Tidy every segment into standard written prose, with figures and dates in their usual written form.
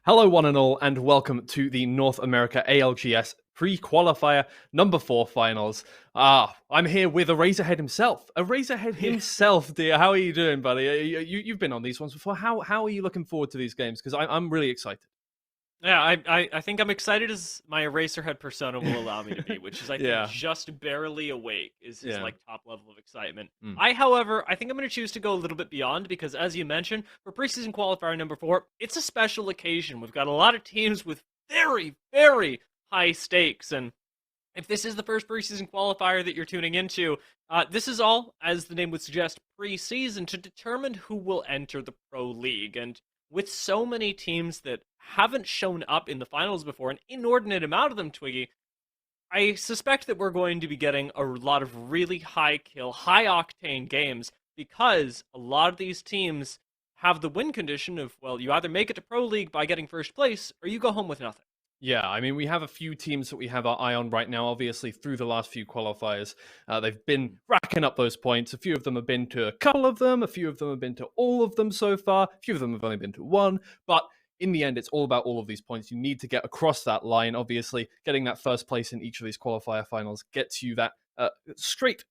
Hello, one and all, and welcome to the North America ALGS pre-qualifier number 4 finals. I'm here with Eraserhead himself. Eraserhead himself, dear. How are you doing, buddy? You've been on these ones before. How are you looking forward to these games? Because I'm really excited. Yeah, I think I'm excited as my Eraserhead persona will allow me to be, which is I think just barely awake is like top level of excitement. However, I think I'm going to choose to go a little bit beyond because as you mentioned, for preseason qualifier number 4, it's a special occasion. We've got a lot of teams with very, very high stakes, and if this is the first preseason qualifier that you're tuning into, this is all, as the name would suggest, preseason to determine who will enter the Pro League. And with so many teams that haven't shown up in the finals before, an inordinate amount of them, Twiggy, I suspect that we're going to be getting a lot of really high kill, high octane games because a lot of these teams have the win condition of, well, you either make it to Pro League by getting first place or you go home with nothing. Yeah, I mean, we have a few teams that we have our eye on right now, obviously, through the last few qualifiers. They've been racking up those points. A few of them have been to a couple of them. A few of them have been to all of them so far. A few of them have only been to one. But in the end, it's all about all of these points. You need to get across that line. Obviously, getting that first place in each of these qualifier finals gets you that straight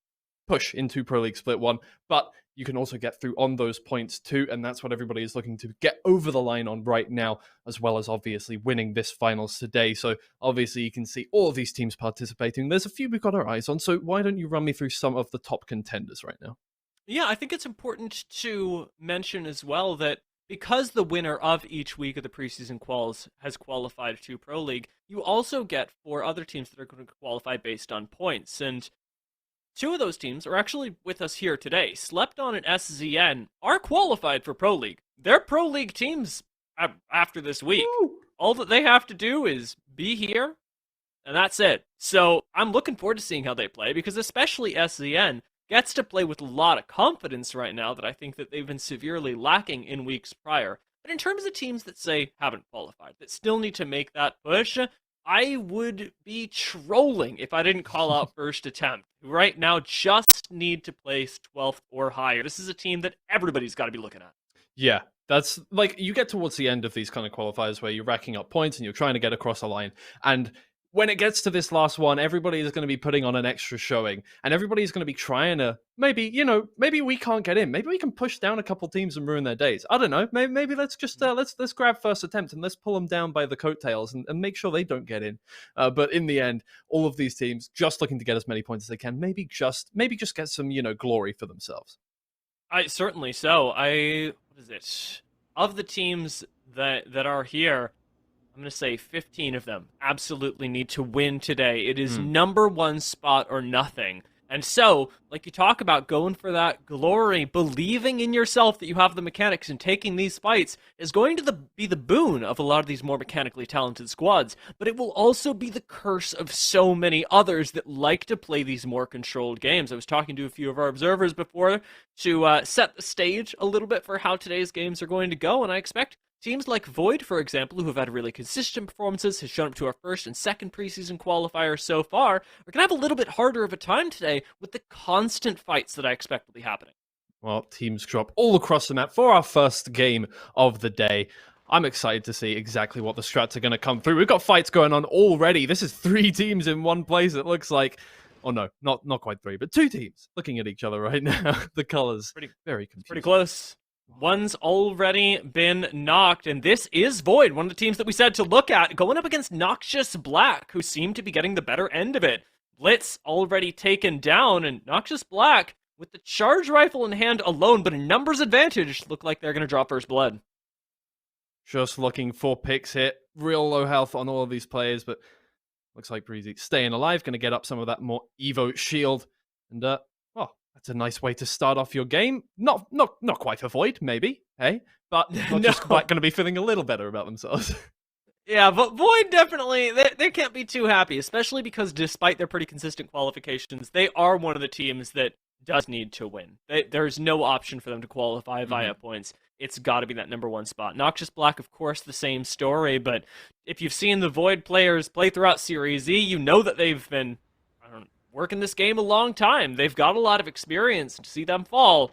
push into Pro League Split 1. But you can also get through on those points too, and that's what everybody is looking to get over the line on right now, as well as obviously winning this finals today. So obviously you can see all of these teams participating. There's a few we've got our eyes on, so why don't you run me through some of the top contenders right now? Yeah, I think it's important to mention as well that because the winner of each week of the preseason quals has qualified to Pro League, you also get 4 other teams that are going to qualify based on points, and 2 of those teams are actually with us here today. Slepton and SZN are qualified for Pro League. They're Pro League teams after this week. Woo! All that they have to do is be here, and that's it. So I'm looking forward to seeing how they play, because especially SZN gets to play with a lot of confidence right now that I think that they've been severely lacking in weeks prior. But in terms of teams that, say, haven't qualified, that still need to make that push, I would be trolling if I didn't call out First Attempt, who right now just need to place 12th or higher. This is a team that everybody's got to be looking at. Yeah, that's like you get towards the end of these kind of qualifiers where you're racking up points and you're trying to get across a line. And when it gets to this last one, everybody is going to be putting on an extra showing, and everybody's going to be trying to maybe we can't get in. Maybe we can push down a couple teams and ruin their days. I don't know. Maybe let's just let's grab First Attempt and let's pull them down by the coattails and make sure they don't get in. But in the end, all of these teams just looking to get as many points as they can. Maybe just get some glory for themselves. I certainly so. What is it? Of the teams that are here, I'm going to say 15 of them absolutely need to win today. It is number 1 spot or nothing. And so, like you talk about going for that glory, believing in yourself that you have the mechanics and taking these fights is going to be the boon of a lot of these more mechanically talented squads. But it will also be the curse of so many others that like to play these more controlled games. I was talking to a few of our observers before to set the stage a little bit for how today's games are going to go, and I expect teams like Void, for example, who have had really consistent performances, has shown up to our first and second preseason qualifiers so far, are going to have a little bit harder of a time today with the constant fights that I expect will be happening. Well, teams drop all across the map for our first game of the day. I'm excited to see exactly what the strats are going to come through. We've got fights going on already. This is 3 teams in one place, it looks like. Oh no, not quite 3, but 2 teams looking at each other right now. The colors, very confusing. Pretty close. One's already been knocked, and this is Void, one of the teams that we said to look at, going up against Noxious Black, who seem to be getting the better end of it. Blitz already taken down, and Noxious Black, with the charge rifle in hand alone, but a numbers advantage, look like they're going to draw first blood. Just looking for picks hit. Real low health on all of these players, but looks like Breezy staying alive, going to get up some of that more Evo shield, and that's a nice way to start off your game. Not quite for Void, maybe, hey? But just quite going to be feeling a little better about themselves. Yeah, but Void definitely, they can't be too happy, especially because despite their pretty consistent qualifications, they are one of the teams that does need to win. There's no option for them to qualify via points. It's got to be that number 1 spot. Noxious Black, of course, the same story, but if you've seen the Void players play throughout Series Z, you know that they've been working this game a long time. They've got a lot of experience. To see them fall,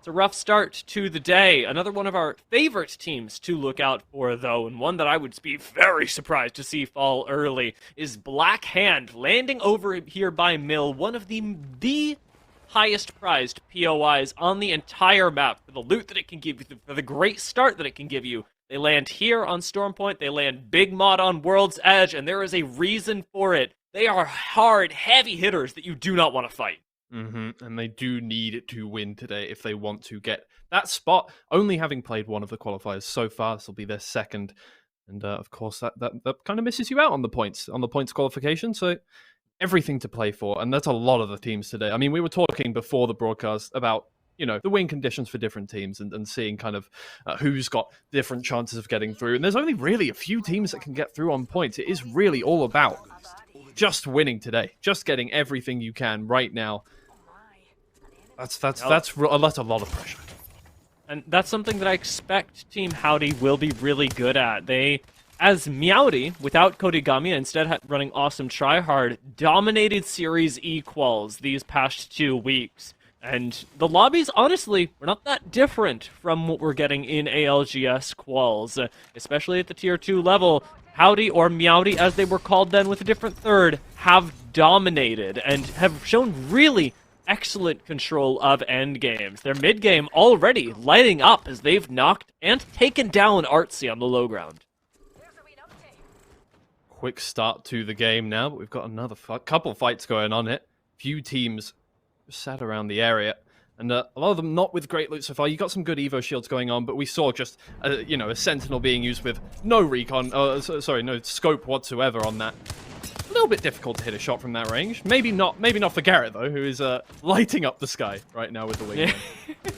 It's a rough start to the day. Another one of our favorite teams to look out for, though, and one that I would be very surprised to see fall early, is Black Hand, landing over here by Mill, one of the highest prized POIs on the entire map, for the loot that it can give you, for the great start that it can give you. They land here on Stormpoint, they land Big Mod on World's Edge, and there is a reason for it. They are hard, heavy hitters that you do not want to fight. And they do need to win today if they want to get that spot. Only having played one of the qualifiers so far, this will be their second. And of course, that kind of misses you out on the points qualification. So everything to play for, and that's a lot of the teams today. I mean, we were talking before the broadcast about, you know, the win conditions for different teams and seeing kind of who's got different chances of getting through. And there's only really a few teams that can get through on points. It is really all about just winning today, just getting everything you can right now. That's a lot of pressure. And that's something that I expect Team Howdy will be really good at. They, as Meowdy, without Kodigami, instead running Awesome Tryhard, dominated Series E quals these past 2 weeks. And the lobbies, honestly, were not that different from what we're getting in ALGS quals, especially at the Tier 2 level. Howdy, or Meowdy as they were called then with a different third, have dominated and have shown really excellent control of endgames. Their mid-game already lighting up as they've knocked and taken down Artsy on the low ground. Quick start to the game now, but we've got another couple fights going on here. Few teams sat around the area, and a lot of them not with great loot so far. You got some good Evo shields going on, but we saw just, a Sentinel being used with no recon, no scope whatsoever on that. A little bit difficult to hit a shot from that range. Maybe not for Garrett, though, who is lighting up the sky right now with the wingman. Yeah.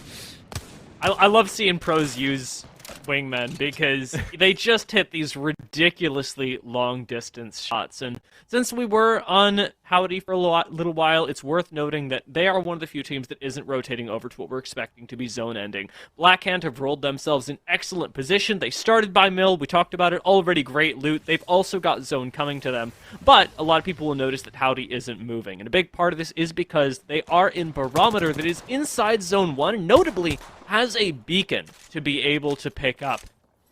I love seeing pros use wingmen because they just hit these ridiculously long distance shots. And since we were on Howdy for a little while, it's worth noting that they are one of the few teams that isn't rotating over to what we're expecting to be zone ending. Blackhand have rolled themselves in excellent position. They started by Mill. We talked about it. Already great loot. They've also got zone coming to them. But a lot of people will notice that Howdy isn't moving. And a big part of this is because they are in Barometer that is inside zone 1, and notably has a beacon to be able to pick up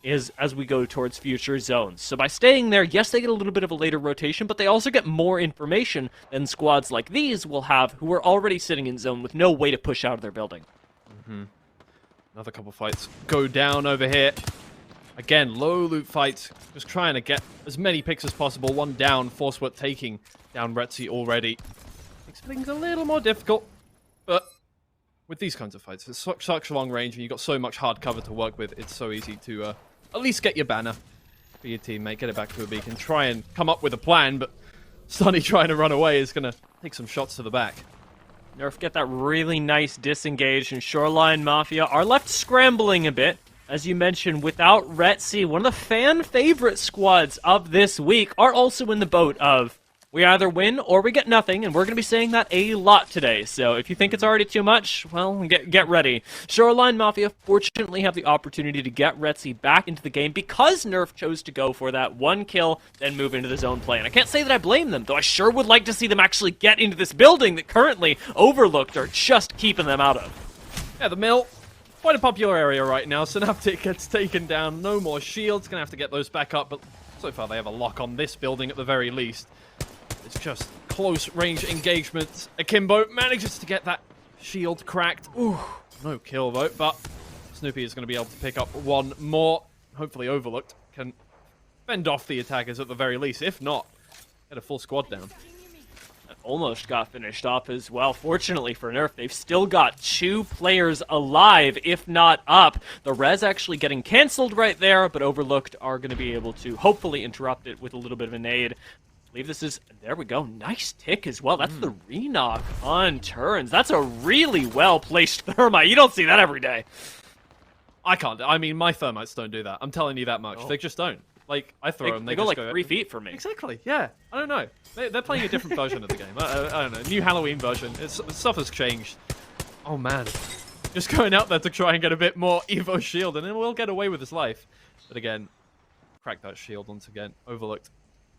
as we go towards future zones. So by staying there, yes, they get a little bit of a later rotation, but they also get more information than squads like these will have, who are already sitting in zone with no way to push out of their building. Another couple fights go down over here. Again, low loot fights, just trying to get as many picks as possible. One down, Forcework taking down Retzi already. Makes things a little more difficult, but with these kinds of fights, it's such long range, and you've got so much hard cover to work with, it's so easy to at least get your banner for your teammate, get it back to a beacon, try and come up with a plan, but Sunny trying to run away is going to take some shots to the back. Nerf get that really nice disengage, and Shoreline Mafia are left scrambling a bit. As you mentioned, without Retzi, one of the fan favorite squads of this week, are also in the boat of we either win or we get nothing, and we're going to be saying that a lot today. So if you think it's already too much, well, get ready. Shoreline Mafia fortunately have the opportunity to get Retzi back into the game because Nerf chose to go for that one kill, then move into the zone play. And I can't say that I blame them, though I sure would like to see them actually get into this building that currently Overlooked are just keeping them out of. Yeah, the mill, quite a popular area right now. Synaptic gets taken down, no more shields, going to have to get those back up, but so far they have a lock on this building at the very least. It's just close range engagements. Akimbo manages to get that shield cracked. Ooh, no kill though, but Snoopy is going to be able to pick up one more. Hopefully Overlooked can fend off the attackers at the very least. If not, get a full squad down. That almost got finished off as well. Fortunately for Nerf, they've still got 2 players alive, if not up. The res actually getting canceled right there, but Overlooked are going to be able to hopefully interrupt it with a little bit of a nade. I believe this is, there we go, nice tick as well. That's the re-knock on turns. That's a really well-placed thermite. You don't see that every day. I can't. I mean, my thermites don't do that. I'm telling you that much. Oh. They just don't. Like, I throw them. They go like 3 feet from me. Exactly, yeah. I don't know. They're playing a different version of the game. I don't know. New Halloween version. Stuff has changed. Oh, man. Just going out there to try and get a bit more Evo shield, and then we'll get away with his life. But again, crack that shield once again. Overlooked.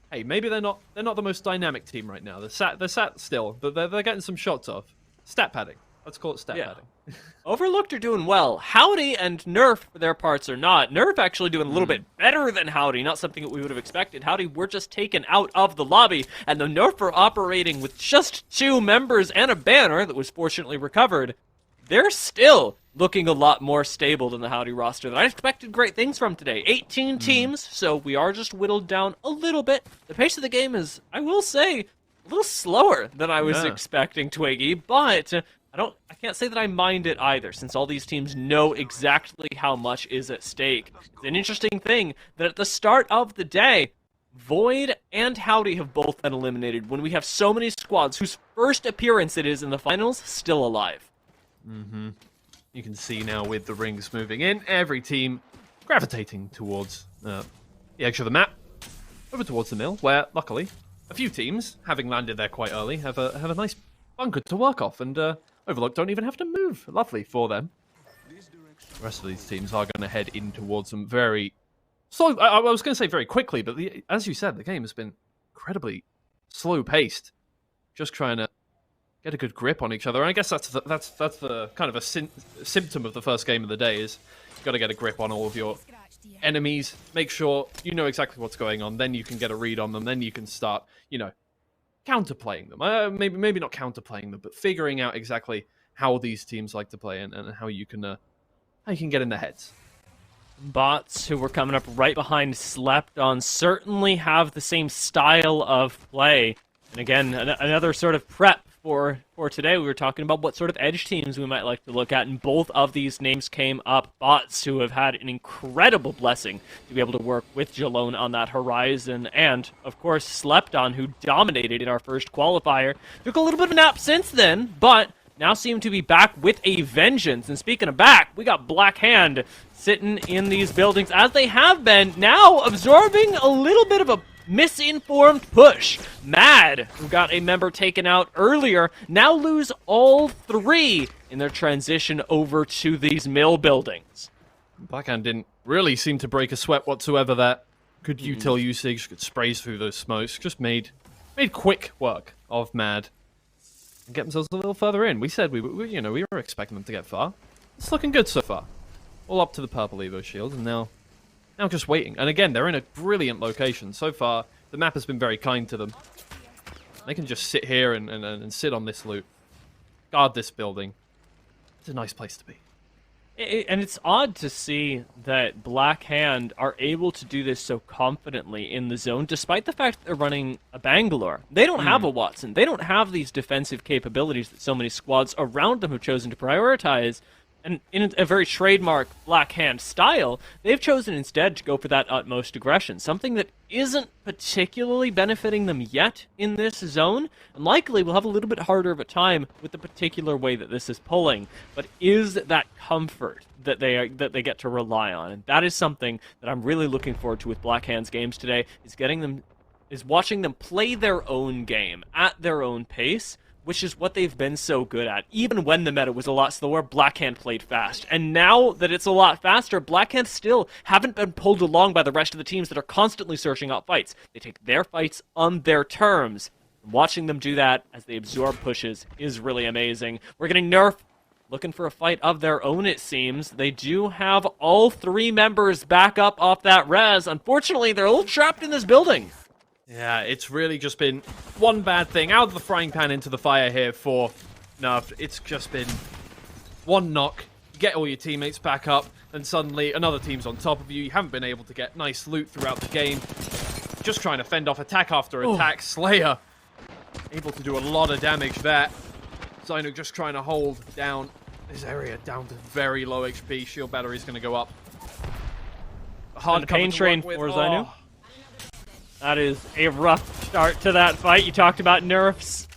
Hey, maybe they're not the most dynamic team right now. They're sat still, but they're getting some shots off. Stat padding. Let's call it step Yeah. adding. Overlooked are doing well. Howdy and Nerf, for their parts, are not. Nerf actually doing a little bit better than Howdy. Not something that we would have expected. Howdy were just taken out of the lobby, and the Nerf are operating with just 2 members and a banner that was fortunately recovered. They're still looking a lot more stable than the Howdy roster that I expected great things from today. 18 teams, so we are just whittled down a little bit. The pace of the game is, I will say, a little slower than I was expecting, Twiggy, but I can't say that I mind it either, since all these teams know exactly how much is at stake. It's an interesting thing that at the start of the day, Void and Howdy have both been eliminated when we have so many squads whose first appearance it is in the finals still alive. You can see now with the rings moving in, every team gravitating towards the edge of the map, over towards the mill, where luckily a few teams, having landed there quite early, have a nice bunker to work off, and Overlook don't even have to move. Lovely for them. The rest of these teams are going to head in towards them very slow. I was going to say very quickly, but as you said, the game has been incredibly slow-paced. Just trying to get a good grip on each other. And I guess that's the kind of a symptom of the first game of the day is you've got to get a grip on all of your enemies. Make sure you know exactly what's going on. Then you can get a read on them. Then you can start, counterplaying them. Maybe not counterplaying them, but figuring out exactly how these teams like to play and how you can get in their heads. Bots, who were coming up right behind Slept On, certainly have the same style of play. And again, another sort of prep for today. We were talking about what sort of edge teams we might like to look at, and both of these names came up. Bots, who have had an incredible blessing to be able to work with Jalone on that horizon, and, of course, Slept On, who dominated in our first qualifier. Took a little bit of a nap since then, but now seem to be back with a vengeance. And speaking of back, we got Black Hand sitting in these buildings, as they have been, now absorbing a little bit of a misinformed push. Mad, who got a member taken out earlier, now lose all 3 in their transition over to these mill buildings. Blackhand didn't really seem to break a sweat whatsoever there. Good util usage, good sprays through those smokes. Just made quick work of Mad and get themselves a little further in. We said we were expecting them to get far. It's looking good so far. All up to the purple Evo shield, and now just waiting. And again, they're in a brilliant location. So far, the map has been very kind to them. They can just sit here and sit on this loot. Guard this building. It's a nice place to be. And it's odd to see that Black Hand are able to do this so confidently in the zone, despite the fact that they're running a Bangalore. They don't have a Watson. They don't have these defensive capabilities that so many squads around them have chosen to prioritize. And in a very trademark Black Hand style, they've chosen instead to go for that utmost aggression, something that isn't particularly benefiting them yet in this zone, and likely will have a little bit harder of a time with the particular way that this is pulling, but is that comfort that they get to rely on. And that is something that I'm really looking forward to with Black Hand's games today, is watching them play their own game at their own pace, which is what they've been so good at. Even when the meta was a lot slower, Black Hand played fast. And now that it's a lot faster, Black Hand still haven't been pulled along by the rest of the teams that are constantly searching out fights. They take their fights on their terms. Watching them do that as they absorb pushes is really amazing. We're getting Nerf looking for a fight of their own, it seems. They do have all 3 members back up off that res. Unfortunately, they're a little trapped in this building. Yeah, it's really just been one bad thing out of the frying pan into the fire here for Nerf. It's just been one knock, you get all your teammates back up, and suddenly another team's on top of you. You haven't been able to get nice loot throughout the game. Just trying to fend off attack after attack. Slayer able to do a lot of damage there. Zyno just trying to hold down this area down to very low HP. Shield battery's going to go up. Hard pain train for Zyno. That is a rough start to that fight. You talked about Nerf's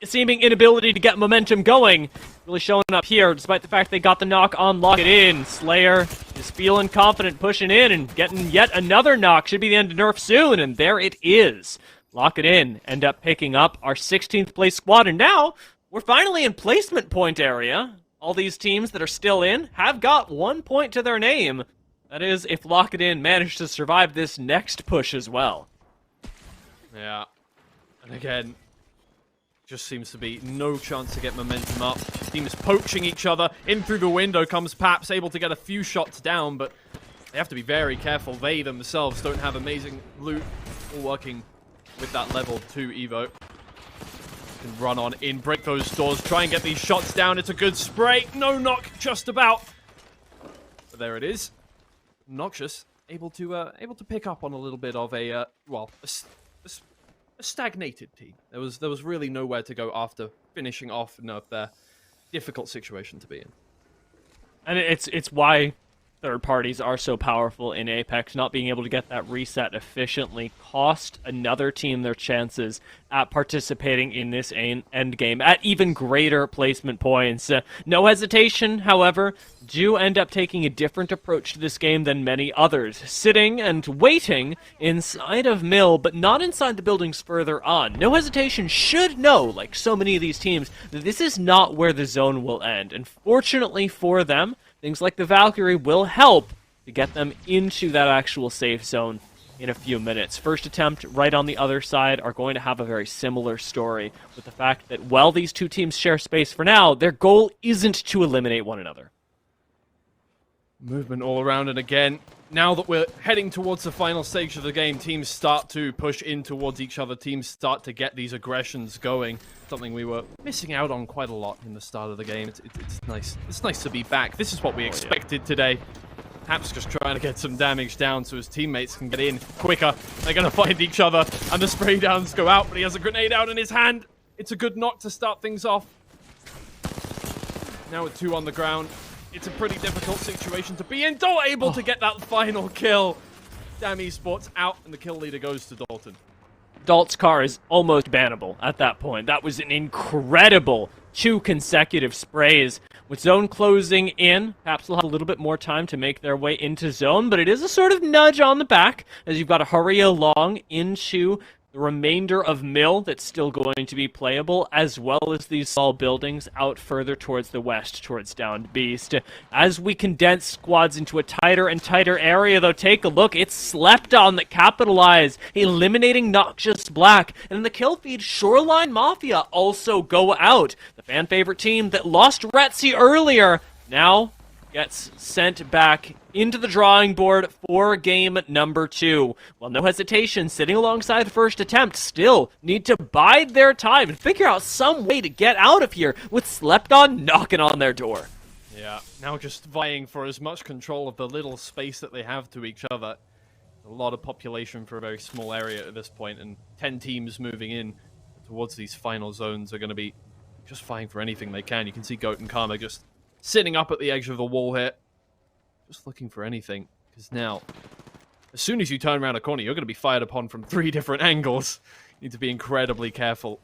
seeming inability to get momentum going. Really showing up here, despite the fact they got the knock on Lock It In. Slayer is feeling confident, pushing in, and getting yet another knock. Should be the end of Nerf soon, and there it is. Lock It In end up picking up our 16th place squad, and now we're finally in placement point area. All these teams that are still in have got 1 point to their name. That is, if Lock It In managed to survive this next push as well. Yeah. And again, just seems to be no chance to get momentum up. Teams poaching each other. In through the window comes Paps, able to get a few shots down, but they have to be very careful. They themselves don't have amazing loot. All working with that level 2 Evo. Can run on in, break those doors, try and get these shots down. It's a good spray. No knock, just about. But there it is. Noxious, able to pick up on a little bit of a stagnated team. There was really nowhere to go after finishing off Nerf there. Difficult situation to be in. And it's why third parties are so powerful in Apex. Not being able to get that reset efficiently cost another team their chances at participating in this end game at even greater placement points. No hesitation, however, do end up taking a different approach to this game than many others, sitting and waiting inside of Mill, but not inside the buildings further on. No hesitation should know, like so many of these teams, that this is not where the zone will end. And fortunately for them, things like the Valkyrie will help to get them into that actual safe zone in a few minutes. First attempt right on the other side are going to have a very similar story, with the fact that while these two teams share space for now, their goal isn't to eliminate one another. Movement all around, and again, now that we're heading towards the final stage of the game, teams start to push in towards each other. Teams start to get these aggressions going. Something we were missing out on quite a lot in the start of the game. It's nice. It's nice to be back. This is what we expected today. Haps just trying to get some damage down so his teammates can get in quicker. They're going to find each other, and the spray downs go out, but he has a grenade out in his hand. It's a good knock to start things off. Now with 2 on the ground. It's a pretty difficult situation to be in. Dol able to get that final kill. Damn Esports out, and the kill leader goes to Dalton. Dalt's car is almost bannable at that point. That was an incredible 2 consecutive sprays. With zone closing in, Paps will have a little bit more time to make their way into zone, but it is a sort of nudge on the back, as you've got to hurry along into the remainder of Mill that's still going to be playable, as well as these small buildings out further towards the west, towards Downed Beast. As we condense squads into a tighter and tighter area, though, take a look. It's Slept On that capitalize, eliminating Noxious Black. And in the kill feed, Shoreline Mafia also go out. The fan-favorite team that lost Retzi earlier now gets sent back into the drawing board for game number 2. Well, no hesitation, sitting alongside the first attempt, still need to bide their time and figure out some way to get out of here with Slept On knocking on their door. Yeah, now just vying for as much control of the little space that they have to each other. A lot of population for a very small area at this point, and 10 teams moving in towards these final zones are going to be just vying for anything they can. You can see Goat and Karma just sitting up at the edge of the wall here, just looking for anything, because now, as soon as you turn around a corner, you're going to be fired upon from 3 different angles. You need to be incredibly careful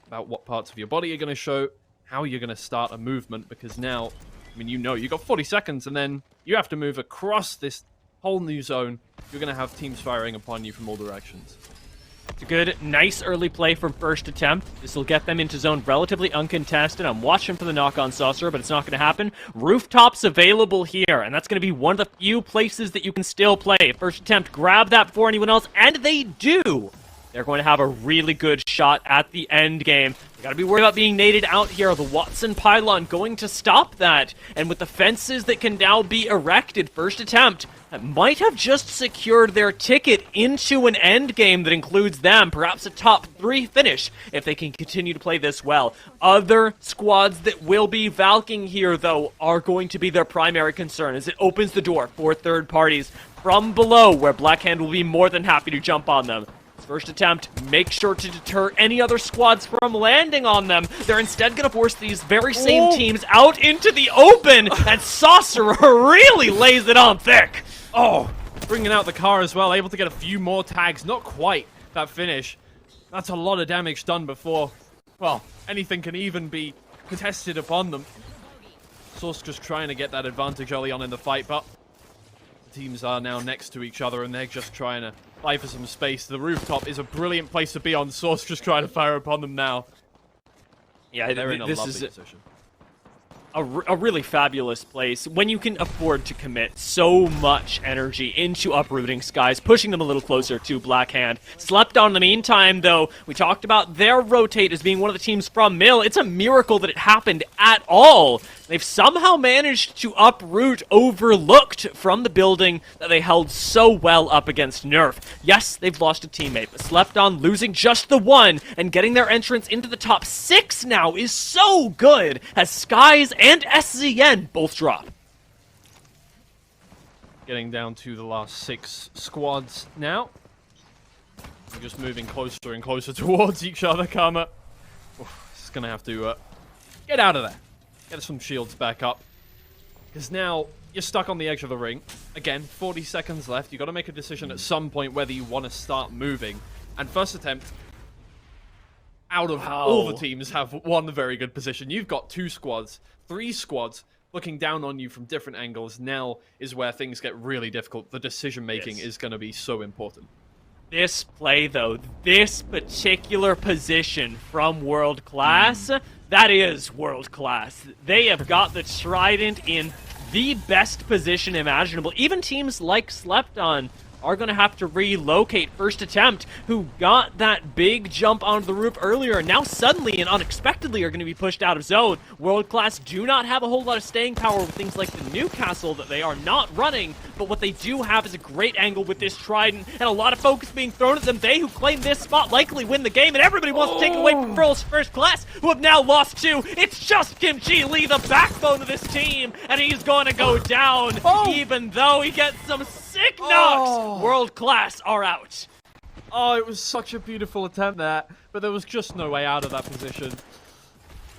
about what parts of your body you're going to show, how you're going to start a movement, because now, I mean, you got 40 seconds, and then you have to move across this whole new zone. You're going to have teams firing upon you from all directions. It's a good, nice early play from first attempt. This will get them into zone relatively uncontested. I'm watching for the knock on Saucer, but it's not going to happen. Rooftops available here, and that's going to be one of the few places that you can still play. First attempt, grab that for anyone else, and they do! They're going to have a really good shot at the end game. You gotta be worried about being naded out here. The Watson pylon going to stop that. And with the fences that can now be erected, first attempt, that might have just secured their ticket into an end game that includes them, perhaps a top 3 finish, if they can continue to play this well. Other squads that will be valking here, though, are going to be their primary concern, as it opens the door for third parties from below, where Blackhand will be more than happy to jump on them. First attempt, make sure to deter any other squads from landing on them. They're instead going to force these very same teams out into the open, and Saucerer really lays it on thick. Oh, bringing out the car as well, able to get a few more tags. Not quite that finish. That's a lot of damage done before, well, anything can even be contested upon them. Sauce just trying to get that advantage early on in the fight, but the teams are now next to each other, and they're just trying to fight for some space. The rooftop is a brilliant place to be on. Sauce just trying to fire upon them now. Yeah, they're in a lovely position. a really fabulous place when you can afford to commit so much energy into uprooting Skies, pushing them a little closer to Blackhand. Slept on in the meantime, though, we talked about their rotate as being one of the teams from Mill. It's a miracle that it happened at all. They've somehow managed to uproot Overlooked from the building that they held so well up against Nerf. Yes, they've lost a teammate, but Slept on losing just the one and getting their entrance into the top 6 now is so good as Skies and SZN both drop. Getting down to the last 6 squads now. We're just moving closer and closer towards each other, Karma. Just gonna have to get out of there. Get some shields back up. Because now you're stuck on the edge of the ring. Again, 40 seconds left. You've got to make a decision at some point whether you want to start moving. And first attempt, out of all the teams, have one very good position. You've got 2 squads, 3 squads looking down on you from different angles. Now is where things get really difficult. The decision making is going to be so important. This play, though, this particular position from World Class, that is World Class. They have got the Trident in the best position imaginable. Even teams like Slept On are going to have to relocate. First attempt, who got that big jump onto the roof earlier, and now suddenly and unexpectedly are going to be pushed out of zone. World Class do not have a whole lot of staying power with things like the Newcastle that they are not running, but what they do have is a great angle with this Trident, and a lot of focus being thrown at them. They who claim this spot likely win the game, and everybody wants to take away from First Class, who have now lost 2. It's just Kimchi Lee, the backbone of this team, and he's going to go down, even though he gets some sick knocks. World Class are out. Oh, it was such a beautiful attempt there, but there was just no way out of that position.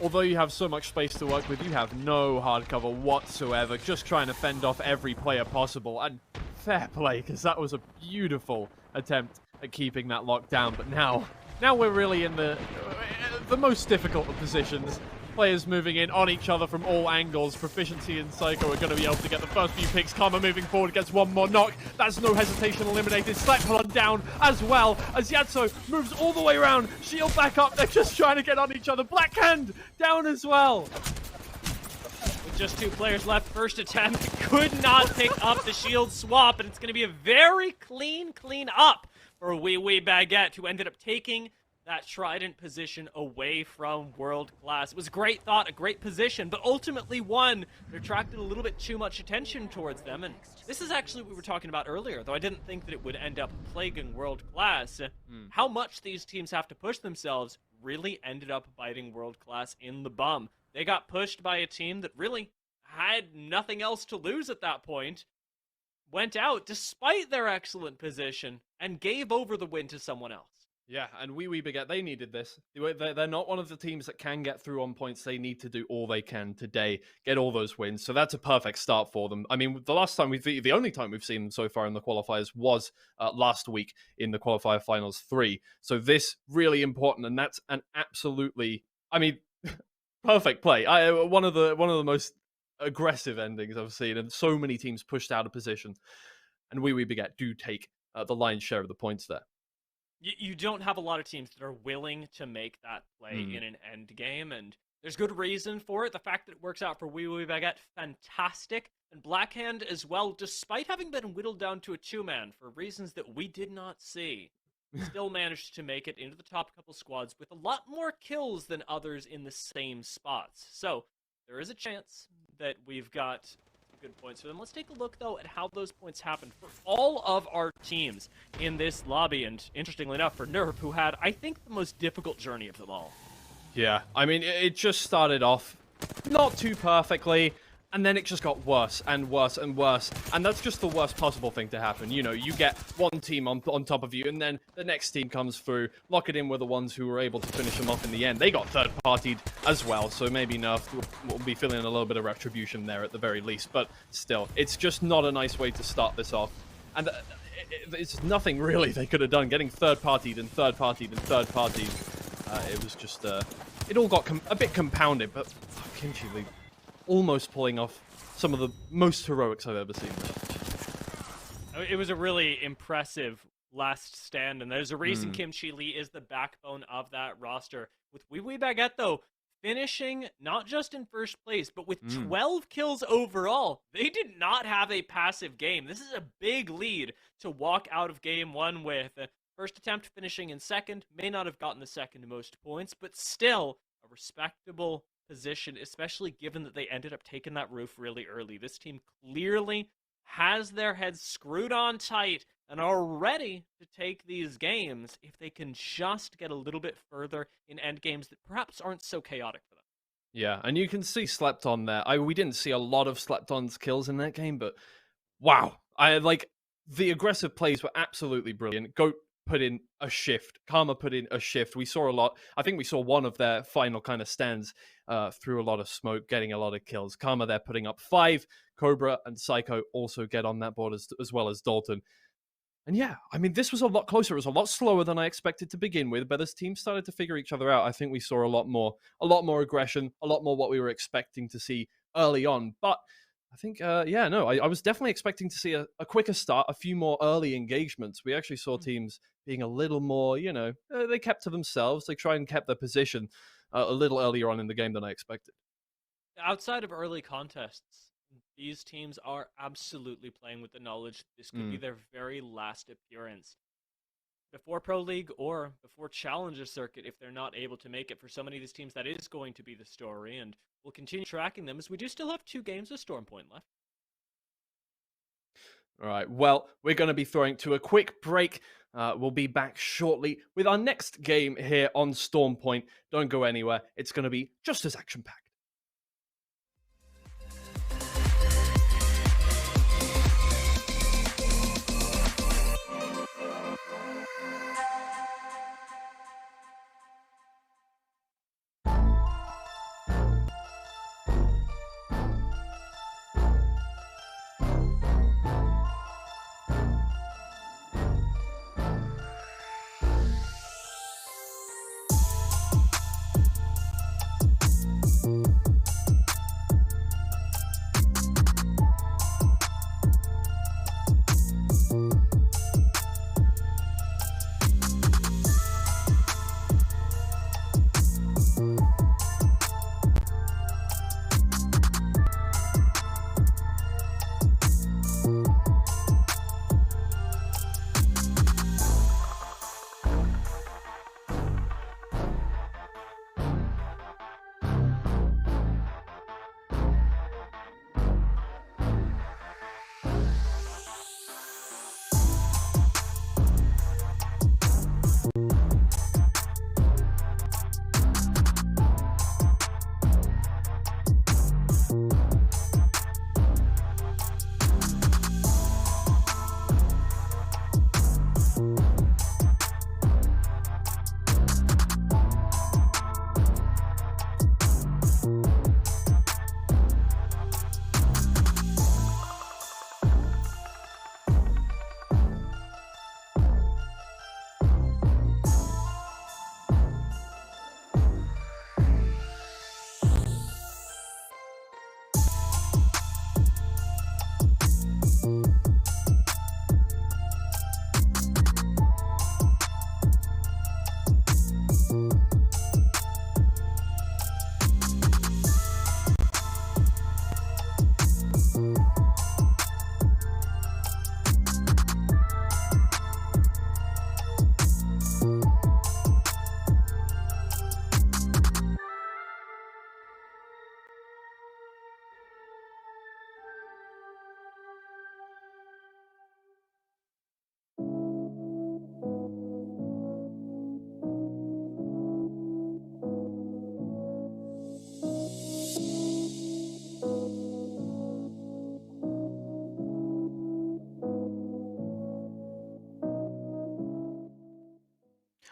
Although you have so much space to work with, you have no hard cover whatsoever, just trying to fend off every player possible. And fair play, because that was a beautiful attempt at keeping that locked down. But now we're really in the most difficult of positions. Players moving in on each other from all angles. Proficiency and Psycho are going to be able to get the first few picks. Karma moving forward, gets one more knock. That's no hesitation eliminated. Slept down as well as Yatso moves all the way around. Shield back up. They're just trying to get on each other. Blackhand down as well. With just 2 players left, first attempt could not pick up the shield swap, and it's going to be a very clean up for Wee Baguette, who ended up taking that Trident position away from World Class. It was a great thought, a great position, but ultimately one that attracted a little bit too much attention towards them. And this is actually what we were talking about earlier, though I didn't think that it would end up plaguing World Class. How much these teams have to push themselves really ended up biting World Class in the bum. They got pushed by a team that really had nothing else to lose at that point, went out despite their excellent position, and gave over the win to someone else. Yeah, and Wee Baguette, they needed this. They're not one of the teams that can get through on points. They need to do all they can today, get all those wins. So that's a perfect start for them. I mean, the only time we've seen them so far in the qualifiers was last week in the qualifier finals 3. So this really important, and that's an absolutely, I mean, perfect play. One of the most aggressive endings I've seen, and so many teams pushed out of position. And Wee Baguette do take the lion's share of the points there. You don't have a lot of teams that are willing to make that play in an end game, and there's good reason for it. The fact that it works out for Wee Baguette, fantastic. And Blackhand as well, despite having been whittled down to a 2-man for reasons that we did not see, still managed to make it into the top couple squads with a lot more kills than others in the same spots. So there is a chance that we've got good points for them. Let's take a look, though, at how those points happened for all of our teams in this lobby. And interestingly enough, for Nerf, who had, I think, the most difficult journey of them all. Yeah, I mean, it just started off not too perfectly, and then it just got worse and worse and worse. And that's just the worst possible thing to happen. You know, you get one team on top of you, and then the next team comes through, lock it in with the ones who were able to finish them off in the end. They got third-partied as well, so maybe Nerf will be feeling a little bit of retribution there at the very least. But still, it's just not a nice way to start this off. And it's nothing really they could have done. Getting third-partied and third-partied and third-partied, it was just, it all got a bit compounded, but Kimchi Lee almost pulling off some of the most heroics I've ever seen. It was a really impressive last stand, and there's a reason Kimchi Lee is the backbone of that roster. With Wee Baguette, though, finishing not just in first place, but with Mm. 12 kills overall. They did not have a passive game. This is a big lead to walk out of game one with. First attempt finishing in second, may not have gotten the second most points, but still a respectable position, especially given that they ended up taking that roof really early. This team clearly has their heads screwed on tight and are ready to take these games if they can just get a little bit further in end games that perhaps aren't so chaotic for them. Yeah, and you can see Slept On there. We didn't see a lot of Slept On's kills in that game, but wow. I like the aggressive plays were absolutely brilliant. Goat put in a shift. Karma put in a shift. We saw a lot. I think we saw one of their final kind of stands through a lot of smoke, getting a lot of kills. Karma there putting up 5. Cobra and Psycho also get on that board as well as Dalton. And yeah, I mean, this was a lot closer. It was a lot slower than I expected to begin with, but as teams started to figure each other out, I think we saw a lot more aggression, a lot more what we were expecting to see early on. But I think, I was definitely expecting to see a quicker start, a few more early engagements. We actually saw teams being a little more, they kept to themselves. They tried and kept their position a little earlier on in the game than I expected. Outside of early contests, these teams are absolutely playing with the knowledge that this could be their very last appearance before Pro League or before Challenger Circuit if they're not able to make it. For so many of these teams, that is going to be the story, and we'll continue tracking them as we do still have 2 games of Stormpoint left. All right, well, we're going to be throwing to a quick break. We'll be back shortly with our next game here on Stormpoint. Don't go anywhere. It's going to be just as action-packed.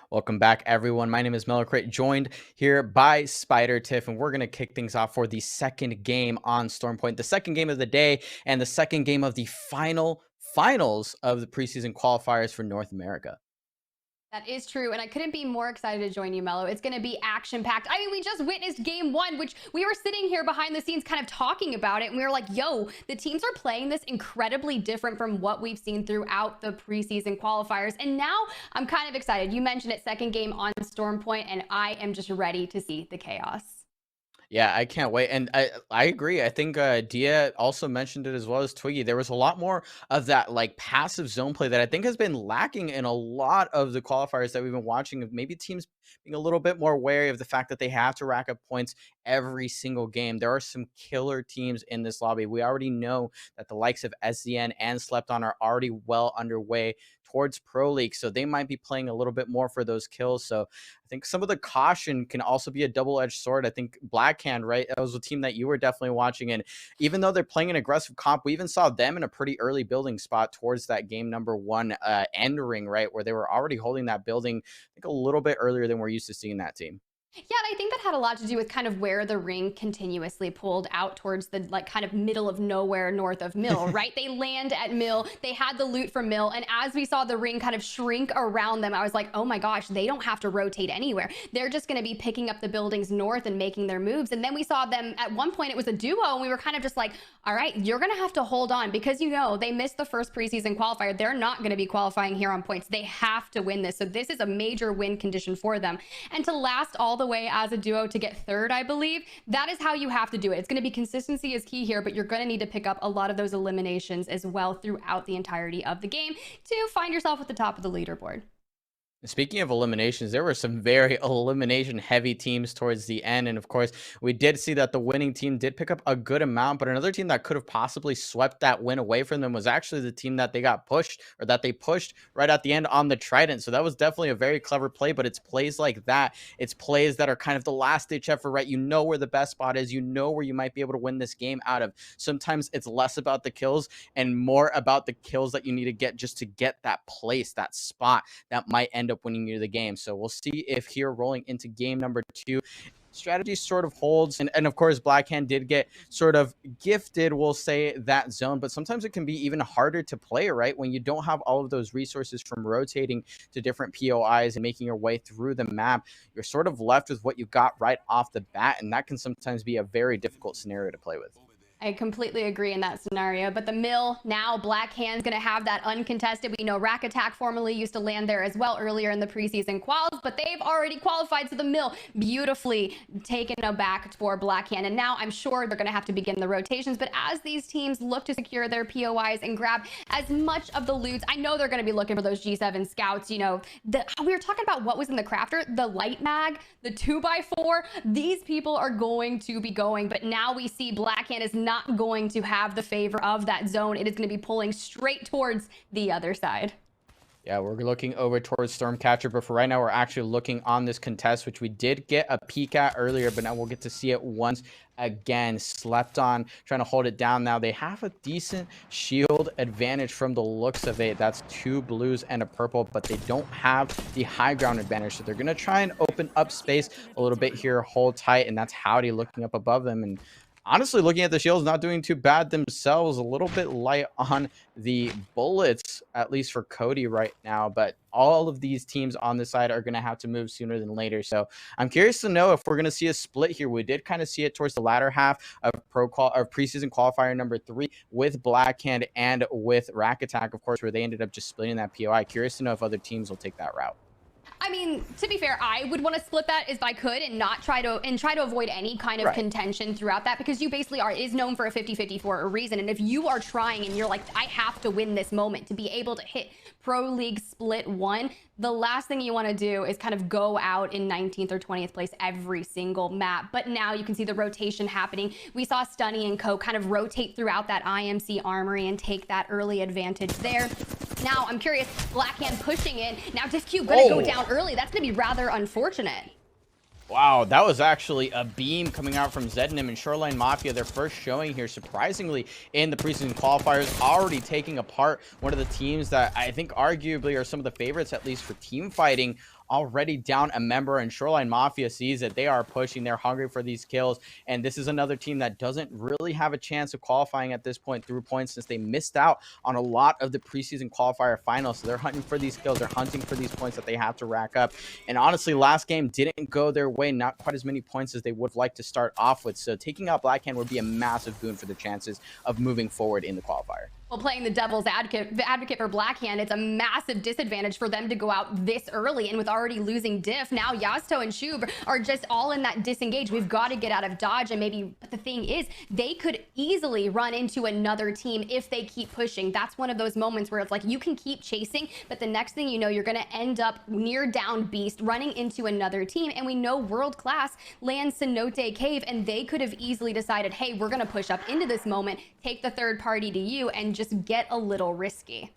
Welcome back, everyone. My name is Melocrate, joined here by Spider Tiff, and we're going to kick things off for the second game on Stormpoint, the second game of the day, and the second game of the finals of the preseason qualifiers for North America. That is true, and I couldn't be more excited to join you, Mello. It's going to be action-packed. I mean, we just witnessed game one, which we were sitting here behind the scenes kind of talking about it, and we were like, yo, the teams are playing this incredibly different from what we've seen throughout the preseason qualifiers, and now I'm kind of excited. You mentioned it, second game on Stormpoint, and I am just ready to see the chaos. Yeah, I can't wait. And I agree. I think Dia also mentioned it as well as Twiggy. There was a lot more of that like passive zone play that I think has been lacking in a lot of the qualifiers that we've been watching, of maybe teams being a little bit more wary of the fact that they have to rack up points every single game. There are some killer teams in this lobby. We already know that the likes of SZN and Slepton are already well underway towards Pro League, so they might be playing a little bit more for those kills. So I think some of the caution can also be a double-edged sword. I think Blackhand, right? That was a team that you were definitely watching. And even though they're playing an aggressive comp, we even saw them in a pretty early building spot towards that game number 1 end ring, right? Where they were already holding that building, I think a little bit earlier than we're used to seeing that team. Yeah, and I think that had a lot to do with kind of where the ring continuously pulled out towards the like kind of middle of nowhere north of Mill, right? They land at Mill, they had the loot from Mill, and as we saw the ring kind of shrink around them, I was like, oh my gosh, they don't have to rotate anywhere. They're just going to be picking up the buildings north and making their moves. And then we saw them at one point, it was a duo, and we were kind of just like, all right, you're going to have to hold on because they missed the first preseason qualifier. They're not going to be qualifying here on points. They have to win this. So this is a major win condition for them. And to last all the way as a duo to get third, I believe, that is how you have to do it. It's going to be consistency is key here, but you're going to need to pick up a lot of those eliminations as well throughout the entirety of the game to find yourself at the top of the leaderboard. Speaking of eliminations, there were some very elimination heavy teams towards the end. And of course, we did see that the winning team did pick up a good amount, but another team that could have possibly swept that win away from them was actually the team that they got pushed, or that they pushed right at the end on the Trident. So that was definitely a very clever play, but it's plays like that. It's plays that are kind of the last ditch effort, right? You know where the best spot is, you know where you might be able to win this game out of. Sometimes it's less about the kills and more about the kills that you need to get just to get that place, that spot that might end up winning you the game. So we'll see if here rolling into game number 2, strategy sort of holds. And of course, Blackhand did get sort of gifted, we'll say, that zone, but sometimes it can be even harder to play, right? When you don't have all of those resources from rotating to different POIs and making your way through the map, you're sort of left with what you got right off the bat. And that can sometimes be a very difficult scenario to play with. I completely agree in that scenario, but the Mill, now Blackhand's going to have that uncontested. We know Rack Attack formerly used to land there as well earlier in the preseason quals, but they've already qualified, so the Mill beautifully taken aback for Blackhand. And now I'm sure they're going to have to begin the rotations, but as these teams look to secure their POIs and grab as much of the loot, I know they're going to be looking for those G7 scouts. We were talking about what was in the crafter, the light mag, the 2x4. These people are going to be going, but now we see Blackhand is not going to have the favor of that zone. It is going to be pulling straight towards the other side. Yeah, we're looking over towards Stormcatcher, but for right now, we're actually looking on this contest, which we did get a peek at earlier, but now we'll get to see it once again. Slept on, trying to hold it down now. They have a decent shield advantage from the looks of it. That's 2 blues and a purple, but they don't have the high ground advantage, so they're going to try and open up space a little bit here, hold tight, and that's Howdy looking up above them. And honestly, looking at the shields, not doing too bad themselves. A little bit light on the bullets, at least for Cody right now. But all of these teams on this side are going to have to move sooner than later. So I'm curious to know if we're going to see a split here. We did kind of see it towards the latter half of preseason qualifier number 3 with Blackhand and with Rack Attack, of course, where they ended up just splitting that POI. Curious to know if other teams will take that route. I mean, to be fair, I would want to split that if I could and not try to avoid any kind of contention throughout that, because you basically is known for a 50-50 for a reason. And if you are trying and you're like, I have to win this moment to be able to hit Pro League Split 1, the last thing you want to do is kind of go out in 19th or 20th place every single map. But now you can see the rotation happening. We saw Stunny and Co kind of rotate throughout that IMC armory and take that early advantage there. Now, I'm curious, Blackhand pushing in. Now, DiffQ going to go down early. That's going to be rather unfortunate. Wow, that was actually a beam coming out from Zednim and Shoreline Mafia. Their first showing here, surprisingly, in the preseason qualifiers, already taking apart one of the teams that I think arguably are some of the favorites, at least for team fighting. Already down a member, and Shoreline Mafia sees that they are pushing. They're hungry for these kills, and this is another team that doesn't really have a chance of qualifying at this point through points, since they missed out on a lot of the preseason qualifier finals. So they're hunting for these kills. They're hunting for these points that they have to rack up. And honestly, last game didn't go their way. Not quite as many points as they would like to start off with. So taking out Blackhand would be a massive boon for the chances of moving forward in the qualifier. Well, playing the devil's advocate for Blackhand, it's a massive disadvantage for them to go out this early. And with already losing Diff, now Yasto and Shub are just all in that disengage. We've got to get out of dodge. And maybe, but the thing is, they could easily run into another team if they keep pushing. That's one of those moments where it's like you can keep chasing, but the next thing you know, you're going to end up near down beast running into another team. And we know World Class lands Cenote Cave, and they could have easily decided, hey, we're going to push up into this moment, take the third party to you, and just get a little risky.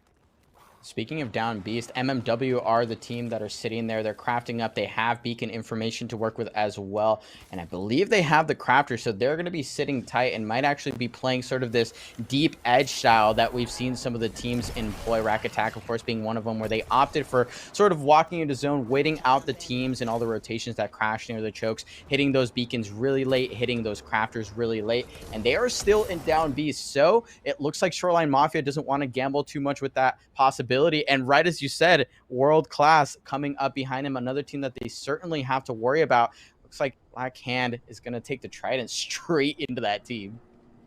Speaking of down beast, MMW are the team that are sitting there. They're crafting up. They have beacon information to work with as well. And I believe they have the crafter, so they're going to be sitting tight and might actually be playing sort of this deep edge style that we've seen some of the teams employ. Rack Attack, of course, being one of them, where they opted for sort of walking into zone, waiting out the teams and all the rotations that crash near the chokes, hitting those beacons really late, hitting those crafters really late. And they are still in down beast. So it looks like Shoreline Mafia doesn't want to gamble too much with that possibility. And right as you said, World Class coming up behind him, another team that they certainly have to worry about. Looks like Blackhand is going to take the Trident straight into that team.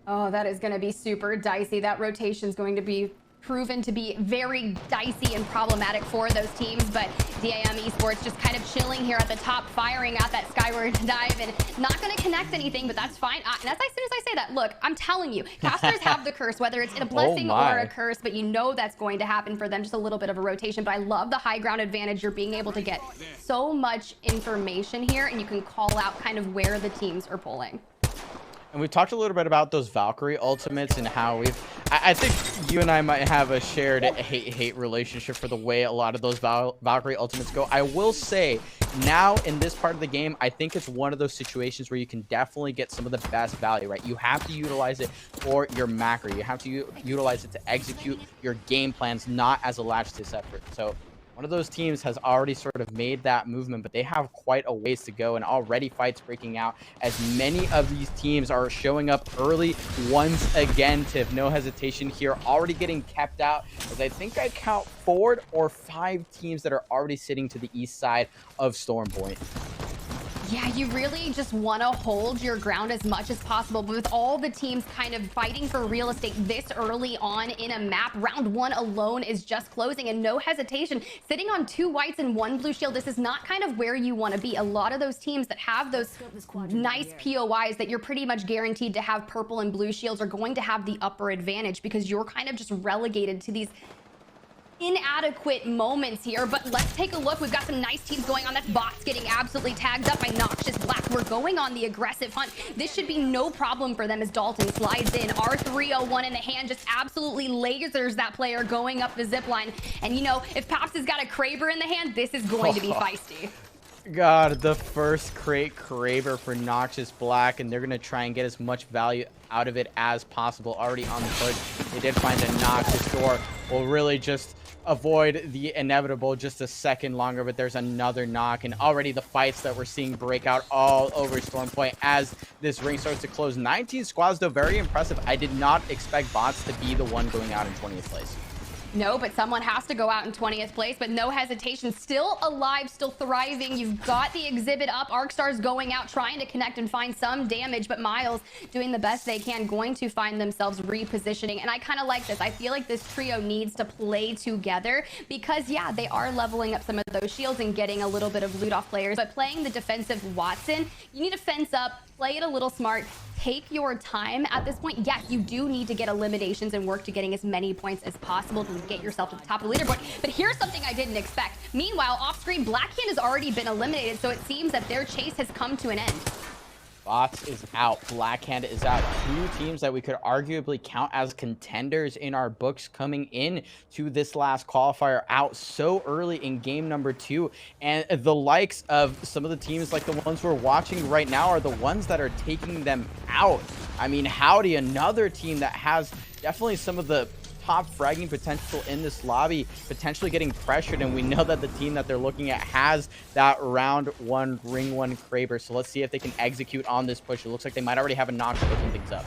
Oh, that is going to be super dicey. That rotation is going to be proven to be very dicey and problematic for those teams, but DAM Esports just kind of chilling here at the top, firing out that skyward dive and not going to connect anything, but that's fine. And as soon as I say that, look, I'm telling you, casters have the curse, whether it's a blessing or a curse, but you know that's going to happen for them, just a little bit of a rotation. But I love the high ground advantage. You're being able to get so much information here, and you can call out kind of where the teams are pulling. And we've talked a little bit about those Valkyrie ultimates and how I think you and I might have a shared hate-hate relationship for the way a lot of those Valkyrie ultimates go. I will say, now in this part of the game, I think it's one of those situations where you can definitely get some of the best value, right? You have to utilize it for your macro. You have to utilize it to execute your game plans, not as a last-ditch effort. So one of those teams has already sort of made that movement, but they have quite a ways to go, and already fights breaking out as many of these teams are showing up early once again. Tiff, no hesitation here, already getting kept out, as I think I count 4 or 5 teams that are already sitting to the east side of Stormpoint. Yeah, you really just want to hold your ground as much as possible, but with all the teams kind of fighting for real estate this early on in a map, round 1 alone is just closing, and no hesitation, sitting on 2 whites and 1 blue shield. This is not kind of where you want to be. A lot of those teams that have those nice POIs that you're pretty much guaranteed to have purple and blue shields are going to have the upper advantage, because you're kind of just relegated to these inadequate moments here. But let's take a look. We've got some nice teams going on. That's Bots getting absolutely tagged up by Noxious Black. We're going on the aggressive hunt. This should be no problem for them as Dalton slides in. R301 in the hand, just absolutely lasers that player going up the zip line. And you know, if Paps has got a Kraber in the hand, this is going to be feisty. God, the first crate Kraber for Noxious Black, and they're going to try and get as much value out of it as possible. Already on the push, they did find a Noxious door. Will really just avoid the inevitable just a second longer, but there's another knock, and already the fights that we're seeing break out all over Stormpoint as this ring starts to close. 19 squads, though, very impressive. I did not expect Bots to be the one going out in 20th place. No, but someone has to go out in 20th place, but no hesitation. Still alive, still thriving. You've got the exhibit up. Arcstar's going out, trying to connect and find some damage, but Miles doing the best they can, going to find themselves repositioning. And I kind of like this. I feel like this trio needs to play together because, yeah, they are leveling up some of those shields and getting a little bit of loot off players, but playing the defensive Watson, you need to fence up, play it a little smart, take your time at this point. Yes, you do need to get eliminations and work to getting as many points as possible to get yourself to the top of the leaderboard. But here's something I didn't expect. Meanwhile, off screen, Blackhand has already been eliminated, so it seems that their chase has come to an end. Bots is out. Blackhand is out. 2 teams that we could arguably count as contenders in our books coming in to this last qualifier out so early in game number 2. And the likes of some of the teams like the ones we're watching right now are the ones that are taking them out. I mean, howdy, another team that has definitely some of the top fragging potential in this lobby, potentially getting pressured, and we know that the team that they're looking at has that round 1 ring 1 Kraber. So let's see if they can execute on this push. It looks like they might already have a knock picking things up.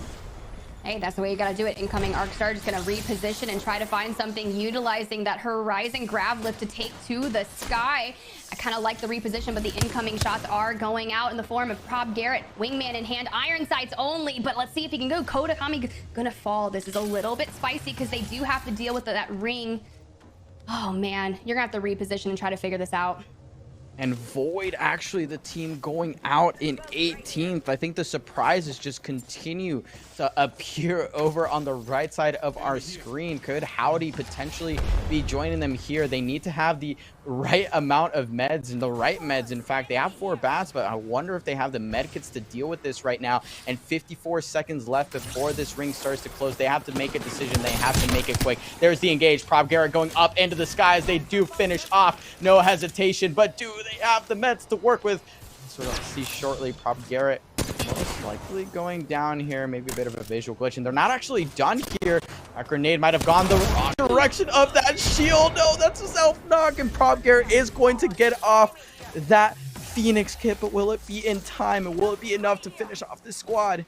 Hey, that's the way you gotta do it. Incoming Arc Star just gonna reposition and try to find something utilizing that Horizon grab lift to take to the sky. I kind of like the reposition, but the incoming shots are going out in the form of Prob Garrett, wingman in hand, iron sights only, but let's see if he can go. Kodakami gonna fall. This is a little bit spicy because they do have to deal with that ring. Oh man, you're gonna have to reposition and try to figure this out. And Void, actually the team going out in 18th. I think the surprises just continue to appear over on the right side of our screen. Could Howdy potentially be joining them here? They need to have the right amount of meds and the right meds. In fact, they have 4 bats, but I wonder if they have the medkits to deal with this right now. And 54 seconds left before this ring starts to close. They have to make a decision. They have to make it quick. There's the engage. Prob Garrett going up into the skies. They do finish off. No hesitation, but do they have the meds to work with? So we'll see shortly. Prob Garrett most likely going down here. Maybe a bit of a visual glitch, and they're not actually done here. That grenade might have gone the wrong direction of that shield. No, that's a self-knock, and Prob Garrett is going to get off that Phoenix kit, but will it be in time, and will it be enough to finish off this squad?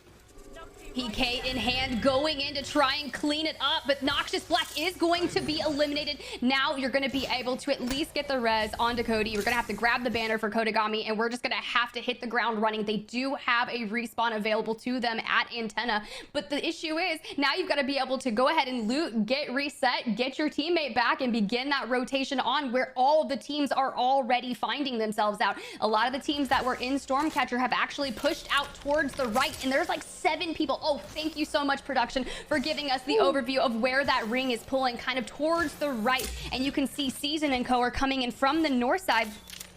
PK in hand, going in to try and clean it up, but Noxious Black is going to be eliminated. Now you're going to be able to at least get the res onto Cody. We're going to have to grab the banner for Kodagami, and we're just going to have to hit the ground running. They do have a respawn available to them at Antenna, but the issue is now you've got to be able to go ahead and loot, get reset, get your teammate back, and begin that rotation on where all of the teams are already finding themselves out. A lot of the teams that were in Stormcatcher have actually pushed out towards the right, and there's like 7 people. Oh, thank you so much, production, for giving us the overview of where that ring is pulling kind of towards the right. And you can see Season and Co are coming in from the north side.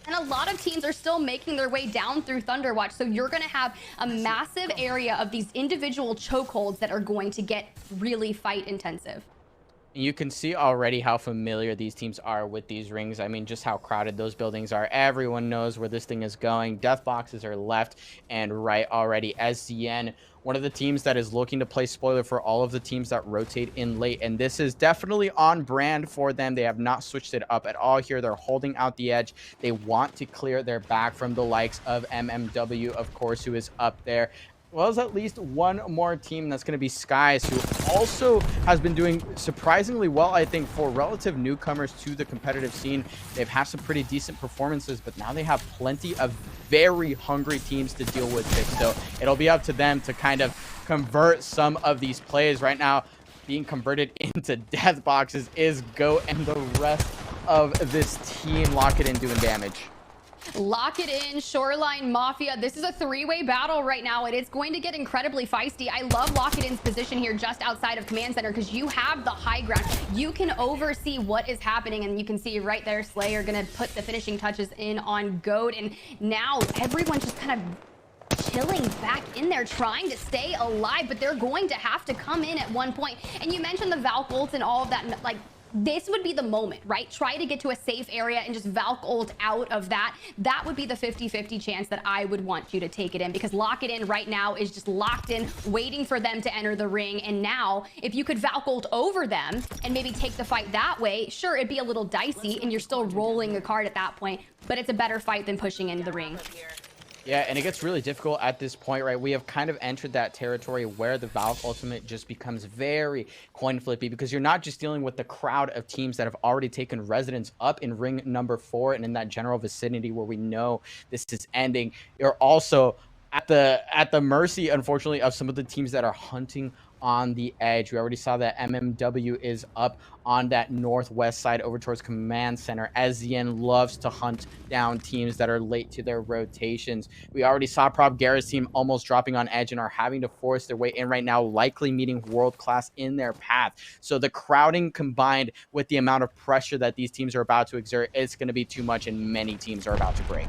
And a lot of teams are still making their way down through Thunderwatch. So you're going to have a massive area of these individual chokeholds that are going to get really fight intensive. You can see already how familiar these teams are with these rings. I mean, just how crowded those buildings are. Everyone knows where this thing is going. Death boxes are left and right already. SZN, one of the teams that is looking to play spoiler for all of the teams that rotate in late. And this is definitely on brand for them. They have not switched it up at all here. They're holding out the edge. They want to clear their back from the likes of MMW, of course, who is up there. Well, there's at least one more team, that's going to be Skies, who also has been doing surprisingly well, I think, for relative newcomers to the competitive scene. They've had some pretty decent performances, but now they have plenty of very hungry teams to deal with this. So it'll be up to them to kind of convert some of these plays. Right now, being converted into death boxes is Goat and the rest of this team. Lock it in doing damage. Lock it in, Shoreline Mafia. This is a 3-way battle right now, and it's going to get incredibly feisty. I love Lock It In's position here just outside of Command Center because you have the high ground. You can oversee what is happening, and you can see right there, Slayer going to put the finishing touches in on Goat, and now everyone's just kind of chilling back in there, trying to stay alive, but they're going to have to come in at one point. And you mentioned the Valk ult and all of that, like, this would be the moment, right? Try to get to a safe area and just Valk ult out of that. That would be the 50-50 chance that I would want you to take it in, because Lock It In right now is just locked in, waiting for them to enter the ring. And now, if you could Valk ult over them and maybe take the fight that way, sure, it'd be a little dicey and you're still rolling a card at that point, but it's a better fight than pushing in the ring. Yeah, and it gets really difficult at this point, right? We have kind of entered that territory where the Valve Ultimate just becomes very coin flippy, because you're not just dealing with the crowd of teams that have already taken residence up in ring number 4 and in that general vicinity where we know this is ending. You're also at the mercy, unfortunately, of some of the teams that are hunting on the edge. We already saw that MMW is up on that northwest side over towards Command Center. SZN loves to hunt down teams that are late to their rotations. We already saw Prob Garrett's team almost dropping on edge and are having to force their way in right now, likely meeting world class in their path. So the crowding combined with the amount of pressure that these teams are about to exert, it's going to be too much, and many teams are about to break.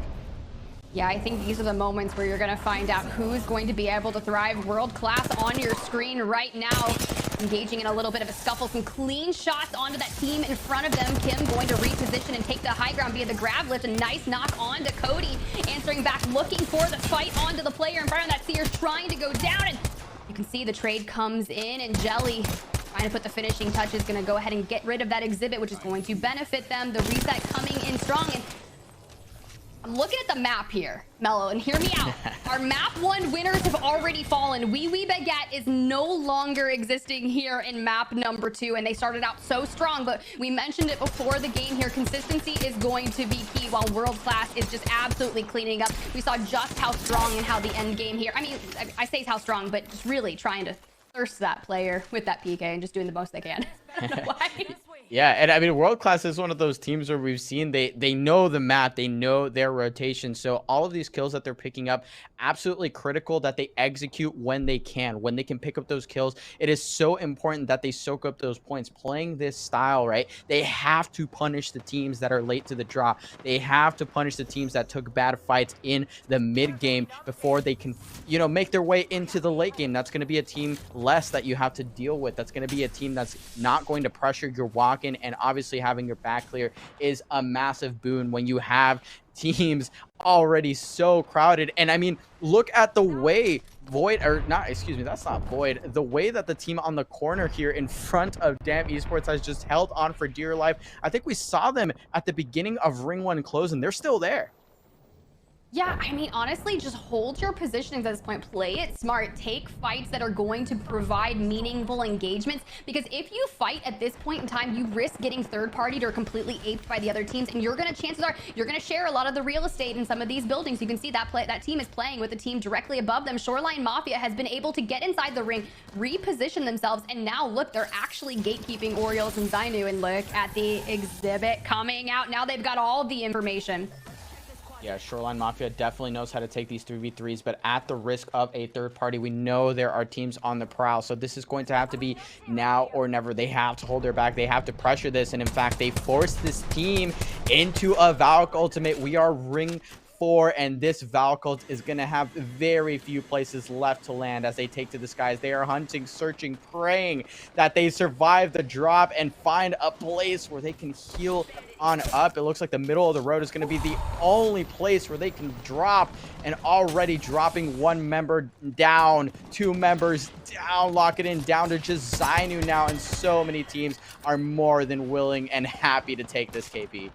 Yeah, I think these are the moments where you're going to find out who's going to be able to thrive. World class on your screen right now. Engaging in a little bit of a scuffle. Some clean shots onto that team in front of them. Kim going to reposition and take the high ground via the grab lift. A nice knock onto Cody. Answering back, looking for the fight onto the player in front of that. Sears trying to go down. And you can see the trade comes in, and Jelly trying to put the finishing touches. Going to go ahead and get rid of that exhibit, which is going to benefit them. The reset coming in strong. And I'm looking at the map here, Mello, and hear me out. Our map 1 winners have already fallen. Wee Wee Baguette is no longer existing here in map number 2, and they started out so strong, but we mentioned it before the game here. Consistency is going to be key, while World Class is just absolutely cleaning up. We saw just how strong and how the end game here. I mean, I say how strong, but just really trying to thirst that player with that PK and just doing the most they can. I don't know why. Yeah, and I mean, World Class is one of those teams where we've seen they know the map, they know their rotation. So all of these kills that they're picking up, absolutely critical that they execute when they can pick up those kills. It is so important that they soak up those points. Playing this style, right? They have to punish the teams that are late to the draw. They have to punish the teams that took bad fights in the mid game before they can, you know, make their way into the late game. That's going to be a team less that you have to deal with. That's going to be a team that's not going to pressure your walk in, and obviously having your back clear is a massive boon when you have teams already so crowded. And I mean, look at the way Void, or not, excuse me, that's not Void, the way that the team on the corner here in front of Damn Esports has just held on for dear life. I think we saw them at the beginning of Ring 1 close, and they're still there. Yeah, I mean, honestly, just hold your positionings at this point. Play it smart. Take fights that are going to provide meaningful engagements. Because if you fight at this point in time, you risk getting third-partied or completely aped by the other teams. And chances are, you're going to share a lot of the real estate in some of these buildings. You can see that that team is playing with the team directly above them. Shoreline Mafia has been able to get inside the ring, reposition themselves, and now, look, they're actually gatekeeping Orioles and Zainu. And look at the exhibit coming out. Now they've got all of the information. Yeah, Shoreline Mafia definitely knows how to take these 3v3s, but at the risk of a third party, we know there are teams on the prowl. So this is going to have to be now or never. They have to hold their back. They have to pressure this. And in fact, they forced this team into a Valk ultimate. We are Ring 4, and this Valk ult is going to have very few places left to land as they take to the skies. They are hunting, searching, praying that they survive the drop and find a place where they can heal on up. It looks like the middle of the road is going to be the only place where they can drop, and already dropping one member down, 2 members down, lock it in, down to just Zainu now, and so many teams are more than willing and happy to take this KP.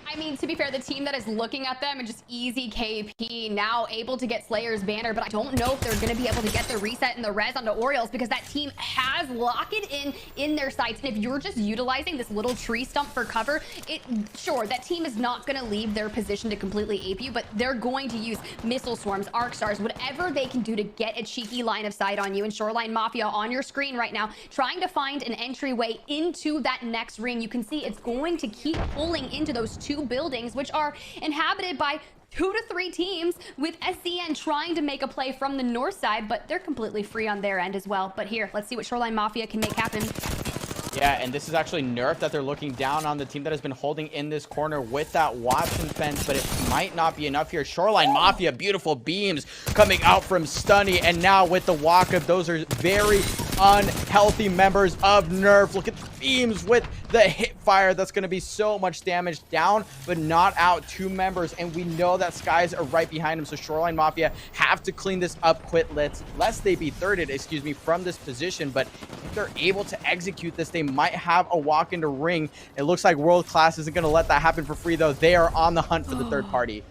I mean, to be fair, the team that is looking at them and just easy KP now able to get Slayer's banner, but I don't know if they're going to be able to get the reset and the res onto Orioles because that team has Lock It in their sights. And if you're just utilizing this little tree stump for cover, sure, that team is not going to leave their position to completely ape you, but they're going to use missile swarms, arc stars, whatever they can do to get a cheeky line of sight on you. And Shoreline Mafia on your screen right now, trying to find an entryway into that next ring. You can see it's going to keep pulling into those 2 buildings, which are inhabited by 2 to 3 teams, with SCN trying to make a play from the north side, but they're completely free on their end as well. But here, let's see what Shoreline Mafia can make happen. Yeah, and this is actually Nerf that they're looking down on the team that has been holding in this corner with that Watson fence, but it might not be enough here. Shoreline Mafia, beautiful beams coming out from Stunny, and now with the walk-up, those are very unhealthy members of Nerf. Look at the beams with the hit fire. That's going to be so much damage. Down, but not out, 2 members, and we know that Skies are right behind him, so Shoreline Mafia have to clean this up quick, lest they be thirded, excuse me, from this position. But if they're able to execute this, they might have a walk into ring. It looks like World Class isn't going to let that happen for free, though. They are on the hunt for the third party.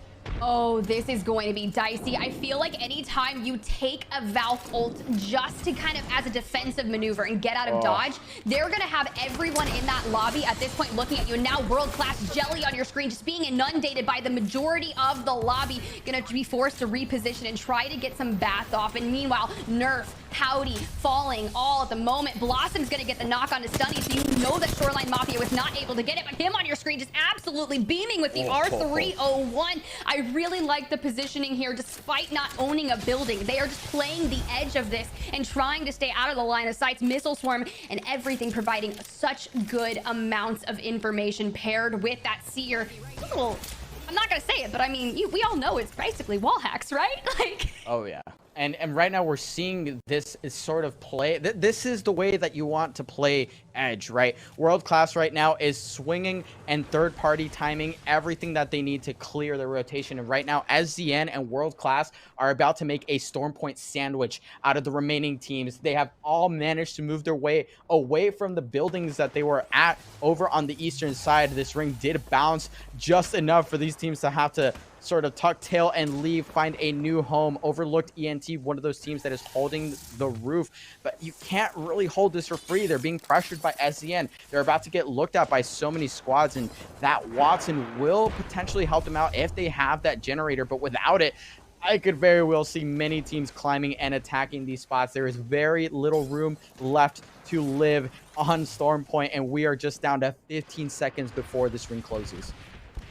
Oh, this is going to be dicey. I feel like anytime you take a Valk ult just to kind of as a defensive maneuver and get out of dodge, they're going to have everyone in that lobby at this point looking at you. And now World Class Jelly on your screen, just being inundated by the majority of the lobby, going to be forced to reposition and try to get some bats off. And meanwhile, Nerf, Howdy, falling all at the moment. Blossom's going to get the knock on to Stunny, so you know that Shoreline Mafia was not able to get it, but him on your screen just absolutely beaming with the R301. I really like the positioning here despite not owning a building. They are just playing the edge of this and trying to stay out of the line of sight. Missile swarm and everything providing such good amounts of information paired with that seer. Well, I'm not gonna say it, but I mean, we all know it's basically wall hacks, right? Like, oh yeah. And right now we're seeing this is sort of play. This is the way that you want to play Edge, right? World Class right now is swinging and third-party timing everything that they need to clear the rotation. And right now, SZN and World Class are about to make a Storm Point sandwich out of the remaining teams. They have all managed to move their way away from the buildings that they were at over on the eastern side. This ring did bounce just enough for these teams to have to sort of tuck tail and leave, find a new home. Overlooked ENT, one of those teams that is holding the roof, but you can't really hold this for free. They're being pressured by SEN. They're about to get looked at by so many squads, and that Watson will potentially help them out if they have that generator, but without it, I could very well see many teams climbing and attacking these spots. There is very little room left to live on Storm Point, and we are just down to 15 seconds before this ring closes.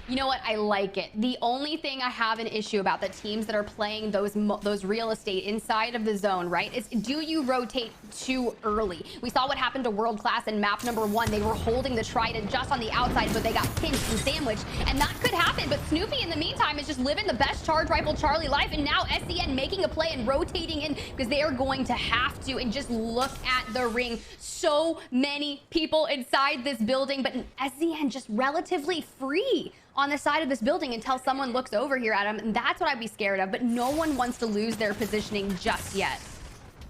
You know what? I like it. The only thing I have an issue about the teams that are playing those real estate inside of the zone, right, is do you rotate too early? We saw what happened to World Class in map number 1. They were holding the Trident just on the outside, but they got pinched and sandwiched, and that could happen. But Snoopy, in the meantime, is just living the best charge rifle Charlie life, and now SCN making a play and rotating in because they are going to have to. And just look at the ring. So many people inside this building, but SCN just relatively free on the side of this building until someone looks over here at him, and that's what I'd be scared of. But no one wants to lose their positioning just yet.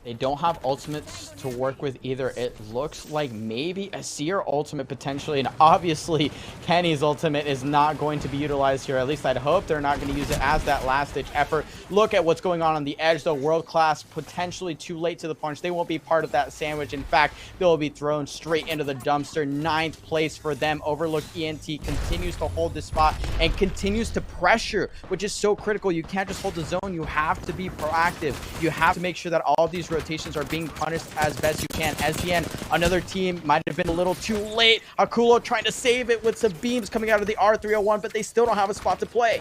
They don't have ultimates to work with either. It looks like maybe a Seer ultimate potentially, and obviously Kenny's ultimate is not going to be utilized here. At least I'd hope they're not going to use it as that last-ditch effort. Look at what's going on the edge, though. World Class potentially too late to the punch. They won't be part of that sandwich. In fact, they'll be thrown straight into the dumpster. 9th place for them. Overlooked ENT continues to hold this spot and continues to pressure, which is so critical. You can't just hold the zone. You have to be proactive. You have to make sure that all of these rotations are being punished as best you can. SDN, another team, might have been a little too late. Akulo trying to save it with some beams coming out of the R301, but they still don't have a spot to play.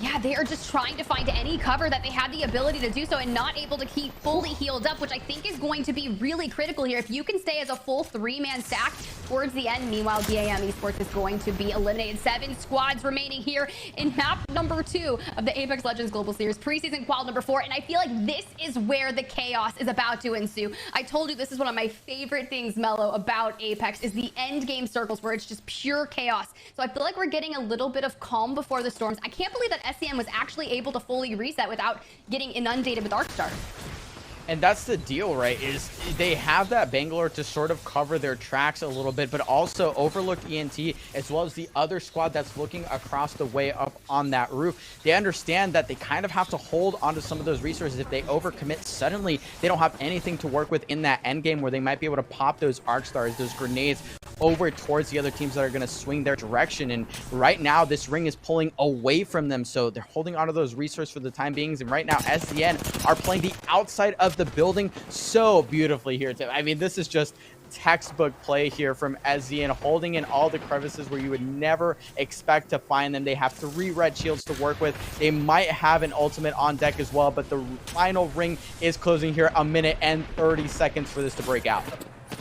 Yeah, they are just trying to find any cover that they had the ability to do so and not able to keep fully healed up, which I think is going to be really critical here. If you can stay as a full 3-man stack towards the end. Meanwhile, DAM Esports is going to be eliminated. 7 squads remaining here in map number 2 of the Apex Legends Global Series preseason qual number 4. And I feel like this is where the chaos is about to ensue. I told you this is one of my favorite things, Mello, about Apex is the end game circles where it's just pure chaos. So I feel like we're getting a little bit of calm before the storms. I can't believe that SCM was actually able to fully reset without getting inundated with Arcstar. And that's the deal, right, is they have that Bangalore to sort of cover their tracks a little bit, but also Overlooked ENT, as well as the other squad that's looking across the way up on that roof. They understand that they kind of have to hold onto some of those resources. If they overcommit, suddenly they don't have anything to work with in that end game where they might be able to pop those arc stars, those grenades, over towards the other teams that are going to swing their direction. And right now, this ring is pulling away from them, so they're holding onto those resources for the time being. And right now, SCN are playing the outside of the building so beautifully here. I mean, this is just textbook play here from SZN, holding in all the crevices where you would never expect to find them. They have 3 red shields to work with. They might have an ultimate on deck as well, but the final ring is closing here. 1 minute and 30 seconds for this to break out.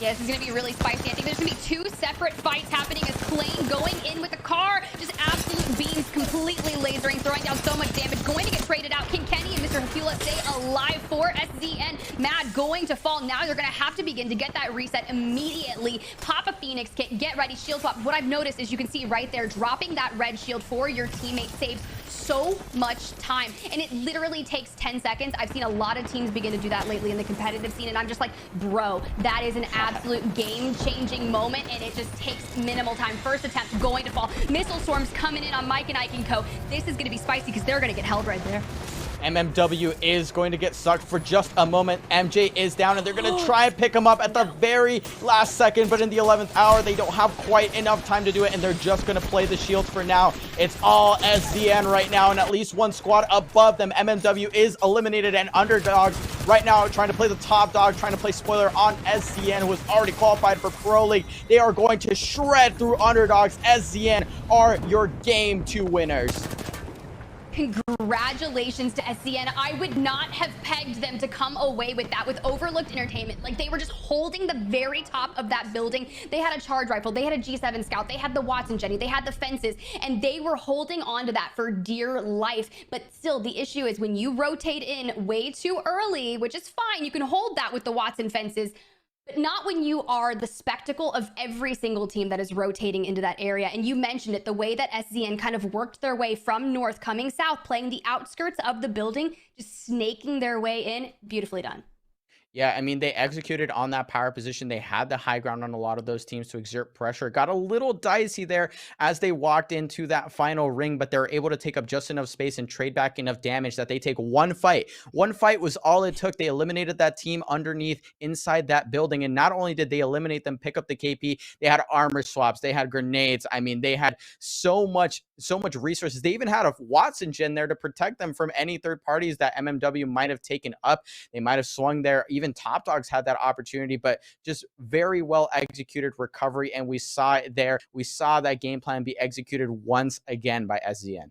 Yeah, this is going to be really spicy. I think there's going to be 2 separate fights happening as Klain going in with the car. Just absolute beams, completely lasering, throwing down so much damage. Going to get traded out. Can Kenny and Mr. Hakula stay alive for SZN? Mad going to fall. Now they're going to have to begin to get that reset immediately. Pop a Phoenix kit. Get ready. Shield swap. What I've noticed is you can see right there, dropping that red shield for your teammate saves so much time, and it literally takes 10 seconds. I've seen a lot of teams begin to do that lately in the competitive scene, and I'm just like, bro, that is an absolute game-changing moment, and it just takes minimal time. First attempt going to fall. Missile storms coming in on Mike and Ike and Co. This is going to be spicy because they're going to get held right there. MMW is going to get sucked for just a moment. MJ is down, and they're going to try and pick him up at the very last second, but in the 11th hour, they don't have quite enough time to do it, and they're just going to play the shields for now. It's all SZN right now, and at least 1 squad above them. MMW is eliminated, and Underdogs right now trying to play the top dog, trying to play spoiler on SZN, who has already qualified for Pro League. They are going to shred through Underdogs. SZN are your game 2 winners. Congratulations to SCN. I would not have pegged them to come away with that, with Overlooked Entertainment. Like, they were just holding the very top of that building. They had a charge rifle, they had a G7 scout, they had the Watson Jenny, they had the fences, and they were holding on to that for dear life. But still, the issue is when you rotate in way too early, which is fine, you can hold that with the Watson fences, but not when you are the spectacle of every single team that is rotating into that area. And you mentioned it, the way that SZN kind of worked their way from north, coming south, playing the outskirts of the building, just snaking their way in. Beautifully done. Yeah, I mean, they executed on that power position. They had the high ground on a lot of those teams to exert pressure. Got a little dicey there as they walked into that final ring, but they were able to take up just enough space and trade back enough damage that they take one fight. One fight was all it took. They eliminated that team underneath inside that building. And not only did they eliminate them, pick up the KP, they had armor swaps, they had grenades. I mean, they had so much resources. They even had a Watson gen there to protect them from any third parties that MMW might have taken up. They might have swung there. Even Top Dogs had that opportunity, but just very well executed recovery. And we saw it there. We saw that game plan be executed once again by SZN.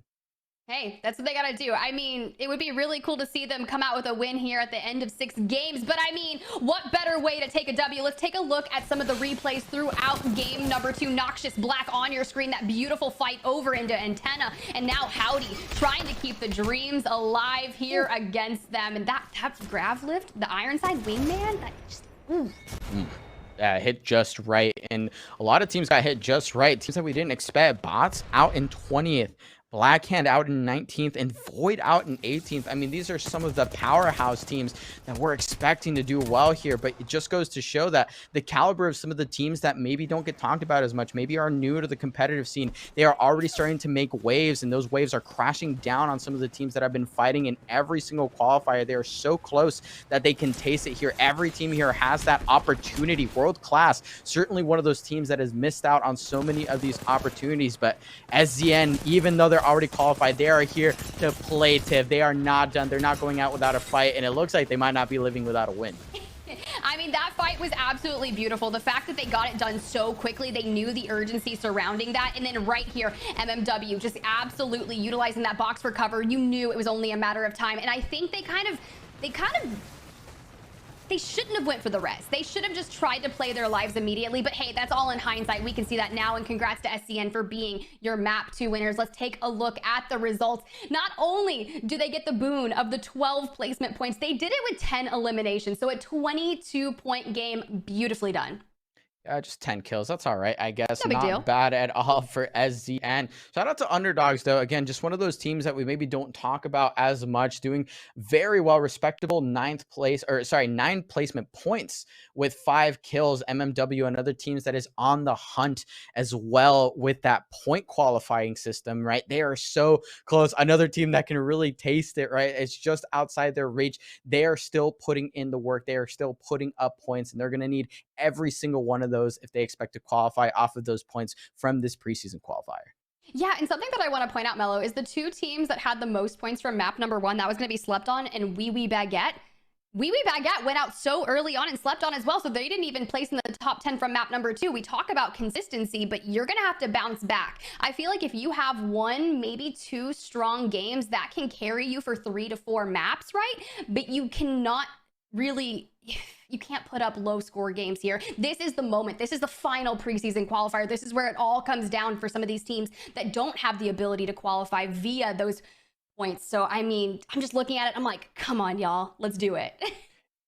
Hey, that's what they got to do. I mean, it would be really cool to see them come out with a win here at the end of 6 games. But I mean, what better way to take a W? Let's take a look at some of the replays throughout game number 2. Noxious Black on your screen. That beautiful fight over into Antenna. And now Howdy trying to keep the dreams alive here against them. And that grav lift, the Ironside Wingman, that just... Hit just right. And a lot of teams got hit just right. Teams that we didn't expect. Bots out in 20th. Blackhand out in 19th and Void out in 18th. I mean, these are some of the powerhouse teams that we're expecting to do well here, but it just goes to show that the caliber of some of the teams that maybe don't get talked about as much, maybe are new to the competitive scene, they are already starting to make waves, and those waves are crashing down on some of the teams that have been fighting in every single qualifier. They are so close that they can taste it here. Every team here has that opportunity. World class, certainly one of those teams that has missed out on so many of these opportunities, but SZN, even though they're already qualified, they are here to play, Tiff. They are not done. They're not going out without a fight, and it looks like they might not be living without a win. I mean, that fight was absolutely beautiful. The fact that they got it done so quickly, they knew the urgency surrounding that. And then right here, MMW just absolutely utilizing that box for cover. You knew it was only a matter of time. And I think they shouldn't have went for the res. They should have just tried to play their lives immediately. But hey, that's all in hindsight. We can see that now. And congrats to SCN for being your map 2 winners. Let's take a look at the results. Not only do they get the boon of the 12 placement points, they did it with 10 eliminations. So a 22-point game, beautifully done. Just 10 kills. That's all right, I guess. No big deal. Not bad at all for SZN. Shout out to Underdogs, though. Again, just one of those teams that we maybe don't talk about as much, doing very well, respectable 9 placement points with 5 kills. MMW and other teams that is on the hunt as well with that point qualifying system, right? They are so close. Another team that can really taste it, right? It's just outside their reach. They are still putting in the work. They are still putting up points, and they're going to need every single one of those if they expect to qualify off of those points from this preseason qualifier. Yeah, and something that I want to point out, Mello, is the 2 teams that had the most points from map number 1, that was going to be Slept On and Wee Wee Baguette. Wee Wee Baguette went out so early on and Slept On as well, so they didn't even place in the top 10 from map number 2. We talk about consistency, but you're going to have to bounce back. I feel like if you have 1, maybe 2 strong games, that can carry you for 3 to 4 maps, right? But you cannot really... You can't put up low score games here. This is the moment. This is the final preseason qualifier. This is where it all comes down for some of these teams that don't have the ability to qualify via those points. So, I mean, I'm just looking at it. I'm like, come on, y'all. Let's do it.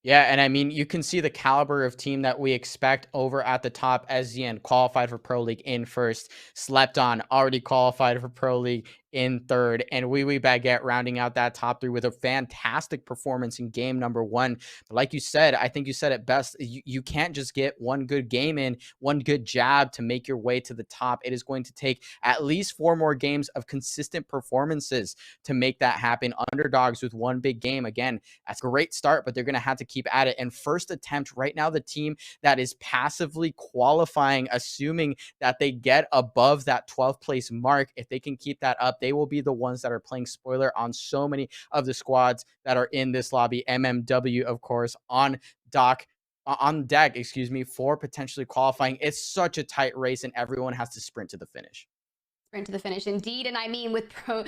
Yeah, and I mean, you can see the caliber of team that we expect over at the top. SZN qualified for Pro League in first. Slept On already qualified for Pro League in third, and Wee Wee Baguette rounding out that top 3 with a fantastic performance in game number 1. But like you said, I think you said it best. You can't just get one good game in, one good jab to make your way to the top. It is going to take at least 4 more games of consistent performances to make that happen. Underdogs with 1 big game. Again, that's a great start, but they're going to have to keep at it. And first attempt right now, the team that is passively qualifying, assuming that they get above that 12th place mark, if they can keep that up, they will be the ones that are playing spoiler on so many of the squads that are in this lobby. MMW, of course, on deck, for potentially qualifying. It's such a tight race, and everyone has to sprint to the finish. Sprint to the finish, indeed. And I mean, with Pro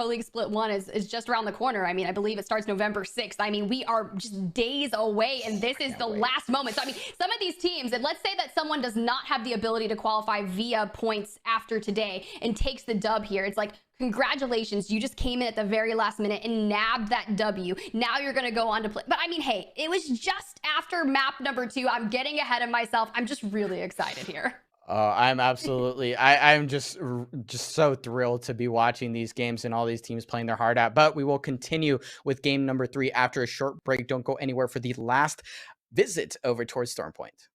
League Split 1 is just around the corner. I mean, I believe it starts November 6th. I mean, we are just days away, and this is the last moment. So, I mean, some of these teams, and let's say that someone does not have the ability to qualify via points after today and takes the dub here. It's like, congratulations, you just came in at the very last minute and nabbed that W. Now you're going to go on to play. But I mean, hey, it was just after map number 2. I'm getting ahead of myself. I'm just really excited here. I'm absolutely I'm just so thrilled to be watching these games and all these teams playing their heart out. But we will continue with game number 3 after a short break. Don't go anywhere for the last visit over towards Stormpoint.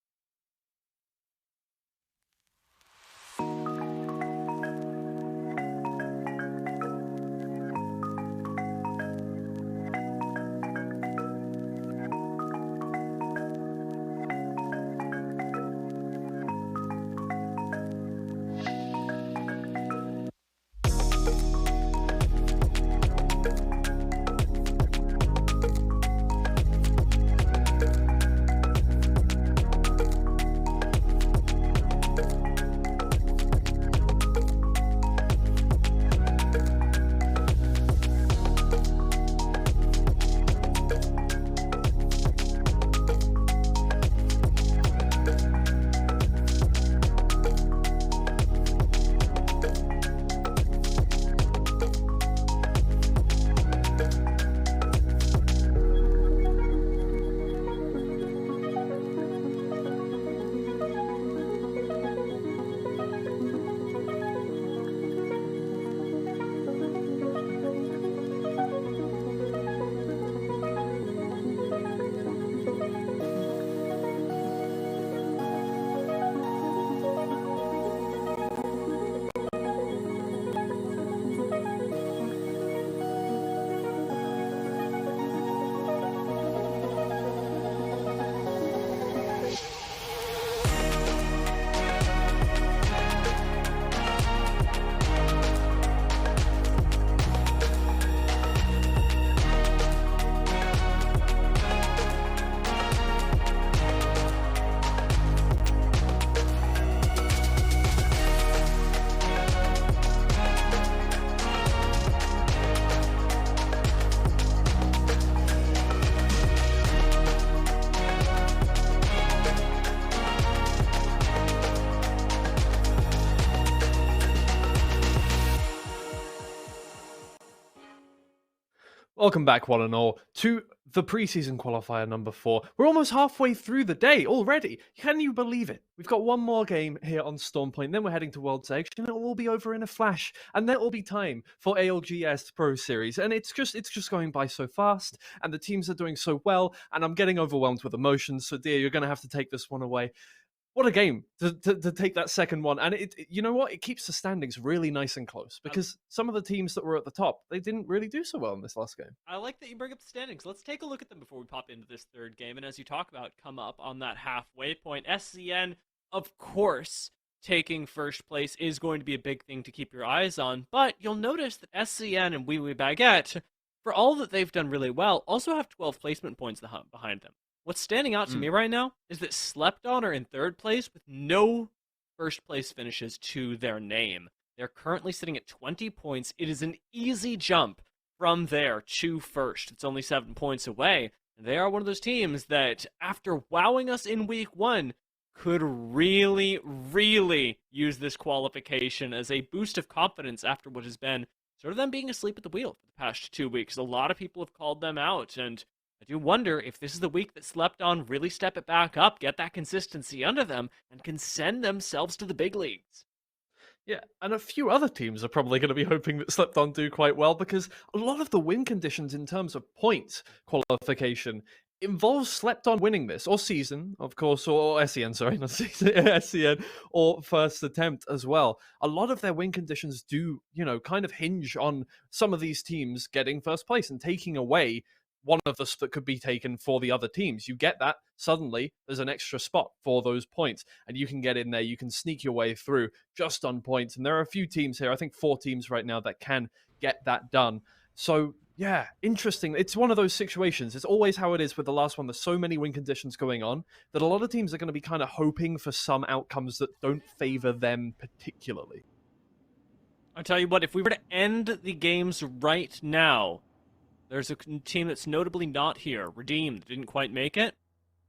Welcome back, one and all, to the preseason qualifier number 4. We're almost halfway through the day already. Can you believe it? We've got one more game here on Stormpoint, then we're heading to World's Edge, and it'll all be over in a flash. And then will be time for ALGS Pro Series, and it's just going by so fast, and the teams are doing so well, and I'm getting overwhelmed with emotions. So, dear, you're going to have to take this one away. What a game to take that second one. And you know what? It keeps the standings really nice and close, because some of the teams that were at the top, they didn't really do so well in this last game. I like that you bring up the standings. Let's take a look at them before we pop into this third game. And as you talk about, come up on that halfway point. SCN, of course, taking first place is going to be a big thing to keep your eyes on. But you'll notice that SCN and Wee Wee Baguette, for all that they've done really well, also have 12 placement points behind them. What's standing out to me right now is that Slepton are in third place with no first place finishes to their name. They're currently sitting at 20 points. It is an easy jump from there to first. It's only 7 points away. They are one of those teams that, after wowing us in week 1, could really, really use this qualification as a boost of confidence after what has been sort of them being asleep at the wheel for the past 2 weeks. A lot of people have called them out, and I do wonder if this is the week that Slepton really step it back up, get that consistency under them, and can send themselves to the big leagues. Yeah, and a few other teams are probably going to be hoping that Slepton do quite well, because a lot of the win conditions in terms of point qualification involves Slepton winning this, or season, of course, or SEN, sorry, not season, SEN, or first attempt as well. A lot of their win conditions do, kind of hinge on some of these teams getting first place and taking away one of the that could be taken for the other teams. You get that, suddenly there's an extra spot for those points, and you can get in there, you can sneak your way through just on points. And there are a few teams here, I think 4 teams right now, that can get that done. So yeah, interesting. It's one of those situations. It's always how it is with the last one. There's so many win conditions going on that a lot of teams are going to be kind of hoping for some outcomes that don't favor them particularly. I'll tell you what, if we were to end the games right now, there's a team that's notably not here, Redeemed, didn't quite make it,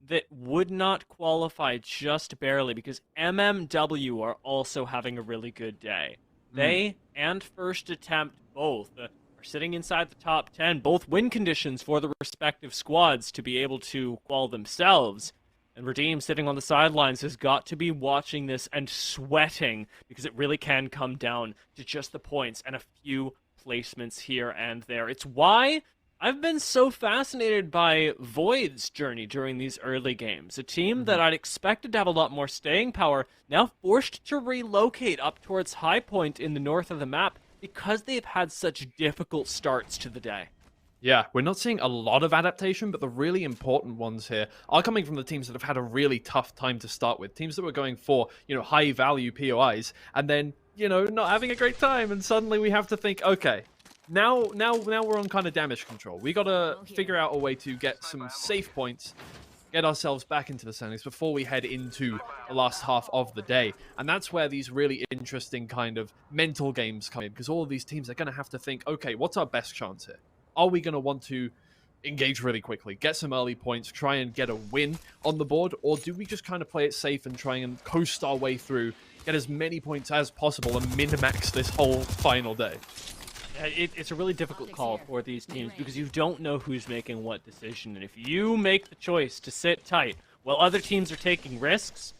that would not qualify just barely, because MMW are also having a really good day. They and First Attempt both are sitting inside the top 10, both win conditions for the respective squads to be able to qual themselves. And Redeem, sitting on the sidelines, has got to be watching this and sweating, because it really can come down to just the points and a few placements here and there. It's why I've been so fascinated by Void's journey during these early games. A team that I'd expected to have a lot more staying power, now forced to relocate up towards High Point in the north of the map because they've had such difficult starts to the day. Yeah, we're not seeing a lot of adaptation, but the really important ones here are coming from the teams that have had a really tough time to start with. Teams that were going for, high-value POIs, and then, not having a great time, and suddenly we have to think, okay, now we're on kind of damage control. We gotta figure out a way to get some safe points, get ourselves back into the standings before we head into the last half of the day. And that's where these really interesting kind of mental games come in, because all of these teams are going to have to think, okay, what's our best chance here? Are we going to want to engage really quickly, get some early points, try and get a win on the board, or do we just kind of play it safe and try and coast our way through, get as many points as possible, and min-max this whole final day? It's a really difficult call for these teams because you don't know who's making what decision. And if you make the choice to sit tight while other teams are taking risks,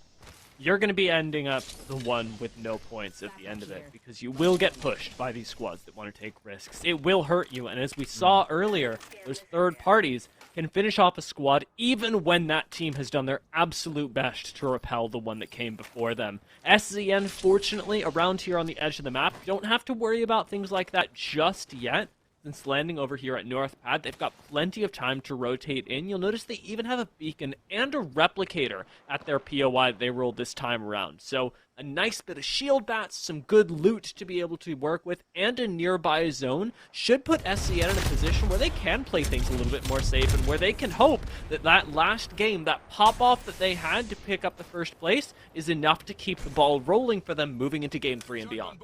you're going to be ending up the one with no points at the end of it, because you will get pushed by these squads that want to take risks. It will hurt you, and as we saw earlier, those third parties can finish off a squad even when that team has done their absolute best to repel the one that came before them. SZN, fortunately, around here on the edge of the map, don't have to worry about things like that just yet. Since landing over here at North Pad, they've got plenty of time to rotate in. You'll notice they even have a beacon and a replicator at their POI that they rolled this time around. So a nice bit of shield bats, some good loot to be able to work with, and a nearby zone should put SCN in a position where they can play things a little bit more safe, and where they can hope that that last game, that pop-off that they had to pick up the first place, is enough to keep the ball rolling for them moving into Game 3 and beyond.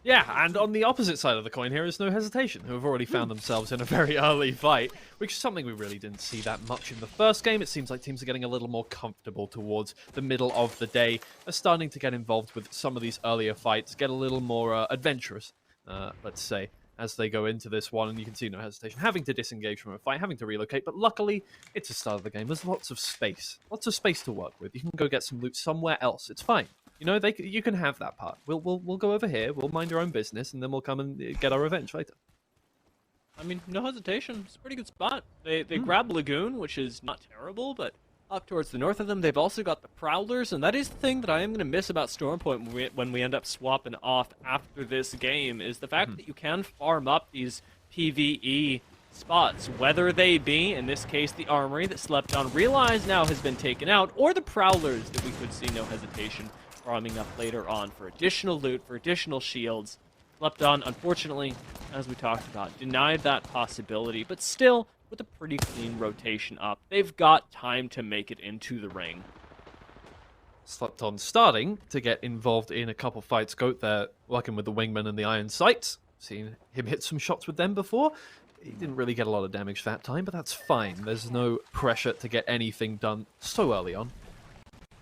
Yeah, and on the opposite side of the coin here is No Hesitation, who have already found themselves in a very early fight, which is something we really didn't see that much in the first game. It seems like teams are getting a little more comfortable towards the middle of the day, are starting to get involved with some of these earlier fights, get a little more adventurous, let's say, as they go into this one. And you can see No Hesitation having to disengage from a fight, having to relocate, but luckily it's the start of the game. There's lots of space to work with. You can go get some loot somewhere else. It's fine. You can have that part. We'll go over here. We'll mind our own business, and then we'll come and get our revenge later. I mean, No Hesitation. It's a pretty good spot. They grab Lagoon, which is not terrible, but up towards the north of them, they've also got the Prowlers, and that is the thing that I am going to miss about Stormpoint when we end up swapping off after this game, is the fact that you can farm up these PvE spots, whether they be, in this case, the Armory that Slept On Realize now has been taken out, or the Prowlers that we could see No Hesitation farming up later on for additional loot, for additional shields. Slept On, unfortunately, as we talked about, denied that possibility, but still, with a pretty clean rotation up, they've got time to make it into the ring. Slept On starting to get involved in a couple fights. Goat there, working with the Wingman and the Iron Sights. Seen him hit some shots with them before. He didn't really get a lot of damage that time, but that's fine. There's no pressure to get anything done so early on.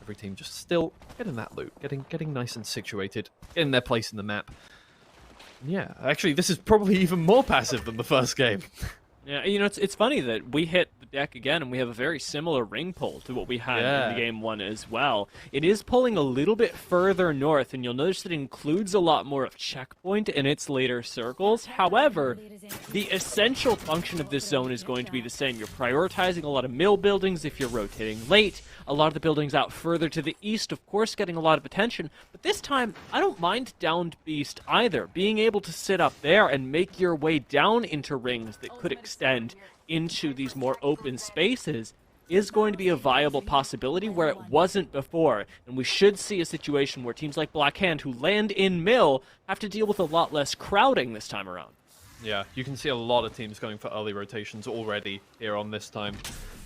Every team just still getting that loot, getting nice and situated, getting their place in the map. And yeah, actually, this is probably even more passive than the first game. Yeah, it's funny that we hit the deck again, and we have a very similar ring pull to what we had in Game 1 as well. It is pulling a little bit further north, and you'll notice that it includes a lot more of Checkpoint in its later circles. However, the essential function of this zone is going to be the same. You're prioritizing a lot of mill buildings if you're rotating late. A lot of the buildings out further to the east, of course, getting a lot of attention. But this time, I don't mind Downed Beast either. Being able to sit up there and make your way down into rings that could extend into these more open spaces is going to be a viable possibility where it wasn't before. And we should see a situation where teams like Black Hand, who land in mill, have to deal with a lot less crowding this time around. Yeah, you can see a lot of teams going for early rotations already here on this time.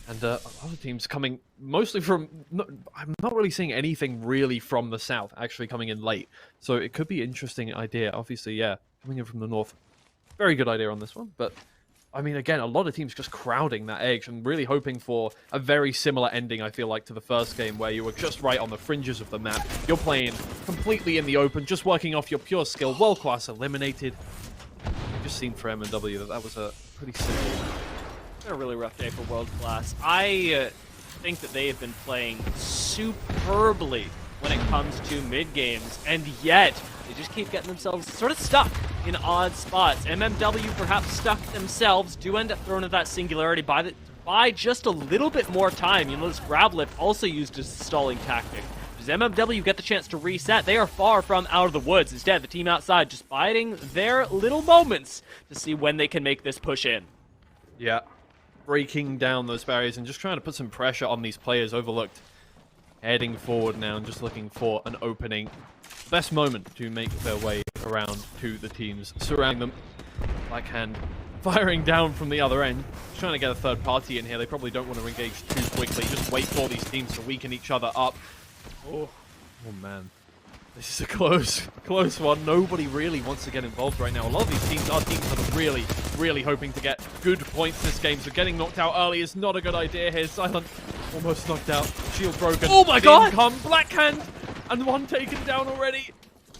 And a lot of teams coming mostly from... I'm not really seeing anything really from the south actually coming in late. So it could be an interesting idea. Obviously, yeah, coming in from the north. Very good idea on this one. But, I mean, again, a lot of teams just crowding that edge and really hoping for a very similar ending, I feel like, to the first game, where you were just right on the fringes of the map. You're playing completely in the open, just working off your pure skill. World Class eliminated. We've just seen for M&W that was a pretty simple... A really rough day for World Class. I think that they have been playing superbly when it comes to mid games, and yet they just keep getting themselves sort of stuck in odd spots. MMW perhaps stuck themselves, do end up throwing at that singularity by just a little bit more time. You know, this grab lift also used as a stalling tactic. Does MMW get the chance to reset? They are far from out of the woods. Instead, the team outside just biding their little moments to see when they can make this push in. Yeah, breaking down those barriers and just trying to put some pressure on these players. Overlooked heading forward now and just looking for an opening. Best moment to make their way around to the teams surrounding them. Blackhand firing down from the other end. Just trying to get a third party in here. They probably don't want to engage too quickly. Just wait for these teams to weaken each other up. Oh man. This is a close one. Nobody really wants to get involved right now. A lot of these teams are teams that are really hoping to get good points this game. So getting knocked out early is not a good idea here. Silent almost knocked out. Shield broken. Oh my god! Come Blackhand, and one taken down already.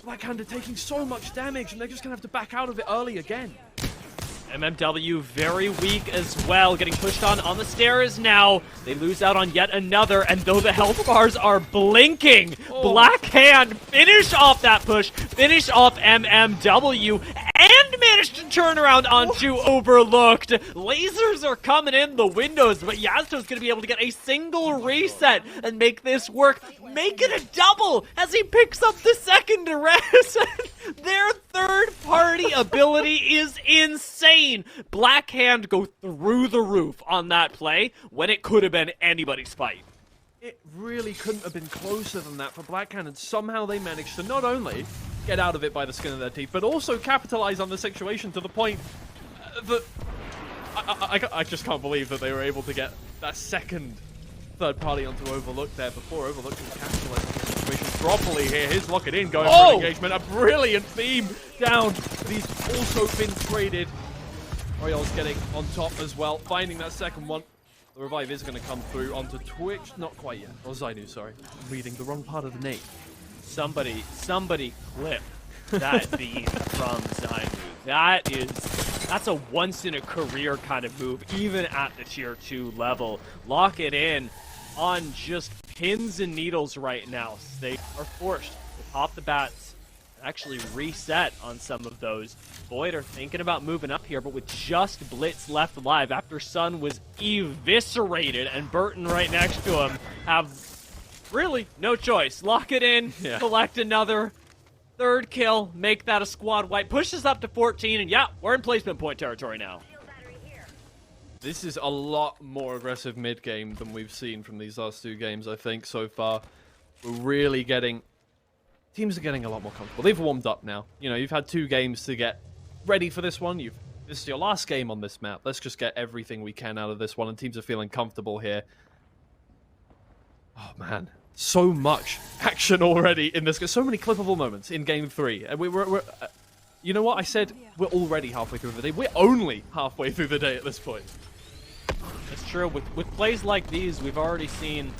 Blackhand are taking so much damage, and they're just going to have to back out of it early again. MMW very weak as well, getting pushed on the stairs now. They lose out on yet another, and though the health bars are blinking, Blackhand finish off that push, finish off MMW, and managed to turn around onto Overlooked. Lasers are coming in the windows, but Yazdo's going to be able to get a single reset and make this work. Make it a double as he picks up the second res. Their third-party ability is insane. Blackhand go through the roof on that play when it could have been anybody's fight. It really couldn't have been closer than that for Blackhand, and somehow they managed to not only get out of it by the skin of their teeth, but also capitalize on the situation to the point that I just can't believe that they were able to get that second third party onto Overlooked there before Overlooked can capitalize on the situation properly here. Here's Lock It In going for an engagement. A brilliant beam down, but he's also been traded. Royale's getting on top as well, finding that second one. The revive is going to come through onto Twitch. Not quite yet. Or Zainu, sorry. I'm reading the wrong part of the name. Somebody clip that beam from Zainu. That's a once-in-a-career kind of move, even at the Tier 2 level. Lock It In on just pins and needles right now. They are forced to pop the bats and actually reset on some of those. Void are thinking about moving up here, but with just Blitz left alive after Sun was eviscerated and Burton right next to him, have really no choice. Lock It In, collect another third kill, make that a squad wipe, pushes up to 14, and yeah, we're in placement point territory now. This is a lot more aggressive mid-game than we've seen from these last two games, I think, so far. We're really getting... Teams are getting a lot more comfortable. They've warmed up now. You know, you've had 2 games to get ready for this one. This is your last game on this map. Let's just get everything we can out of this one, and teams are feeling comfortable here. Oh, man. So much action already in this. So many clippable moments in Game 3. And we're you know what? I said we're already halfway through the day. We're only halfway through the day at this point. That's true. With plays like these, we've already seen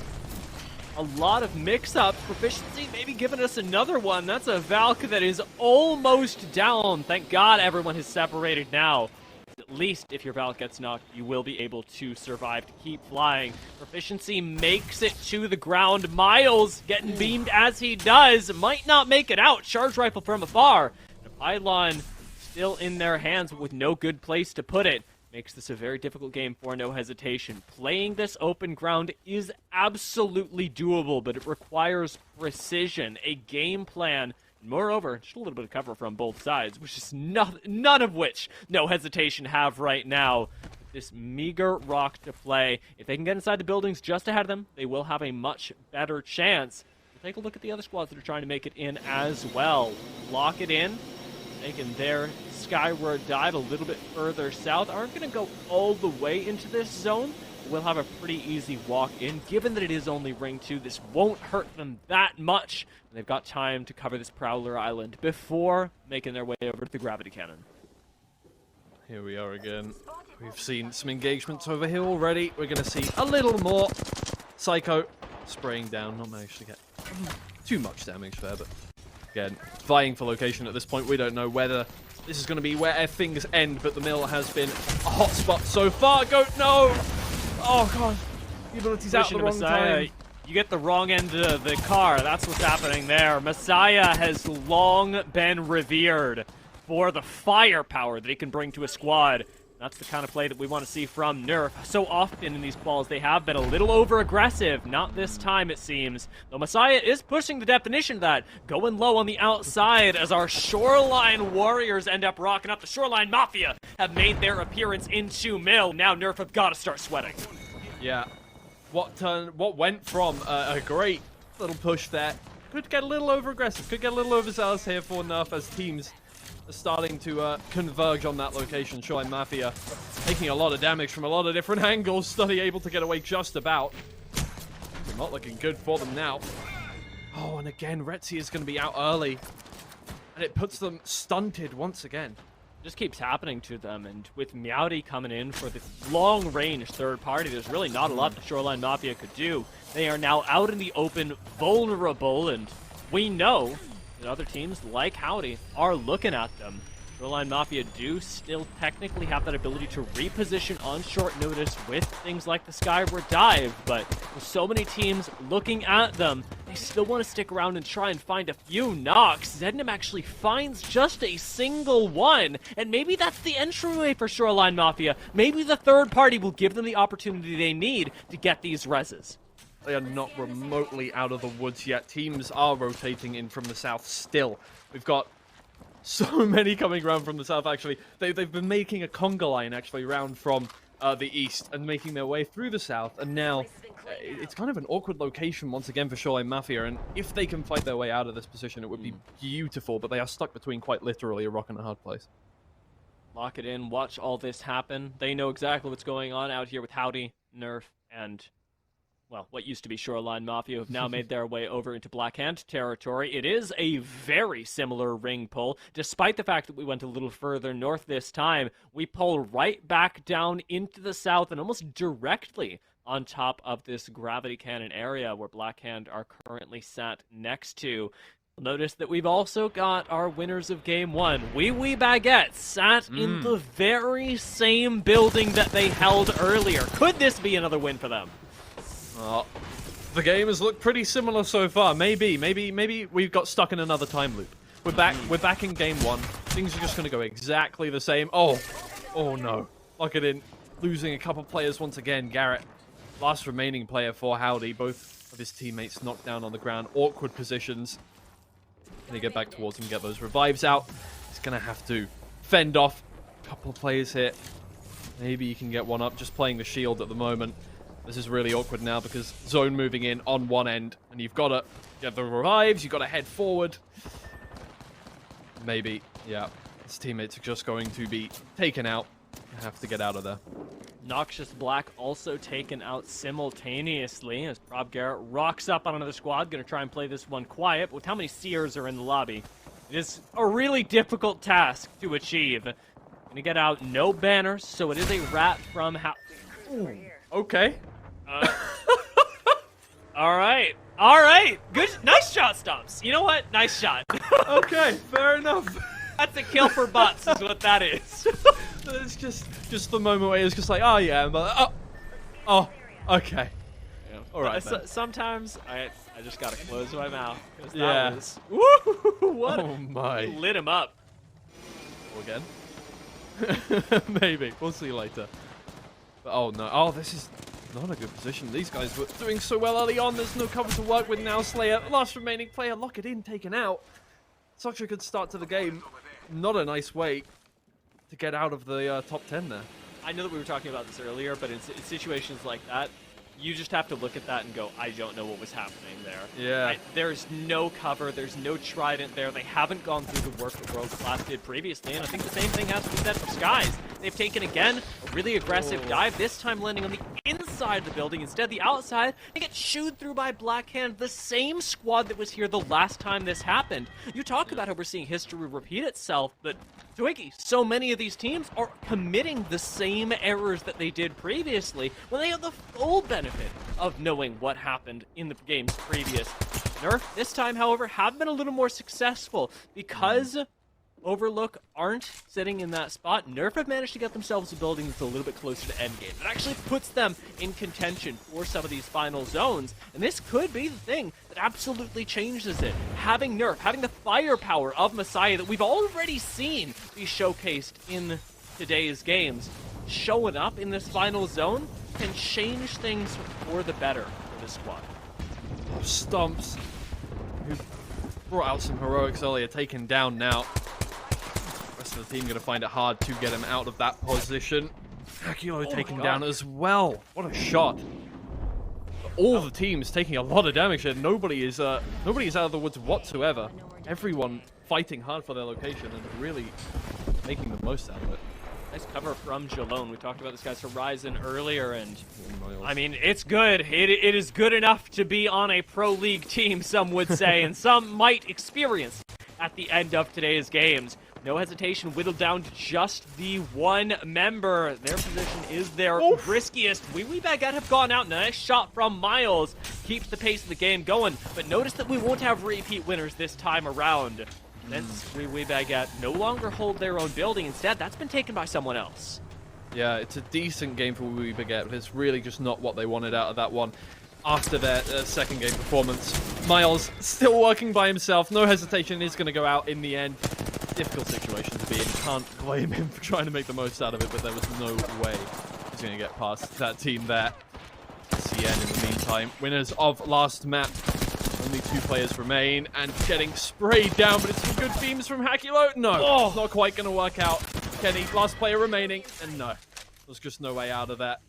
a lot of mix-up. Proficiency maybe giving us another one. That's a Valk that is almost down. Thank God everyone has separated now. At least if your Valk gets knocked, you will be able to survive to keep flying. Proficiency makes it to the ground. Miles getting beamed as he does. Might not make it out. Charge rifle from afar. The pylon still in their hands, but with no good place to put it. Makes this a very difficult game for No Hesitation. Playing this open ground is absolutely doable, but it requires precision, a game plan. Moreover, just a little bit of cover from both sides, which is none of which No Hesitation have right now. This meager rock to play. If they can get inside the buildings just ahead of them, they will have a much better chance. We'll take a look at the other squads that are trying to make it in as well. Lock It In, making their skyward dive a little bit further south. Aren't going to go all the way into this zone. We'll have a pretty easy walk in. Given that it is only Ring 2, this won't hurt them that much. They've got time to cover this Prowler Island before making their way over to the Gravity Cannon. Here we are again. We've seen some engagements over here already. We're going to see a little more. Psycho spraying down. Not managed to get too much damage there, but again, vying for location at this point. We don't know whether this is going to be where things end, but the mill has been a hot spot so far. Go, no! Oh, God. The ability's out at the wrong Messiah, time. you get the wrong end of the car. That's what's happening there. Messiah has long been revered for the firepower that he can bring to a squad. That's the kind of play that we want to see from Nerf. So often in these quals, they have been a little over-aggressive. Not this time, it seems. Though Messiah is pushing the definition of that, going low on the outside as our Shoreline Warriors end up rocking up. The Shoreline Mafia have made their appearance into Mill. Now Nerf have got to start sweating. Yeah. What went from a great little push there could get a little over-aggressive, could get a little overzealous here for Nerf as teams are starting to converge on that location. Shoreline Mafia taking a lot of damage from a lot of different angles, Study able to get away just about. Not looking good for them now. Oh, and again, Retzi is going to be out early. And it puts them stunted once again. Just keeps happening to them, and with Meowdy coming in for the long-range third party, there's really not a lot the Shoreline Mafia could do. They are now out in the open, vulnerable, and we know that other teams like Howdy are looking at them. Shoreline Mafia do still technically have that ability to reposition on short notice with things like the Skyward Dive, but with so many teams looking at them, they still want to stick around and try and find a few knocks. Zednam actually finds just a single one, and maybe that's the entryway for Shoreline Mafia. Maybe the third party will give them the opportunity they need to get these reses. They are not remotely out of the woods yet. Teams are rotating in from the south still. We've got so many coming around from the south, actually. They've been making a conga line, actually, round from the east and making their way through the south. And now it's kind of an awkward location once again for Shoreline Mafia. And if they can fight their way out of this position, it would be beautiful. But they are stuck between quite literally a rock and a hard place. Lock it in, watch all this happen. They know exactly what's going on out here with Howdy, Nerf, and well, what used to be Shoreline Mafia have now made their way over into Black Hand territory. It is a very similar ring pull. Despite the fact that we went a little further north this time, we pull right back down into the south and almost directly on top of this gravity cannon area where Black Hand are currently sat next to. Notice that we've also got our winners of Game 1. Wee Wee Baguette sat in the very same building that they held earlier. Could this be another win for them? The game has looked pretty similar so far. Maybe we've got stuck in another time loop. We're back in Game 1. Things are just going to go exactly the same. Oh no. Lock it in. Losing a couple players once again. Garrett, last remaining player for Howdy. Both of his teammates knocked down on the ground. Awkward positions. Can he get back towards him, get those revives out? He's going to have to fend off a couple of players here. Maybe he can get one up, just playing the shield at the moment. This is really awkward now because zone moving in on one end, and you have the revives, you've got to head forward. Maybe, yeah, his teammates are just going to be taken out. You have to get out of there. Noxious Black also taken out simultaneously as Prob Garrett rocks up on another squad. Going to try and play this one quiet, but with how many Seers are in the lobby, it is a really difficult task to achieve. Going to get out no banners, so it is a rat from Okay. All right. Good, nice shot, Stumps. You know what? Nice shot. Okay, fair enough. That's a kill for butts, is what that is. It's just the moment where it's just like, oh yeah, but okay. Yeah. All right. Sometimes I just gotta close my mouth. Yeah. What? Oh my. Lit him up. Again. Maybe. We'll see later. But oh no. Oh, this is not a good position. These guys were doing so well early on. There's no cover to work with now. Slayer, last remaining player, lock it in, taken out. Such a good start to the game. Not a nice way to get out of the top 10 there. I know that we were talking about this earlier, but in situations like that, you just have to look at that and go, I don't know what was happening there. Yeah. There's no cover. There's no trident there. They haven't gone through the work that World Class did previously, and I think the same thing has to be said for Skies. They've taken, again, a really aggressive dive, this time landing on the inside of the building. Instead, the outside, they get shooed through by Black Hand, the same squad that was here the last time this happened. You talk about how we're seeing history repeat itself, but Twiggy, so many of these teams are committing the same errors that they did previously when they have the full benefit of knowing what happened in the games previous. Nerf, this time, however, have been a little more successful because Overlook aren't sitting in that spot. Nerf have managed to get themselves a building that's a little bit closer to endgame. It actually puts them in contention for some of these final zones, and this could be the thing that absolutely changes it. Having Nerf, having the firepower of Messiah that we've already seen be showcased in today's games, showing up in this final zone can change things for the better for this squad. Stumps, who brought out some heroics earlier, taken down now. Rest of the team going to find it hard to get him out of that position. Hakulo taken down as well. What a shot. All the teams taking a lot of damage here. Nobody is out of the woods whatsoever. Everyone fighting hard for their location and really making the most out of it. Nice cover from Jalone. We talked about this guy's Horizon earlier, and I mean, it's good. It is good enough to be on a pro league team, some would say, and some might experience at the end of today's games. No hesitation, whittled down to just the one member. Their position is their riskiest. Wee Baguette have gone out. Nice shot from Miles. Keeps the pace of the game going, but notice that we won't have repeat winners this time around. Since Wee Baguette no longer hold their own building. Instead, that's been taken by someone else. Yeah, it's a decent game for Wee Baguette, but it's really just not what they wanted out of that one. After their second game performance, Miles still working by himself. No hesitation, is going to go out in the end. Difficult situation to be in. Can't blame him for trying to make the most out of it, but there was no way he's going to get past that team there. CN in the meantime, winners of last map. Only 2 players remain, and getting sprayed down, but it's some good beams from Hakulo. No, not quite going to work out. Kenny, last player remaining, and no. There's just no way out of that.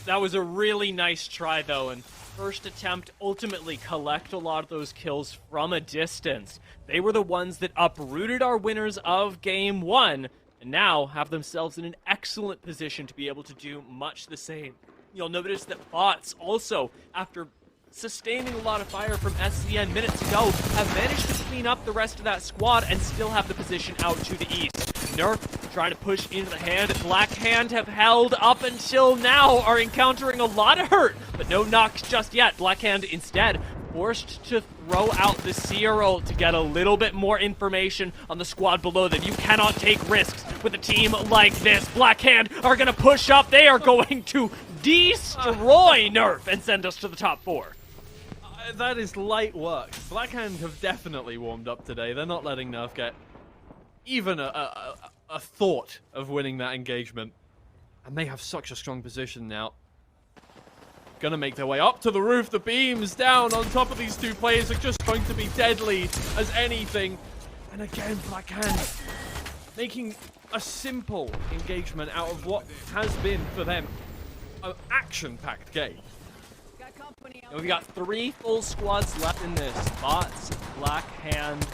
That was a really nice try, though, and first attempt ultimately collect a lot of those kills from a distance. They were the ones that uprooted our winners of Game 1, and now have themselves in an excellent position to be able to do much the same. You'll notice that bots also, after sustaining a lot of fire from SCN minutes ago, have managed to clean up the rest of that squad and still have the position out to the east. Nerf trying to push into the hand. Black Hand have held up until now, are encountering a lot of hurt, but no knocks just yet. Black Hand instead forced to throw out the Seer to get a little bit more information on the squad below them. You cannot take risks with a team like this. Black Hand are going to push up. They are going to destroy Nerf and send us to the top 4. That is light work. Blackhand have definitely warmed up today. They're not letting Nerf get even a thought of winning that engagement. And they have such a strong position now. Gonna make their way up to the roof. The beams down on top of these 2 players are just going to be deadly as anything. And again, Blackhand making a simple engagement out of what has been for them an action-packed game. And we got 3 full squads left in this. Bots, Black Hand,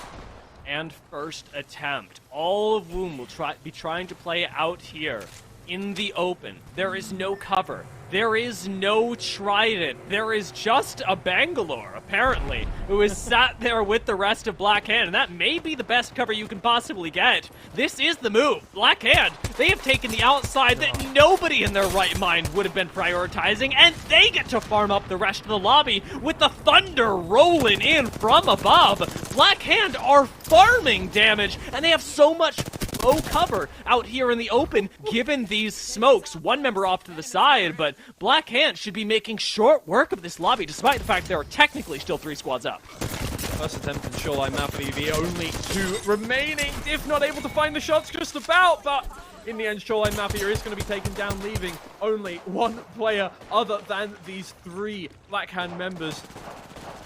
and First Attempt. All of whom will be trying to play out here in the open. There is no cover. There is no Trident. There is just a Bangalore, apparently, who is sat there with the rest of Black Hand, and that may be the best cover you can possibly get. This is the move. Black Hand, they have taken the outside that nobody in their right mind would have been prioritizing, and they get to farm up the rest of the lobby with the thunder rolling in from above. Black Hand are farming damage, and they have so much low cover out here in the open, given these smokes. One member off to the side, but Black Hand should be making short work of this lobby, despite the fact there are technically still 3 squads up. First attempt in Shoreline Mafia, the only 2 remaining. If not able to find the shots just about, but in the end, Shoreline Mafia is going to be taken down, leaving only 1 player other than these 3 Black Hand members.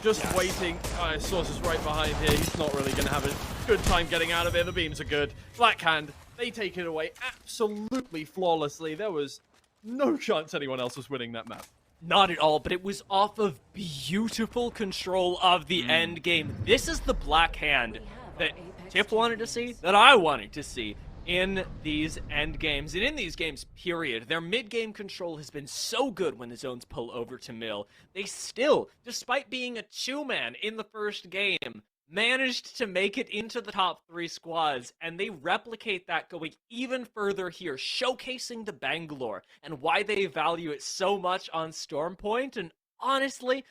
Just waiting. Source is right behind here. He's not really going to have a good time getting out of it. The beams are good. Black Hand, they take it away absolutely flawlessly. There was no chance anyone else was winning that map. Not at all, but it was off of beautiful control of the end game. This is the Black Hand that Tiff wanted to see, that I wanted to see in these end games. And in these games, period, their mid-game control has been so good when the zones pull over to Mill. They still, despite being a 2-man in the first game, managed to make it into the top 3 squads, and they replicate that going even further here, showcasing the Bangalore and why they value it so much on Stormpoint. And honestly,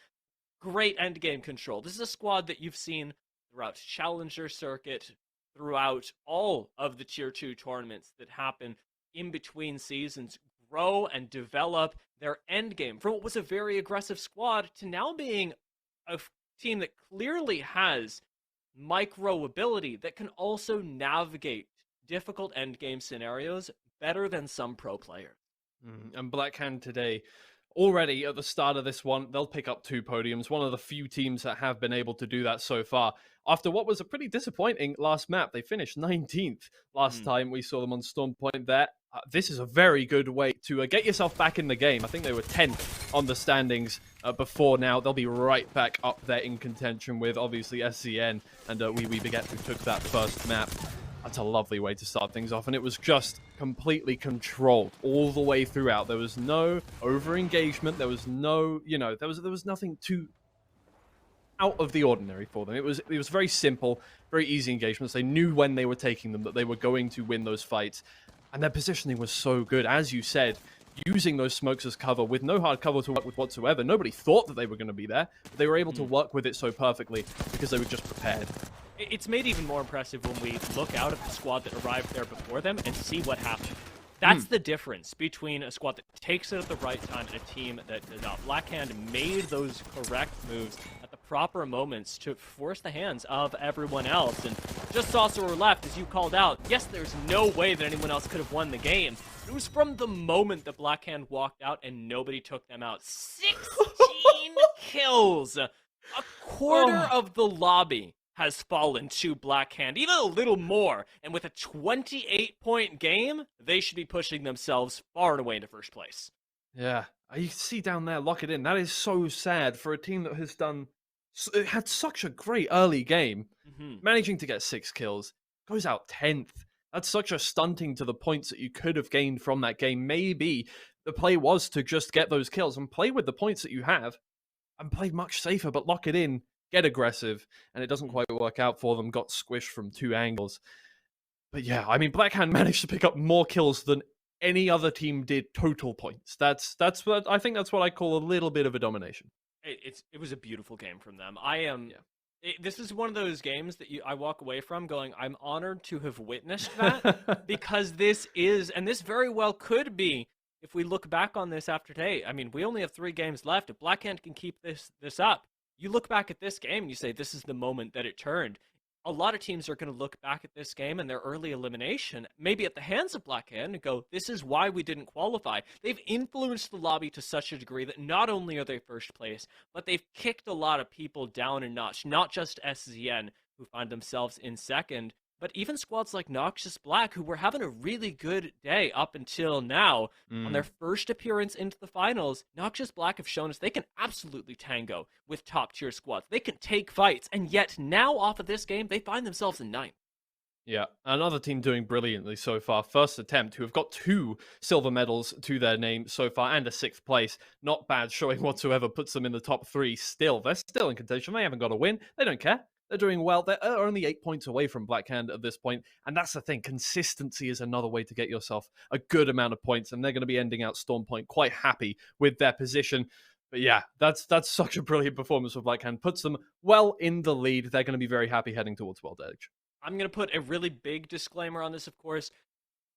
great endgame control. This is a squad that you've seen throughout Challenger Circuit, throughout all of the Tier 2 tournaments that happen in between seasons, grow and develop their endgame from what was a very aggressive squad to now being a team that clearly has micro ability that can also navigate difficult endgame scenarios better than some pro players. And Blackhand today, already at the start of this one, they'll pick up 2 podiums. One of the few teams that have been able to do that so far. After what was a pretty disappointing last map, they finished 19th last time we saw them on Storm Point there. This is a very good way to get yourself back in the game. I think they were 10th on the standings before now. They'll be right back up there in contention with, obviously, SCN and We Beget, who took that first map. That's a lovely way to start things off, and it was just completely controlled all the way throughout. There was no over-engagement. There was no, there was nothing too out of the ordinary for them. It was very simple, very easy engagements. They knew when they were taking them that they were going to win those fights, and their positioning was so good. As you said, using those smokes as cover with no hard cover to work with whatsoever. Nobody thought that they were going to be there, but they were able to work with it so perfectly because they were just prepared. It's made even more impressive when we look out at the squad that arrived there before them and see what happened. That's the difference between a squad that takes it at the right time and a team that does not. Blackhand made those correct moves at the proper moments to force the hands of everyone else. And just Saucerer left, as you called out, yes, there's no way that anyone else could have won the game. It was from the moment that Blackhand walked out and nobody took them out. 16 kills! A quarter of the lobby has fallen to Blackhand, even a little more. And with a 28-point game, they should be pushing themselves far and away into first place. Yeah, you see down there, lock it in. That is so sad for a team that has had such a great early game, managing to get 6 kills, goes out 10th. That's such a stunting to the points that you could have gained from that game. Maybe the play was to just get those kills and play with the points that you have and play much safer, but lock it in. Get aggressive, and it doesn't quite work out for them. Got squished from 2 angles. But yeah, I mean, Blackhand managed to pick up more kills than any other team did total points. That's what I think. That's what I call a little bit of a domination. It was a beautiful game from them. This is one of those games that I walk away from going, I'm honored to have witnessed that because this very well could be. If we look back on this after today, I mean, we only have 3 games left. If Blackhand can keep this up, you look back at this game and you say, this is the moment that it turned. A lot of teams are going to look back at this game and their early elimination, maybe at the hands of Blackhand, and go, this is why we didn't qualify. They've influenced the lobby to such a degree that not only are they first place, but they've kicked a lot of people down a notch, not just SZN, who find themselves in second, but even squads like Noxious Black, who were having a really good day up until now. On their first appearance into the finals, Noxious Black have shown us they can absolutely tango with top-tier squads. They can take fights, and yet now off of this game, they find themselves in 9th. Yeah, another team doing brilliantly so far. First attempt, who have got 2 silver medals to their name so far, and a 6th place. Not bad showing whatsoever, puts them in the top 3 still. They're still in contention. They haven't got a win. They don't care. They're doing well. They're only 8 points away from Blackhand at this point. And that's the thing. Consistency is another way to get yourself a good amount of points. And they're going to be ending out Storm Point quite happy with their position. But yeah, that's such a brilliant performance for Blackhand. Puts them well in the lead. They're going to be very happy heading towards World Edge. I'm going to put a really big disclaimer on this, of course.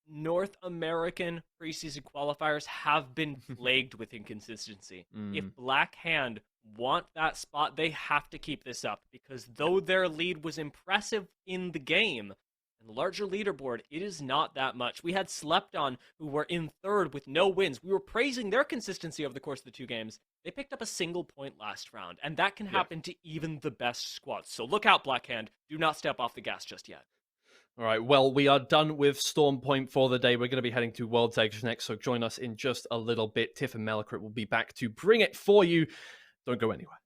North American preseason qualifiers have been plagued with inconsistency. If Blackhand want that spot, they have to keep this up, because though their lead was impressive in the game, and the larger leaderboard, it is not that much. We had Slept On, who were in 3rd with no wins. We were praising their consistency over the course of the 2 games. They picked up a single point last round, and that can happen to even the best squads. So look out, Blackhand. Do not step off the gas just yet. All right, well, we are done with Storm Point for the day. We're going to be heading to World's Edge next, so join us in just a little bit. Tiff and Malacrit will be back to bring it for you. Don't go anywhere.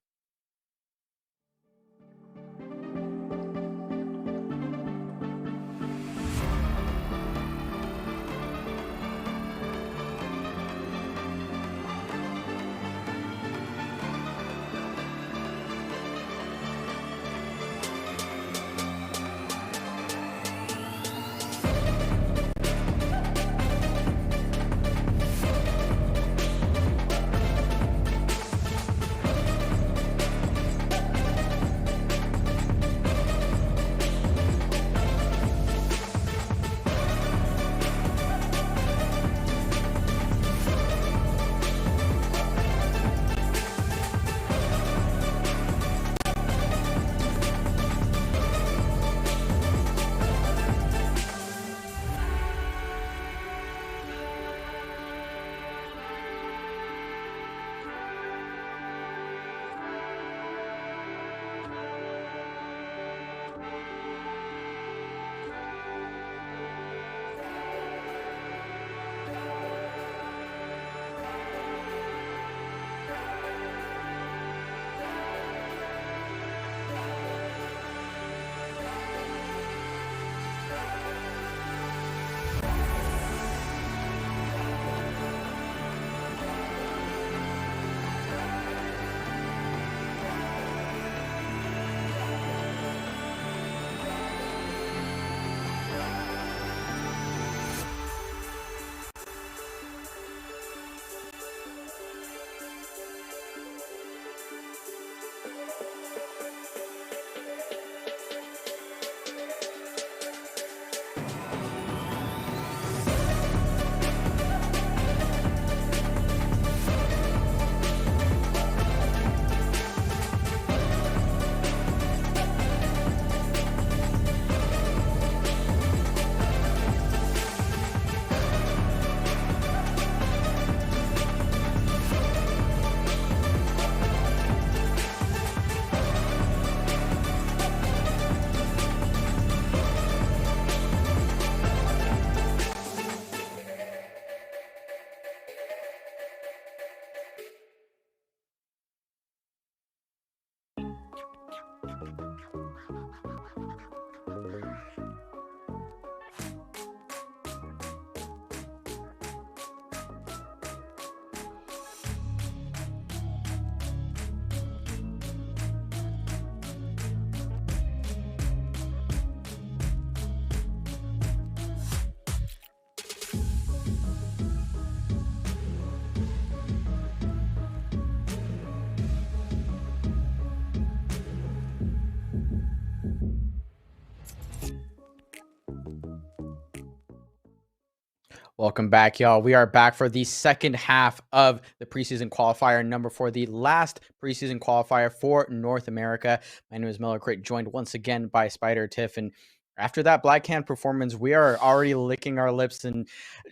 Welcome back, y'all. We are back for the second half of the preseason qualifier, number 4, the last preseason qualifier for North America. My name is Miller Crate, joined once again by Spider Tiff. And after that Black Hand performance, we are already licking our lips and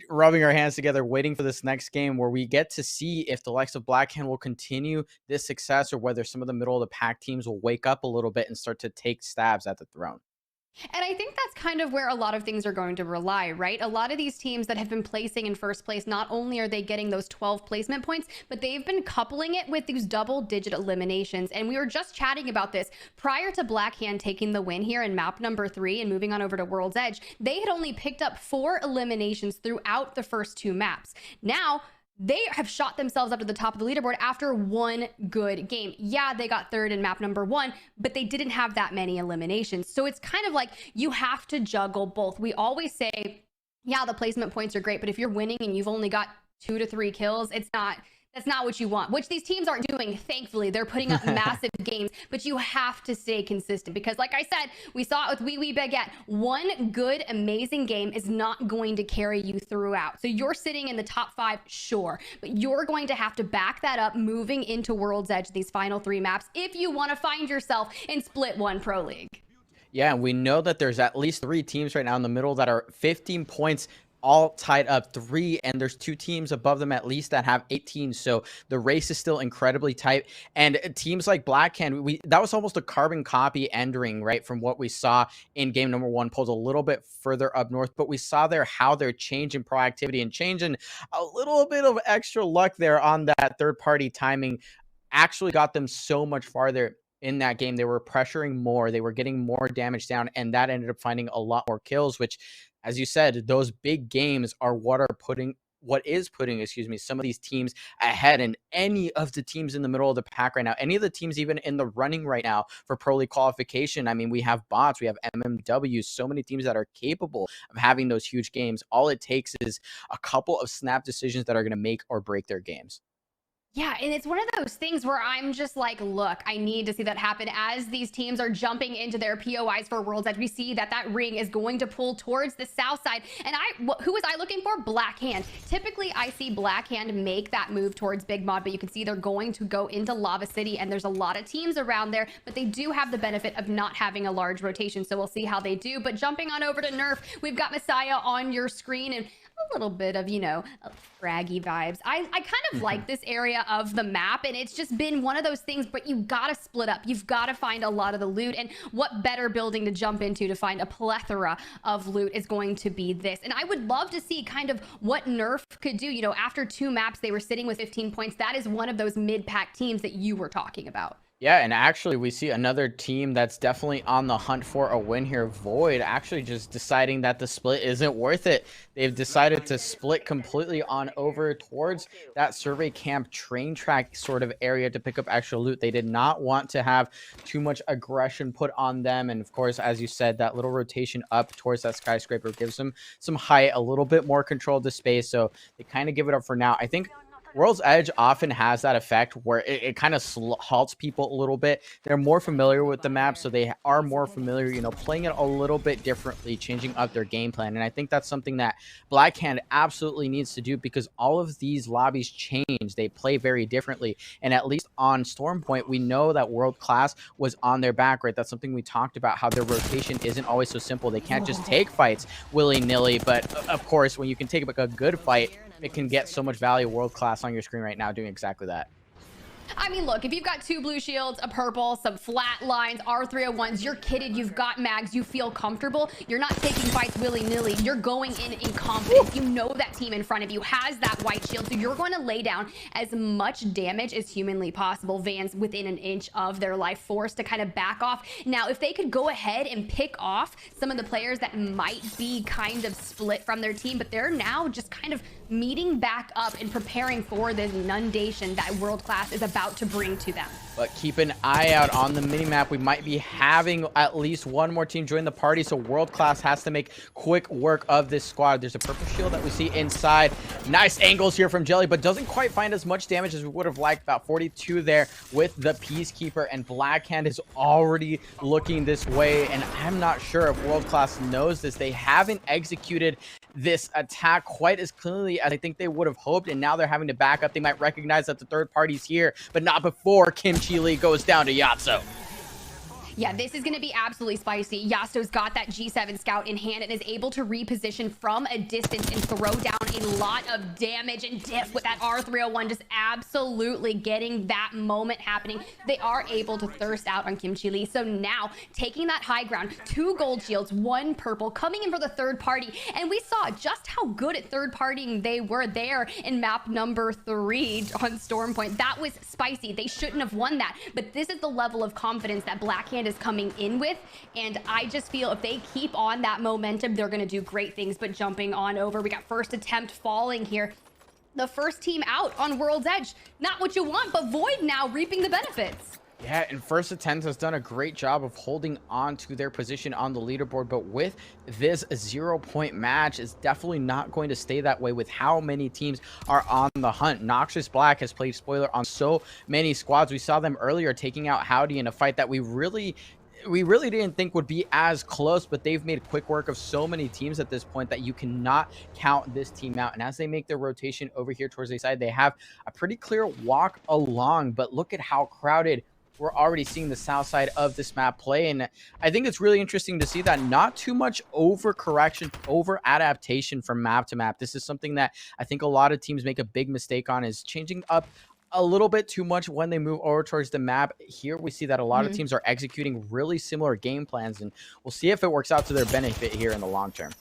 rubbing our hands together, waiting for this next game where we get to see if the likes of Black Hand will continue this success or whether some of the middle of the pack teams will wake up a little bit and start to take stabs at the throne. And I think that's kind of where a lot of things are going to rely, right? A lot of these teams that have been placing in first place, not only are they getting those 12 placement points, but they've been coupling it with these double-digit eliminations. And we were just chatting about this prior to Black Hand taking the win here in map number 3 and moving on over to World's Edge. They had only picked up 4 eliminations throughout the first 2 maps. Now, they have shot themselves up to the top of the leaderboard after 1 good game. Yeah, they got 3rd in map number 1, but they didn't have that many eliminations. So it's kind of like you have to juggle both. We always say, yeah, the placement points are great, but if you're winning and you've only got 2 to 3 kills, that's not what you want, which these teams aren't doing. Thankfully, they're putting up massive games, but you have to stay consistent because like I said, we saw it with Wee Wee Baguette. 1 good, amazing game is not going to carry you throughout. So you're sitting in the top 5, sure, but you're going to have to back that up moving into World's Edge, these final 3 maps, if you want to find yourself in Split 1 Pro League. Yeah, and we know that there's at least 3 teams right now in the middle that are 15 points all tied up 3, and there's 2 teams above them at least that have 18. So the race is still incredibly tight. And teams like Black Hand, that was almost a carbon copy ending, right, from what we saw in game number 1, pulled a little bit further up north. But we saw there how they're changing proactivity and changing a little bit of extra luck there on that third-party timing actually got them so much farther in that game. They were pressuring more, they were getting more damage down, and that ended up finding a lot more kills, which, as you said, those big games are what is putting, some of these teams ahead. And any of the teams in the middle of the pack right now, any of the teams even in the running right now for Pro League qualification, I mean, we have bots, we have MMWs, so many teams that are capable of having those huge games. All it takes is a couple of snap decisions that are going to make or break their games. Yeah, and it's one of those things where I'm just like, look, I need to see that happen as these teams are jumping into their POIs for World's Edge. We see that ring is going to pull towards the south side. And who was I looking for? Black Hand. Typically, I see Black Hand make that move towards Big Mod, but you can see they're going to go into Lava City, and there's a lot of teams around there, but they do have the benefit of not having a large rotation, so we'll see how they do. But jumping on over to Nerf, we've got Messiah on your screen, and a little bit of, fraggy vibes. I kind of like this area of the map, and it's just been one of those things, but you gotta split up. You've got to find a lot of the loot, and what better building to jump into to find a plethora of loot is going to be this. And I would love to see kind of what Nerf could do. After 2 maps, they were sitting with 15 points. That is one of those mid-pack teams that you were talking about. Yeah, and actually we see another team that's definitely on the hunt for a win here. Void actually just deciding that the split isn't worth it. They've decided to split completely on over towards that survey camp train track sort of area to pick up extra loot. They did not want to have too much aggression put on them. And of course, as you said, that little rotation up towards that skyscraper gives them some height, a little bit more control of the space. So they kind of give it up for now. I think World's Edge often has that effect where it kind of halts people a little bit. They're more familiar with the map, so they are more familiar, playing it a little bit differently, changing up their game plan. And I think that's something that Black Hand absolutely needs to do because all of these lobbies change. They play very differently. And at least on Storm Point, we know that World Class was on their back, right? That's something we talked about, how their rotation isn't always so simple. They can't just take fights willy-nilly. But of course, when you can take a good fight, it can get so much value. World Class on your screen right now doing exactly that. I mean, look, if you've got 2 blue shields, a purple, some flat lines, R301s, you're kitted, you've got mags, you feel comfortable, you're not taking fights willy-nilly, you're going in confidence. You know that team in front of you has that white shield, so you're going to lay down as much damage as humanly possible. Vans within an inch of their life force to kind of back off. Now, if they could go ahead and pick off some of the players that might be kind of split from their team, but they're now just kind of meeting back up and preparing for the inundation that World Class is about to bring to them. But keep an eye out on the minimap. We might be having at least one more team join the party, so World Class has to make quick work of this squad. There's a purple shield that we see inside. Nice angles here from Jelly, but doesn't quite find as much damage as we would have liked. About 42 there with the Peacekeeper, and Blackhand is already looking this way, and I'm not sure if World Class knows this. They haven't executed this attack quite as clearly as I think they would have hoped, and now they're having to back up. They might recognize that the third party's here, but not before Kim Chi Lee goes down to Yatso. Yeah, this is going to be absolutely spicy. Yasto's got that G7 scout in hand and is able to reposition from a distance and throw down a lot of damage. And Diff with that R301 just absolutely getting that moment happening. They are able to thirst out on Kim Chi Lee. So now taking that high ground, 2 gold shields, 1 purple, coming in for the third party. And we saw just how good at third partying they were there in map number 3 on Stormpoint. That was spicy. They shouldn't have won that. But this is the level of confidence that Blackhand is coming in with, and I just feel if they keep on that momentum, they're going to do great things. But jumping on over, we got first attempt falling here. The first team out on World's Edge. Not what you want, but Void now reaping the benefits. Yeah, and First Attempt has done a great job of holding on to their position on the leaderboard, but with this 0-point match, it's definitely not going to stay that way with how many teams are on the hunt. Noxious Black has played spoiler on so many squads. We saw them earlier taking out Howdy in a fight that we really didn't think would be as close, but they've made quick work of so many teams at this point that you cannot count this team out. And as they make their rotation over here towards the side, they have a pretty clear walk along, but look at how crowded we're already seeing the south side of this map play. And I think it's really interesting to see that not too much overcorrection, over adaptation from map to map. This is something that I think a lot of teams make a big mistake on, is changing up a little bit too much when they move over towards the map. Here we see that a lot of teams are executing really similar game plans, and we'll see if it works out to their benefit here in the long term.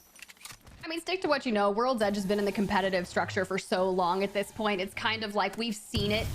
I mean, stick to what you know. World's Edge has been in the competitive structure for so long at this point. It's kind of like we've seen it,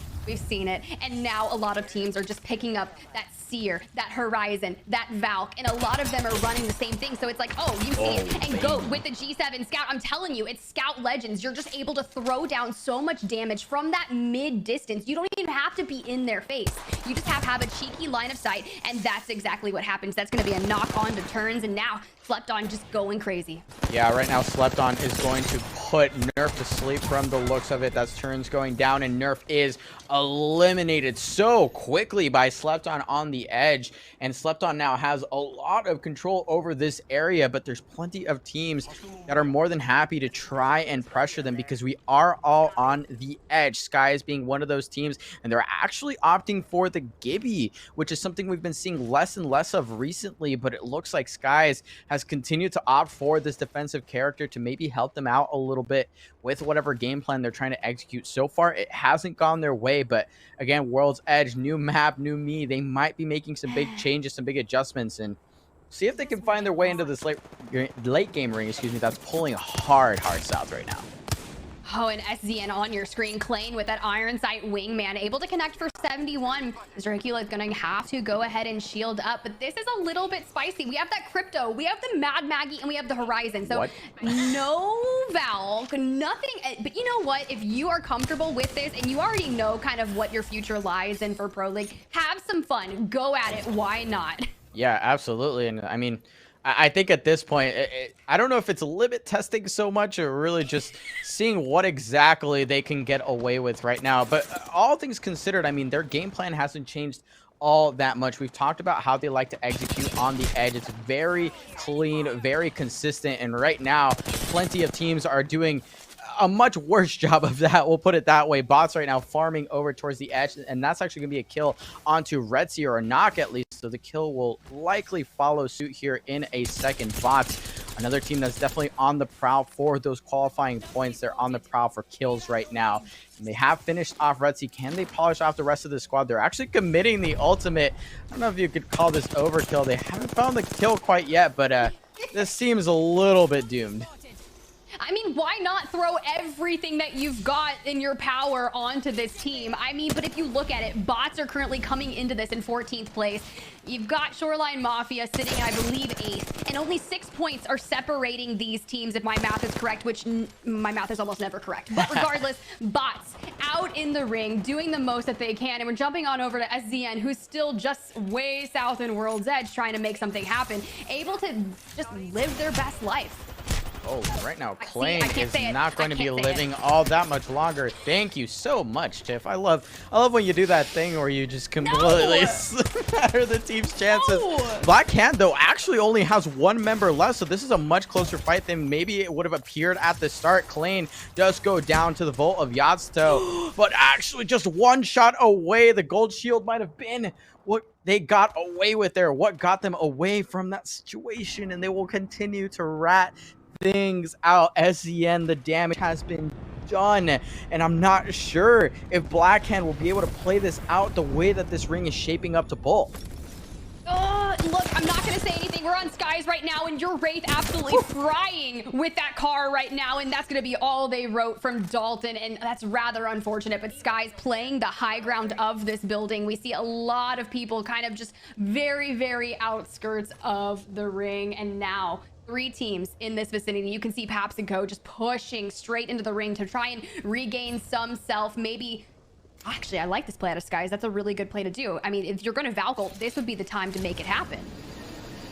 and now a lot of teams are just picking up that Seer, that Horizon, that Valk, and a lot of them are running the same thing. So it's like, oh, you see it, and Goat with the G7 Scout. I'm telling you, it's Scout Legends. You're just able to throw down so much damage from that mid distance. You don't even have to be in their face. You just have a cheeky line of sight, and that's exactly what happens. That's going to be a knock on to turns, and now Slept On just going crazy. Yeah, right now Slept On is going to put Nerf to sleep from the looks of it. That's turns going down, and Nerf is eliminated so quickly by Slept On the edge. And Slept On now has a lot of control over this area, but there's plenty of teams that are more than happy to try and pressure them because we are all on the edge. Sky is being one of those teams, and they're actually opting for the Gibby, which is something we've been seeing less and less of recently, but it looks like Skies has continued to opt for this defensive character to maybe help them out a little bit with whatever game plan they're trying to execute. So far, it hasn't gone their way, but again, World's Edge, new map, new me, they might be making some big changes, some big adjustments, and see if they can find their way into this late game ring, that's pulling hard south right now. Oh, and SZN on your screen, Klain with that Iron Sight Wingman, able to connect for 71. Mr. Hikula is going to have to go ahead and shield up, but this is a little bit spicy. We have that Crypto, we have the Mad Maggie, and we have the Horizon. So no Valk, nothing. But you know what? If you are comfortable with this and you already know kind of what your future lies in for Pro League, have some fun. Go at it. Why not? Yeah, absolutely. And I mean, I think at this point, I don't know if it's limit testing so much or really just seeing what exactly they can get away with right now. But all things considered, I mean, their game plan hasn't changed all that much. We've talked about how they like to execute on the edge. It's very clean, very consistent. And right now, plenty of teams are doing a much worse job of that, we'll put it that way. Bots right now farming over towards the edge, and that's actually going to be a kill onto Retzi, or a knock at least, so the kill will likely follow suit here in a second. Bots, another team that's definitely on the prowl for those qualifying points. They're on the prowl for kills right now, and they have finished off Retzi. Can they polish off the rest of the squad? They're actually committing the ultimate. I don't know if you could call this overkill. They haven't found the kill quite yet, but this seems a little bit doomed. I mean, why not throw everything that you've got in your power onto this team? I mean, but if you look at it, bots are currently coming into this in 14th place. You've got Shoreline Mafia sitting, I believe, 8th, and only 6 points are separating these teams, if my math is correct, which my math is almost never correct. But regardless, bots out in the ring, doing the most that they can. And we're jumping on over to SZN, who's still just way south in World's Edge, trying to make something happen, able to just live their best life. Oh, right now, Klein is say it. not going to I be can't say living all that much longer. Thank you so much, Tiff. I love when you do that thing where you just completely smatter the team's chances. Black Hand, though, actually only has one member left, so this is a much closer fight than maybe it would have appeared at the start. Klein does go down to the Vault of Yatsuto, but actually just one shot away. The gold shield might have been what they got away with there, what got them away from that situation, and they will continue to rat things out. SZN, the damage has been done, and I'm not sure if Blackhand will be able to play this out the way that this ring is shaping up to pull. Look, I'm not going to say anything. We're on Skies right now, and your Wraith absolutely frying with that car right now, and that's going to be all they wrote from Dalton, and that's rather unfortunate, but Skies playing the high ground of this building. We see a lot of people kind of just very, very outskirts of the ring, and now 3 teams in this vicinity. You can see Paps and Co just pushing straight into the ring to try and regain some self. Maybe, actually, I like this play out of Skies. That's a really good play to do. I mean, if you're going to Valkyl, this would be the time to make it happen.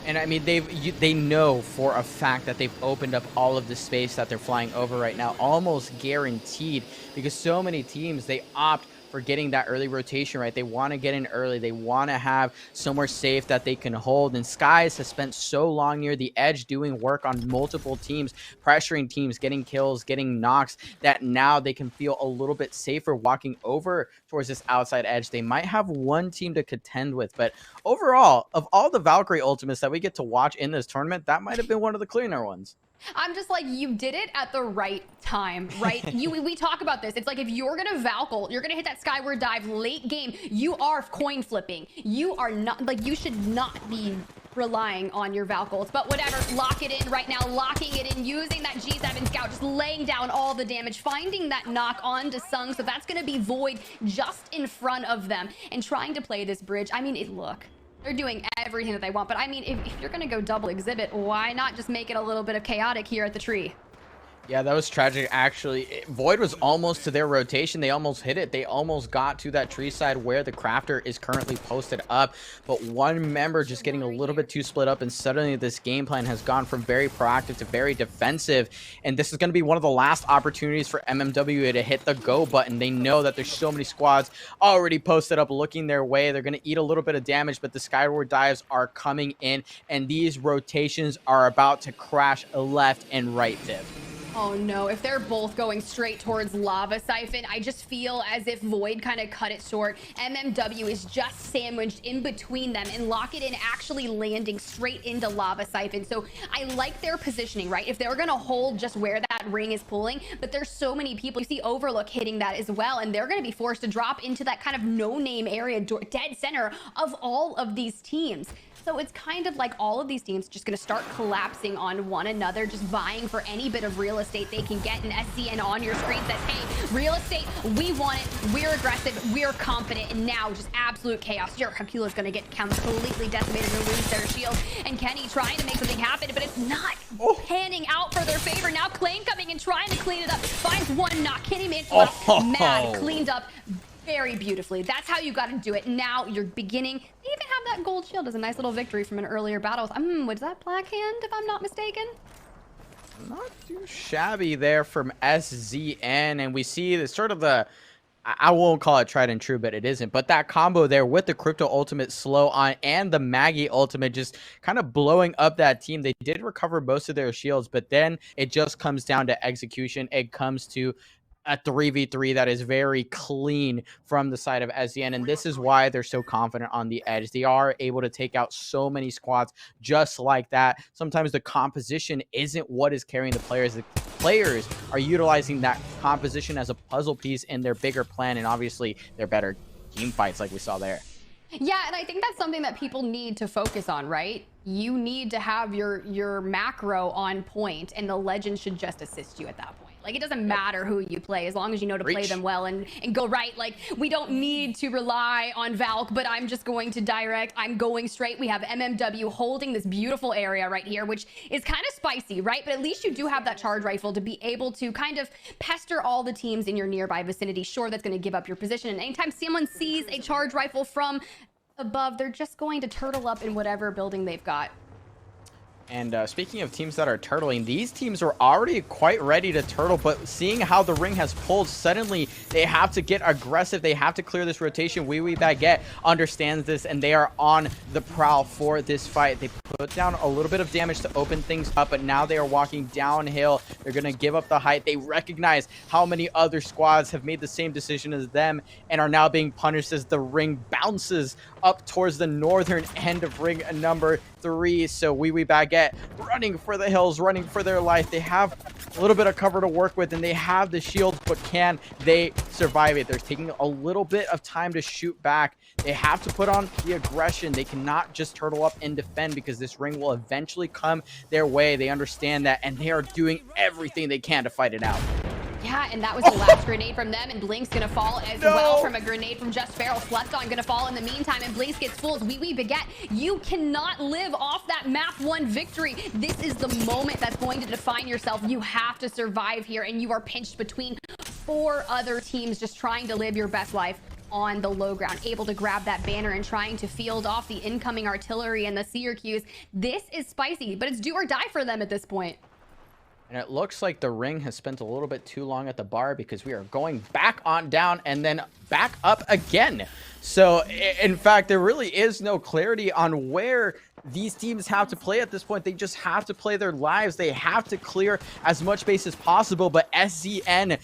And I mean, they know for a fact that they've opened up all of the space that they're flying over right now, almost guaranteed, because so many teams, they opt for getting that early rotation, right? They want to get in early. They want to have somewhere safe that they can hold. And Skies has spent so long near the edge doing work on multiple teams, pressuring teams, getting kills, getting knocks, that now they can feel a little bit safer walking over towards this outside edge. They might have one team to contend with, but overall, of all the Valkyrie ultimates that we get to watch in this tournament, that might have been one of the cleaner ones. I'm just like, you did it at the right time, right? We talk about this. It's like, if you're gonna Valkyl, you're gonna hit that skyward dive late game, you are coin flipping. You are not, like, you should not be relying on your Valkyls, but whatever, lock it in right now, locking it in, using that G7 scout, just laying down all the damage, finding that knock onto Sung, so that's gonna be Void just in front of them, and trying to play this bridge. I mean, look, they're doing everything that they want, but I mean, if you're gonna go double exhibit, why not just make it a little bit of chaotic here at the tree? Yeah, that was tragic, actually. Void was almost to their rotation. They almost hit it. They almost got to that tree side where the crafter is currently posted up, but one member just getting a little bit too split up, and suddenly this game plan has gone from very proactive to very defensive, and this is going to be one of the last opportunities for MMW to hit the go button. They know that there's so many squads already posted up looking their way. They're going to eat a little bit of damage, but the skyward dives are coming in, and these rotations are about to crash left and right, Viv. Oh no, if they're both going straight towards Lava Siphon, I just feel as if Void kind of cut it short. MMW is just sandwiched in between them, and Lock It In actually landing straight into Lava Siphon. So I like their positioning, right? If they're gonna hold just where that ring is pulling, but there's so many people. You see Overlook hitting that as well, and they're gonna be forced to drop into that kind of no-name area, dead center of all of these teams. So it's kind of like all of these teams just going to start collapsing on one another, just vying for any bit of real estate they can get. And SZN on your screen says, hey, real estate, we want it, we're aggressive, we're confident, and now just absolute chaos. Your Hakula's going to get completely decimated and lose their shield. And Kenny trying to make something happen, but it's not panning out for their favor. Now Klein coming and trying to clean it up, finds one knock. Kenny made mad, cleaned up very beautifully. That's how you got to do it. Now you're beginning. They even have that gold shield as a nice little victory from an earlier battle. Was that Black Hand, if I'm not mistaken? Not too shabby there from SZN, and we see the sort of the, I won't call it tried and true, but it isn't. But that combo there with the Crypto Ultimate slow on and the Maggie Ultimate just kind of blowing up that team. They did recover most of their shields, but then it just comes down to execution. It comes to a 3v3 that is very clean from the side of SZN, and this is why they're so confident on the edge. They are able to take out so many squads just like that. Sometimes the composition isn't what is carrying the players. The players are utilizing that composition as a puzzle piece in their bigger plan, and obviously they're better team fights like we saw there. Yeah, and I think that's something that people need to focus on, right? You need to have your macro on point, and the legend should just assist you at that point. Like, it doesn't matter who you play as long as you know to play them well and go right. Like, we don't need to rely on Valk, but I'm just going to direct. I'm going straight. We have MMW holding this beautiful area right here, which is kind of spicy, right? But at least you do have that charge rifle to be able to kind of pester all the teams in your nearby vicinity. Sure, that's going to give up your position. And anytime someone sees a charge rifle from above, they're just going to turtle up in whatever building they've got. And speaking of teams that are turtling, these teams were already quite ready to turtle, but seeing how the ring has pulled, suddenly they have to get aggressive. They have to clear this rotation. Wee Wee Baguette understands this, and they are on the prowl for this fight. They put down a little bit of damage to open things up, but now they are walking downhill. They're going to give up the height. They recognize how many other squads have made the same decision as them and are now being punished as the ring bounces up towards the northern end of ring number 3. So Wee Wee Baguette running for the hills, running for their life. They have a little bit of cover to work with, and they have the shield, but can they survive it? They're taking a little bit of time to shoot back. They have to put on the aggression. They cannot just turtle up and defend, because this ring will eventually come their way. They understand that, and they are doing everything they can to fight it out. Yeah, and that was the last grenade from them, and Blink's gonna fall as well from a grenade from Just Feral. Slept on gonna fall in the meantime, and Blinks gets fooled. Wee Wee Baguette, you cannot live off that map 1 victory. This is the moment that's going to define yourself. You have to survive here, and you are pinched between 4 other teams just trying to live your best life on the low ground, able to grab that banner and trying to field off the incoming artillery and the Syracuse. This is spicy, but it's do or die for them at this point. And it looks like the ring has spent a little bit too long at the bar, because we are going back on down and then back up again. So, in fact, there really is no clarity on where these teams have to play at this point. They just have to play their lives. They have to clear as much space as possible. But SZN,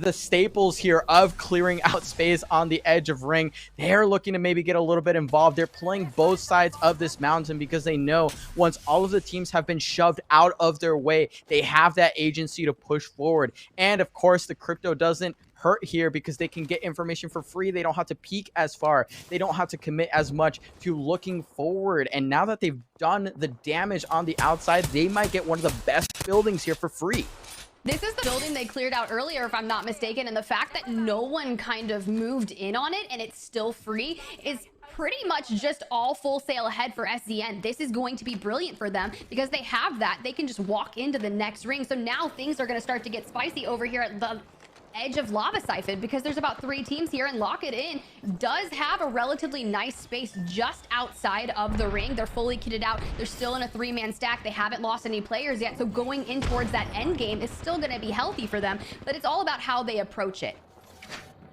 the staples here of clearing out space on the edge of ring, they're looking to maybe get a little bit involved. They're playing both sides of this mountain, because they know once all of the teams have been shoved out of their way, they have that agency to push forward. And of course, the crypto doesn't hurt here, because they can get information for free. They don't have to peek as far. They don't have to commit as much to looking forward. And now that they've done the damage on the outside, they might get one of the best buildings here for free. This is the building they cleared out earlier, if I'm not mistaken, and the fact that no one kind of moved in on it and it's still free is pretty much just all full sail ahead for SZN. This is going to be brilliant for them, because they have that. They can just walk into the next ring. So now things are going to start to get spicy over here at the edge of Lava Siphon, because there's about 3 teams here, and Lock It In does have a relatively nice space just outside of the ring. They're fully kitted out. They're still in a 3-man stack. They haven't lost any players yet, so going in towards that end game is still going to be healthy for them, but it's all about how they approach it.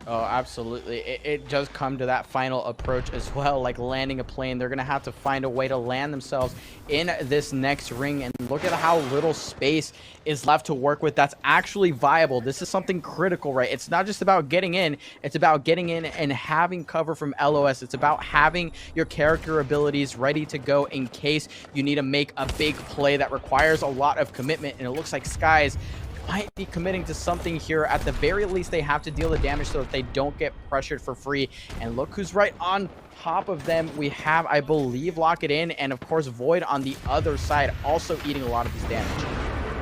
Oh, absolutely. It does come to that final approach as well, like landing a plane. They're going to have to find a way to land themselves in this next ring. And look at how little space is left to work with. That's actually viable. This is something critical, right? It's not just about getting in. It's about getting in and having cover from LOS. It's about having your character abilities ready to go in case you need to make a big play that requires a lot of commitment. And it looks like Skies might be committing to something here. At the very least, they have to deal the damage so that they don't get pressured for free. And look who's right on top of them. We have, I believe, Lock It In, and of course Void on the other side, also eating a lot of this damage.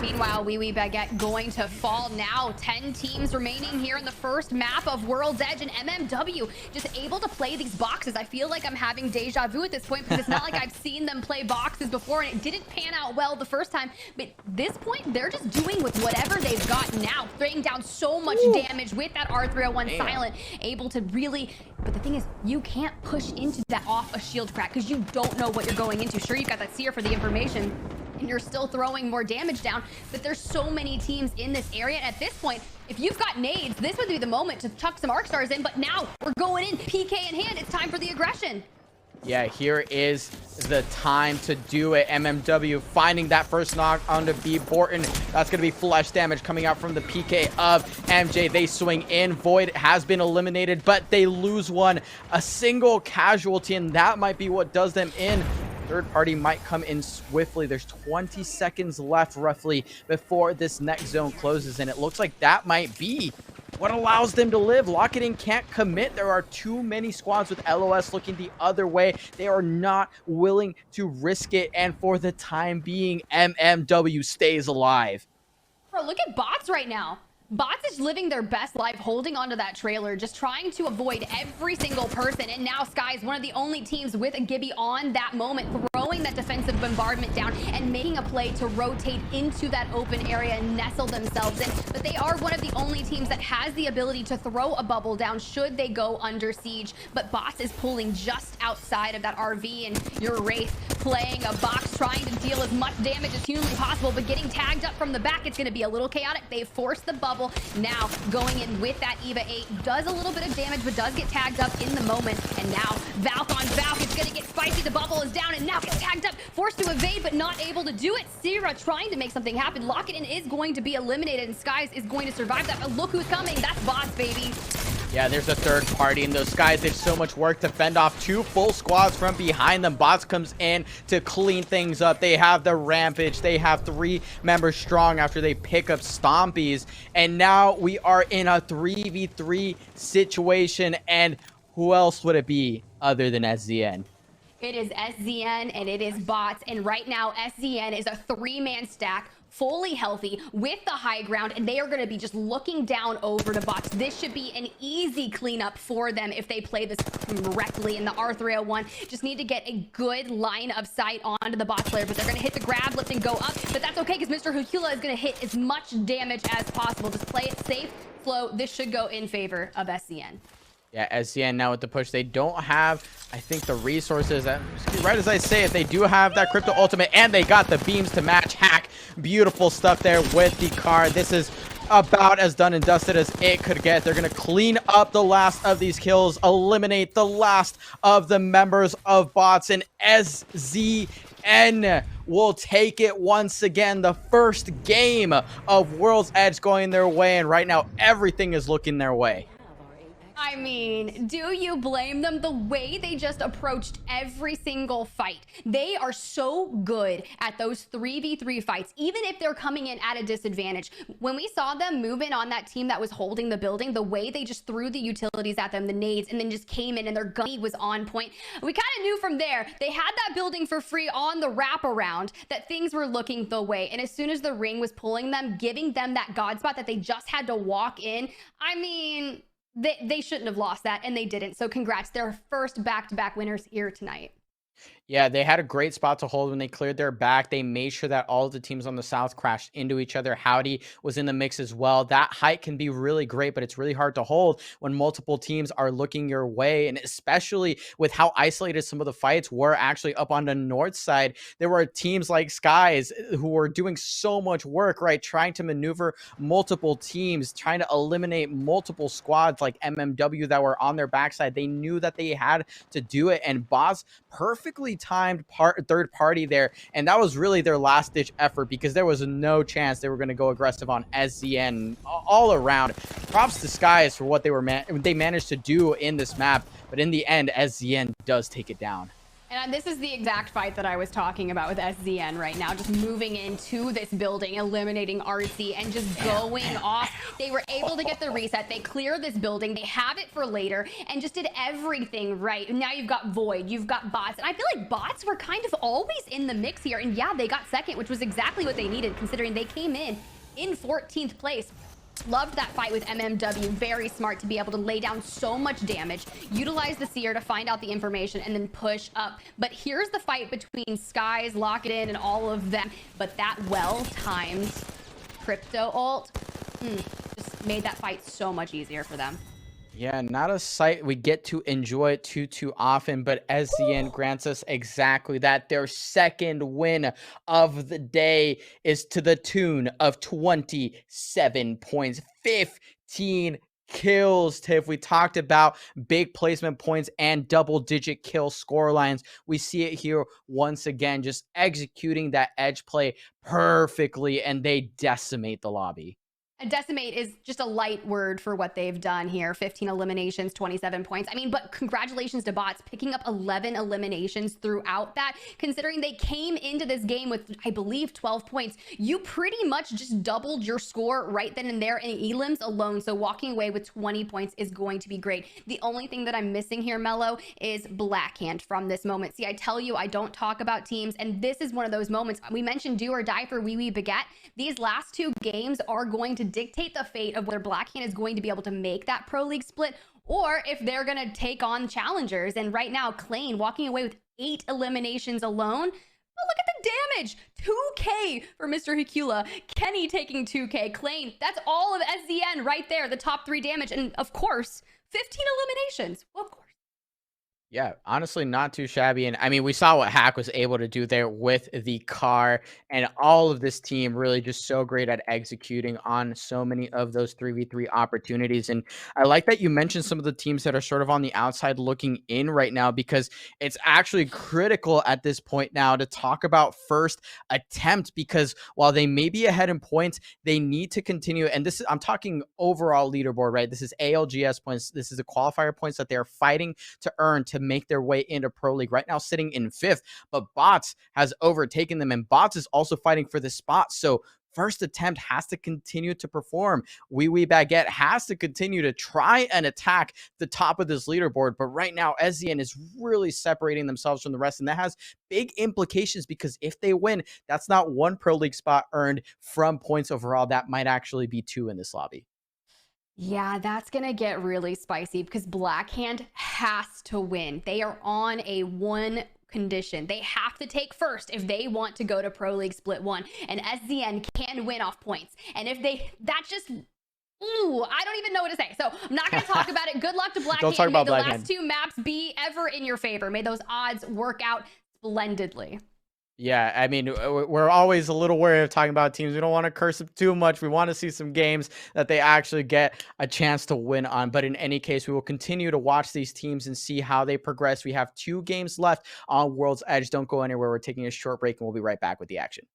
Meanwhile, Wee Wee Baguette going to fall now. 10 teams remaining here in the first map of World's Edge, and MMW just able to play these boxes. I feel like I'm having deja vu at this point, because it's not like I've seen them play boxes before, and it didn't pan out well the first time. But this point, they're just doing with whatever they've got now, throwing down so much damage with that R301 silent, able to really... But the thing is, you can't push into that off a shield crack, because you don't know what you're going into. Sure, you've got that seer for the information, and you're still throwing more damage down, but there's so many teams in this area. And at this point, if you've got nades, this would be the moment to chuck some arc stars in, but now we're going in, PK in hand. It's time for the aggression. Yeah, here is the time to do it. MMW finding that first knock onto B. Borton. That's going to be flesh damage coming out from the PK of MJ. They swing in. Void has been eliminated, but they lose one. A single casualty, and that might be what does them in. Third party might come in swiftly. There's 20 seconds left roughly before this next zone closes, and it looks like that might be what allows them to live. Lock It In can't commit. There are too many squads with LOS looking the other way. They are not willing to risk it, and for the time being, MMW stays alive. Bro, look at bots right now. Bots is living their best life, holding onto that trailer, just trying to avoid every single person. And now Sky is one of the only teams with a Gibby on that moment, throwing that defensive bombardment down and making a play to rotate into that open area and nestle themselves in. But they are one of the only teams that has the ability to throw a bubble down should they go under siege. But Bots is pulling just outside of that RV, and your Wraith playing a box, trying to deal as much damage as humanly possible, but getting tagged up from the back. It's going to be a little chaotic. They've forced the bubble. Now going in with that Eva 8 does a little bit of damage, but does get tagged up in the moment. And now Valk on Valk, it's gonna get spicy. The bubble is down and now gets tagged up, forced to evade but not able to do it. Sierra trying to make something happen. Lock It In is going to be eliminated and Skies is going to survive that. But look who's coming. That's Bots, baby. Yeah, there's a third party, and those guys did so much work to fend off two full squads from behind them. Bots comes in to clean things up. They have the Rampage. They have 3 members strong after they pick up Stompies. And now we are in a 3v3 situation. And who else would it be other than SZN? It is SZN and it is Bots. And right now, SZN is a 3-man stack, fully healthy with the high ground, and they are going to be just looking down over to Bots. This should be an easy cleanup for them if they play this correctly. In the R301, just need to get a good line of sight onto the Bots player, but they're going to hit the grab, lift, and go up. But that's okay because Mr. Hukula is going to hit as much damage as possible. Just play it safe, slow. This should go in favor of SCN. Yeah, SCN now with the push. They don't have, I think, the resources. Right as I say it, they do have that crypto ultimate, and they got the beams to match. Hack. Beautiful stuff there with the card. This is about as done and dusted as it could get. They're going to clean up the last of these kills, eliminate the last of the members of Bots, and SZN will take it once again. The first game of World's Edge going their way, and right now everything is looking their way. I mean, do you blame them? The way they just approached every single fight. They are so good at those 3v3 fights, even if they're coming in at a disadvantage. When we saw them move in on that team that was holding the building, the way they just threw the utilities at them, the nades, and then just came in and their gunny was on point. We kind of knew from there, they had that building for free on the wraparound, that things were looking the way. And as soon as the ring was pulling them, giving them that God spot that they just had to walk in, I mean, they shouldn't have lost that, and they didn't. So congrats. They're first back-to-back winners here tonight. Yeah, they had a great spot to hold when they cleared their back. They made sure that all of the teams on the south crashed into each other. Howdy was in the mix as well. That height can be really great, but it's really hard to hold when multiple teams are looking your way, and especially with how isolated some of the fights were actually up on the north side. There were teams like Skies who were doing so much work, right? Trying to maneuver multiple teams, trying to eliminate multiple squads like MMW that were on their backside. They knew that they had to do it, and Boss perfectly timed third party there, and that was really their last ditch effort because there was no chance they were going to go aggressive on SZN all around. Props to Skies for what they managed to do in this map, but in the end SZN does take it down. And this is the exact fight that I was talking about with SZN right now, just moving into this building, eliminating RC, and just going off. They were able to get the reset. They clear this building. They have it for later and just did everything right. And now you've got Void, you've got Bots. And I feel like Bots were kind of always in the mix here. And yeah, they got second, which was exactly what they needed, considering they came in 14th place. Loved that fight with MMW. Very smart to be able to lay down so much damage, utilize the seer to find out the information, and then push up. But here's the fight between Skies, Lock It In, and all of them. But that well-timed crypto ult just made that fight so much easier for them. Yeah, not a sight we get to enjoy it too often, but SZN grants us exactly that. Their second win of the day is to the tune of 27 points, 15 kills. Tiff, we talked about big placement points and double-digit kill score lines. We see it here once again, just executing that edge play perfectly, and they decimate the lobby. And decimate is just a light word for what they've done here. 15 eliminations, 27 points. I mean, but congratulations to Bots picking up 11 eliminations throughout that. Considering they came into this game with, I believe, 12 points, you pretty much just doubled your score right then and there in elims alone. So walking away with 20 points is going to be great. The only thing that I'm missing here, Mello, is Blackhand from this moment. See, I tell you, I don't talk about teams, and this is one of those moments. We mentioned do or die for Wee Wee Baguette. These last two games are going to dictate the fate of whether Blackhand is going to be able to make that Pro League split or if they're going to take on challengers. And right now, Klein walking away with 8 eliminations alone. But look at the damage. 2K for Mr. Hikula. Kenny taking 2K. Klein, that's all of SZN right there. The top 3 damage. And of course, 15 eliminations. Well, of course. Yeah, honestly, not too shabby. And I mean, we saw what Hack was able to do there with the car, and all of this team really just so great at executing on so many of those 3v3 opportunities. And I like that you mentioned some of the teams that are sort of on the outside looking in right now, because it's actually critical at this point now to talk about first attempt, because while they may be ahead in points, they need to continue. And this is, I'm talking overall leaderboard, right? This is ALGS points. This is the qualifier points that they're fighting to earn to make their way into Pro League. Right now sitting in 5th, but Bots has overtaken them, and Bots is also fighting for the spot. So first attempt has to continue to perform. Wee Baguette has to continue to try and attack the top of this leaderboard. But right now, SZN is really separating themselves from the rest, and that has big implications, because if they win, that's not 1 Pro League spot earned from points overall. That might actually be 2 in this lobby. Yeah, that's going to get really spicy because Blackhand has to win. They are on a 1 condition. They have to take first if they want to go to Pro League Split 1. And SZN can win off points. And if they, that's just, ooh, I don't even know what to say. So I'm not going to talk about it. Good luck to Blackhand. Don't talk about May the Blackhand. last 2 maps be ever in your favor. May those odds work out splendidly. Yeah, I mean, we're always a little wary of talking about teams. We don't want to curse them too much. We want to see some games that they actually get a chance to win on. But in any case, we will continue to watch these teams and see how they progress. We have 2 games left on World's Edge. Don't go anywhere. We're taking a short break, and we'll be right back with the action.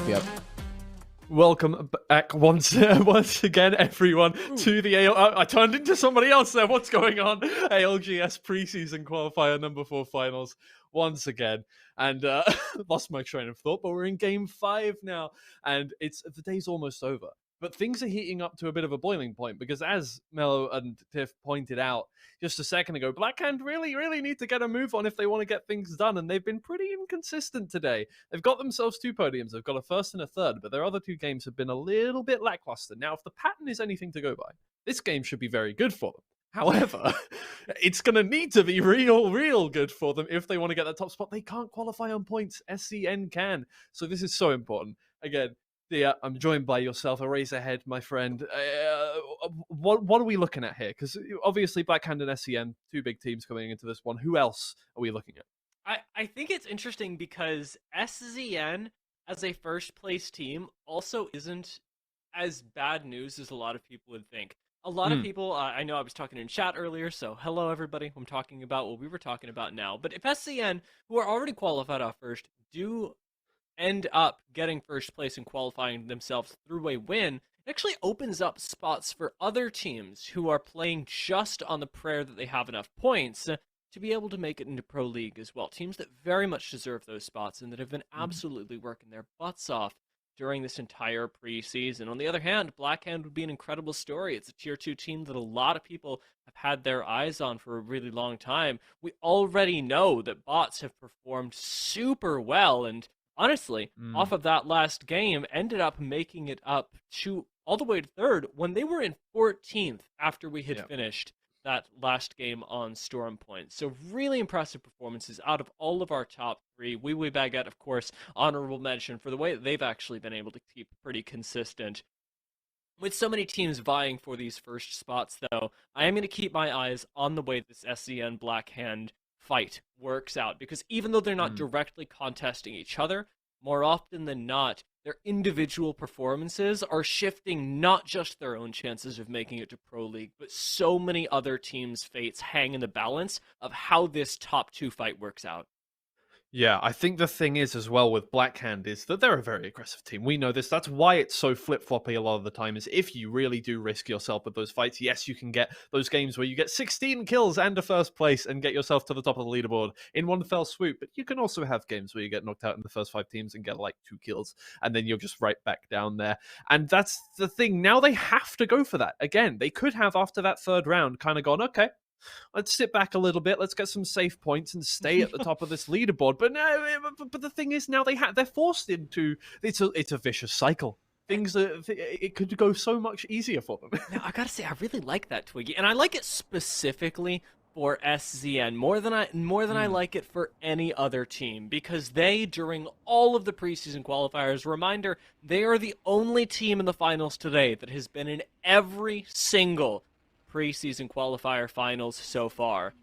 Yep. Welcome back once again, everyone, to the I turned into somebody else there. What's going on? ALGS preseason qualifier number 4 finals once again, and lost my train of thought. But we're in game 5 now, and the day's almost over. But things are heating up to a bit of a boiling point because, as Mello and Tiff pointed out just a second ago, Blackhand really need to get a move on if they want to get things done, and they've been pretty inconsistent today. They've got themselves 2 podiums. They've got a first and a third, but their other 2 games have been a little bit lackluster. Now, if the pattern is anything to go by, this game should be very good for them. However, it's going to need to be real good for them if they want to get that top spot. They can't qualify on points. SCN can. So this is so important. Again, yeah, I'm joined by yourself. A race ahead, my friend. What are we looking at here? Because obviously Blackhand and SCN, 2 big teams coming into this one. Who else are we looking at? I think it's interesting because SZN as a first place team also isn't as bad news as a lot of people would think. A lot of people, I know I was talking in chat earlier, so hello everybody. I'm talking about what we were talking about now. But if SCN, who are already qualified off first, do end up getting first place and qualifying themselves through a win, it actually opens up spots for other teams who are playing just on the prayer that they have enough points to be able to make it into Pro League as well. Teams that very much deserve those spots and that have been absolutely working their butts off during this entire preseason. On the other hand, Blackhand would be an incredible story. It's a tier 2 team that a lot of people have had their eyes on for a really long time. We already know that bots have performed super well, and honestly, off of that last game, ended up making it up to all the way to 3rd when they were in 14th after we had finished that last game on Storm Point. So really impressive performances out of all of our top 3. Wee Wee Baguette, of course, honorable mention for the way that they've actually been able to keep pretty consistent. With so many teams vying for these first spots, though, I am going to keep my eyes on the way this SCN Blackhand fight works out, because even though they're not directly contesting each other, more often than not, their individual performances are shifting not just their own chances of making it to Pro League, but so many other teams' fates hang in the balance of how this top 2 fight works out. Yeah, I think the thing is as well with Blackhand is that they're a very aggressive team. We know this. That's why it's so flip-floppy a lot of the time, is if you really do risk yourself with those fights, yes, you can get those games where you get 16 kills and a first place and get yourself to the top of the leaderboard in one fell swoop. But you can also have games where you get knocked out in the first 5 teams and get like 2 kills, and then you're just right back down there. And that's the thing. Now they have to go for that. Again, they could have, after that 3rd round, kind of gone, okay, let's sit back a little bit. Let's get some safe points and stay at the top of this leaderboard. But no, but the thing is, now they're forced into it's a vicious cycle. It could go so much easier for them. Now, I gotta say, I really like that, Twiggy, and I like it specifically for SZN more than I like it for any other team, because they, during all of the preseason qualifiers, reminder, they are the only team in the finals today that has been in every single preseason qualifier finals so far.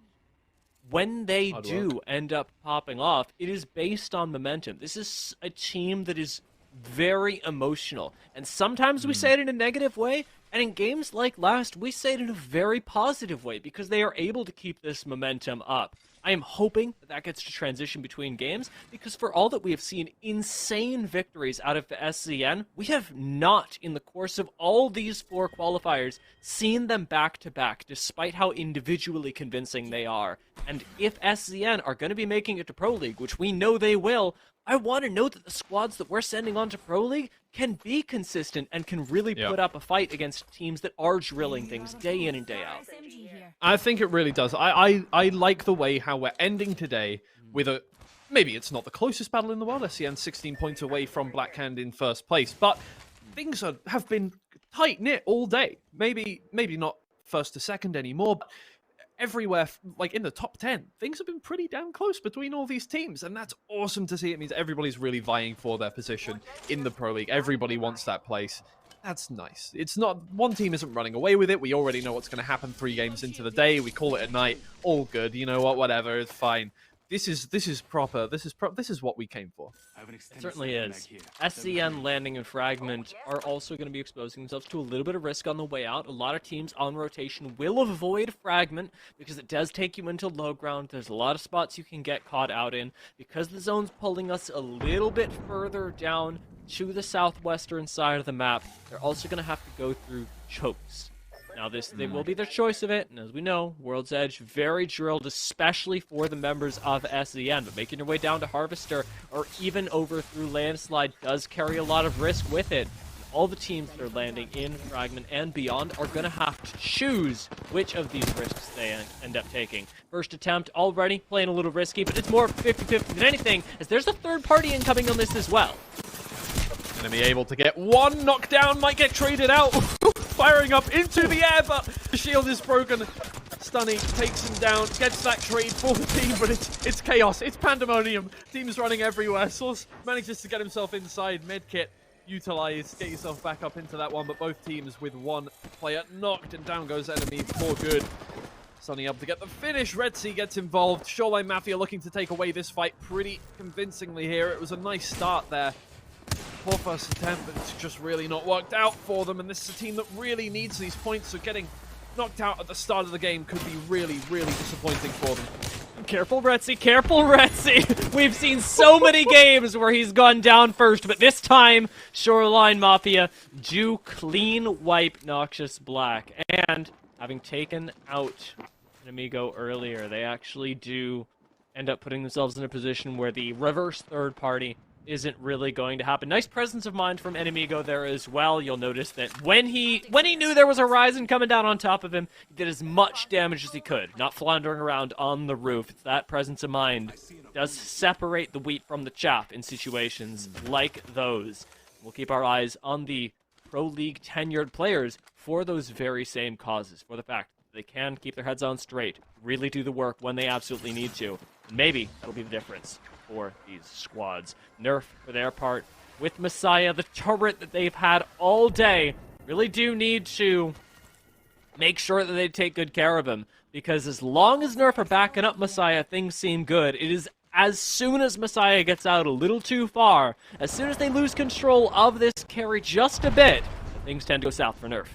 When they do end up popping off, it is based on momentum. This is a team that is very emotional, and sometimes we say it in a negative way, and in games like last, we say it in a very positive way because they are able to keep this momentum up. I am hoping that gets to transition between games, because for all that we have seen insane victories out of the SCN, we have not, in the course of all these 4 qualifiers, seen them back-to-back, despite how individually convincing they are. And if SCN are going to be making it to Pro League, which we know they will, I want to know that the squads that we're sending on to Pro League can be consistent and can really put up a fight against teams that are drilling things day in and day out. I think it really does. I like the way how we're ending today with maybe it's not the closest battle in the world. SCN 16 points away from Blackhand in first place, but things have been tight-knit all day. Maybe not first to second anymore, but everywhere, like in the top 10, things have been pretty damn close between all these teams, and that's awesome to see. It means everybody's really vying for their position in the Pro League. Everybody wants that place. That's nice. It's not, one team isn't running away with it. We already know what's going to happen 3 games into the day. We call it at night. All good. You know what? Whatever. It's fine. This is proper. This is what we came for. It certainly is. SCN, Landing, and Fragment are also going to be exposing themselves to a little bit of risk on the way out. A lot of teams on rotation will avoid Fragment because it does take you into low ground. There's a lot of spots you can get caught out in. Because the zone's pulling us a little bit further down, to the southwestern side of the map, they're also going to have to go through chokes. Now, they will be their choice of it, and as we know, World's Edge, very drilled, especially for the members of SEN, but making your way down to Harvester, or even over through Landslide, does carry a lot of risk with it. All the teams that are landing in Fragment and beyond are going to have to choose which of these risks they end up taking. First attempt already playing a little risky, but it's more 50-50 than anything, as there's a third party incoming on this as well. Gonna be able to get one knockdown, might get traded out. Firing up into the air, but the shield is broken. Stunny takes him down, gets that trade for the team, but it's chaos, it's pandemonium. Team's running everywhere. Source manages to get himself inside. Medkit utilized, get yourself back up into that one, but both teams with one player knocked, and down goes enemy for good. Sunny able to get the finish. Red Sea gets involved. Shoreline Mafia looking to take away this fight pretty convincingly here. It was a nice start there for first attempt, but it's just really not worked out for them, and this is a team that really needs these points, so getting knocked out at the start of the game could be really, really disappointing for them. Careful, Retzi. Careful, Retzi. We've seen so many games where he's gone down first, but this time, Shoreline Mafia do clean wipe Noxious Black. And having taken out Enemigo earlier, they actually do end up putting themselves in a position where the reverse third party isn't really going to happen. Nice presence of mind from Enemigo there as well. You'll notice that when he knew there was a Ryzen coming down on top of him, he did as much damage as he could, not floundering around on the roof. It's that presence of mind does separate the wheat from the chaff in situations like those. We'll keep our eyes on the Pro League tenured players for those very same causes, for the fact that they can keep their heads on straight, really do the work when they absolutely need to. And maybe that'll be the difference for these squads. Nerf, for their part, with Messiah, the turret that they've had all day, really do need to make sure that they take good care of him, because as long as Nerf are backing up Messiah, things seem good. It is as soon as Messiah gets out a little too far, as soon as they lose control of this carry just a bit, things tend to go south for Nerf.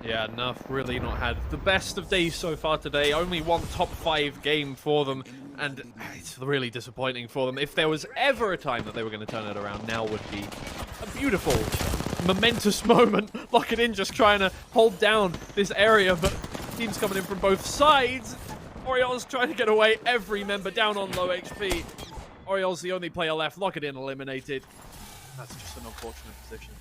Yeah, Nerf really not had the best of days so far today. Only one top 5 game for them, and it's really disappointing for them. If there was ever a time that they were going to turn it around, now would be a beautiful, momentous moment. Lock it in, just trying to hold down this area, but teams coming in from both sides. Oriole's trying to get away, every member down on low HP. Oriole's the only player left. Lock it in, eliminated. That's just an unfortunate position.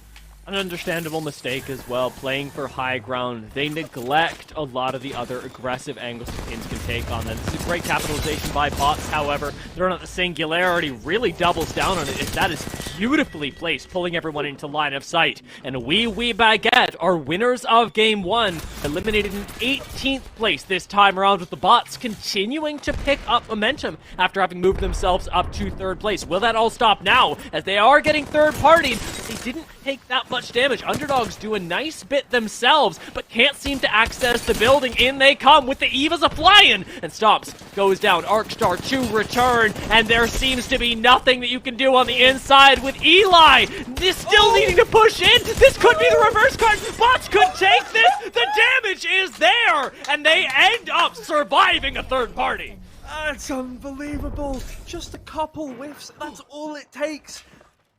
An understandable mistake as well, playing for high ground. They neglect a lot of the other aggressive angles the teams can take on them. This is a great capitalization by bots, however. Throwing out the Singularity really doubles down on it. That is beautifully placed, pulling everyone into line of sight. And Wee Baguette are winners of Game 1, eliminated in 18th place this time around, with the bots continuing to pick up momentum after having moved themselves up to 3rd place. Will that all stop now, as they are getting third-partied? They didn't take that much damage. Underdogs do a nice bit themselves, but can't seem to access the building. In they come with the Evas a-flying, and Stomps goes down. Arcstar to return, and there seems to be nothing that you can do on the inside with Eli. This still needing to push in. This could be the reverse card. Bots could take this. The damage is there, and they end up surviving a third party. That's unbelievable. Just a couple whiffs. That's all it takes.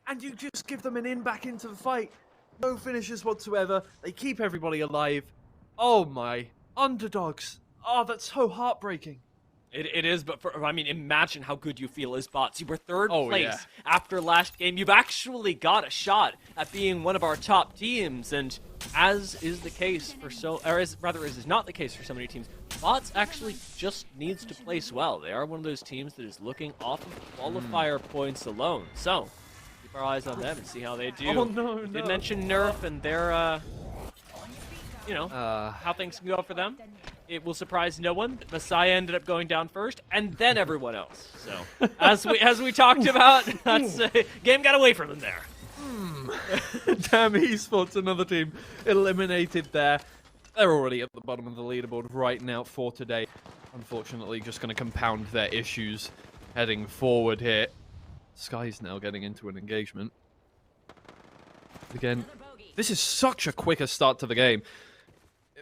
And you just give them an in back into the fight. No finishes whatsoever. They keep everybody alive. Oh my. Underdogs. Oh, that's so heartbreaking. It is, but I mean, imagine how good you feel as bots. You were 3rd place yeah. after last game. You've actually got a shot at being one of our top teams, and as is the case for as is not the case for so many teams, bots actually just needs to place well. They are one of those teams that is looking off of qualifier points alone. So keep our eyes on them and see how they do. Oh no, no. Did mention Nerf and their how things can go for them. It will surprise no one that Messiah ended up going down first, and then everyone else. So, as we talked about, that's game got away from them there. Damn Esports, another team eliminated there. They're already at the bottom of the leaderboard right now for today. Unfortunately, just going to compound their issues heading forward here. Sky's now getting into an engagement. Again, this is such a quicker start to the game.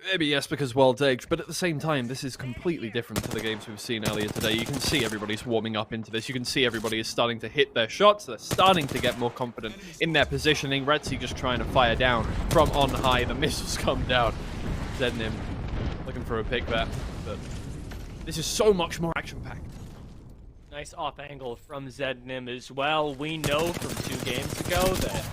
Maybe yes, because World's Edge, but at the same time, this is completely different to the games we've seen earlier today. You can see everybody's warming up into this. You can see everybody is starting to hit their shots. They're starting to get more confident in their positioning. Retzi just trying to fire down from on high. The missiles come down. Zednim looking for a pick there, but this is so much more action-packed. Nice off angle from Zednim as well. We know from 2 games ago that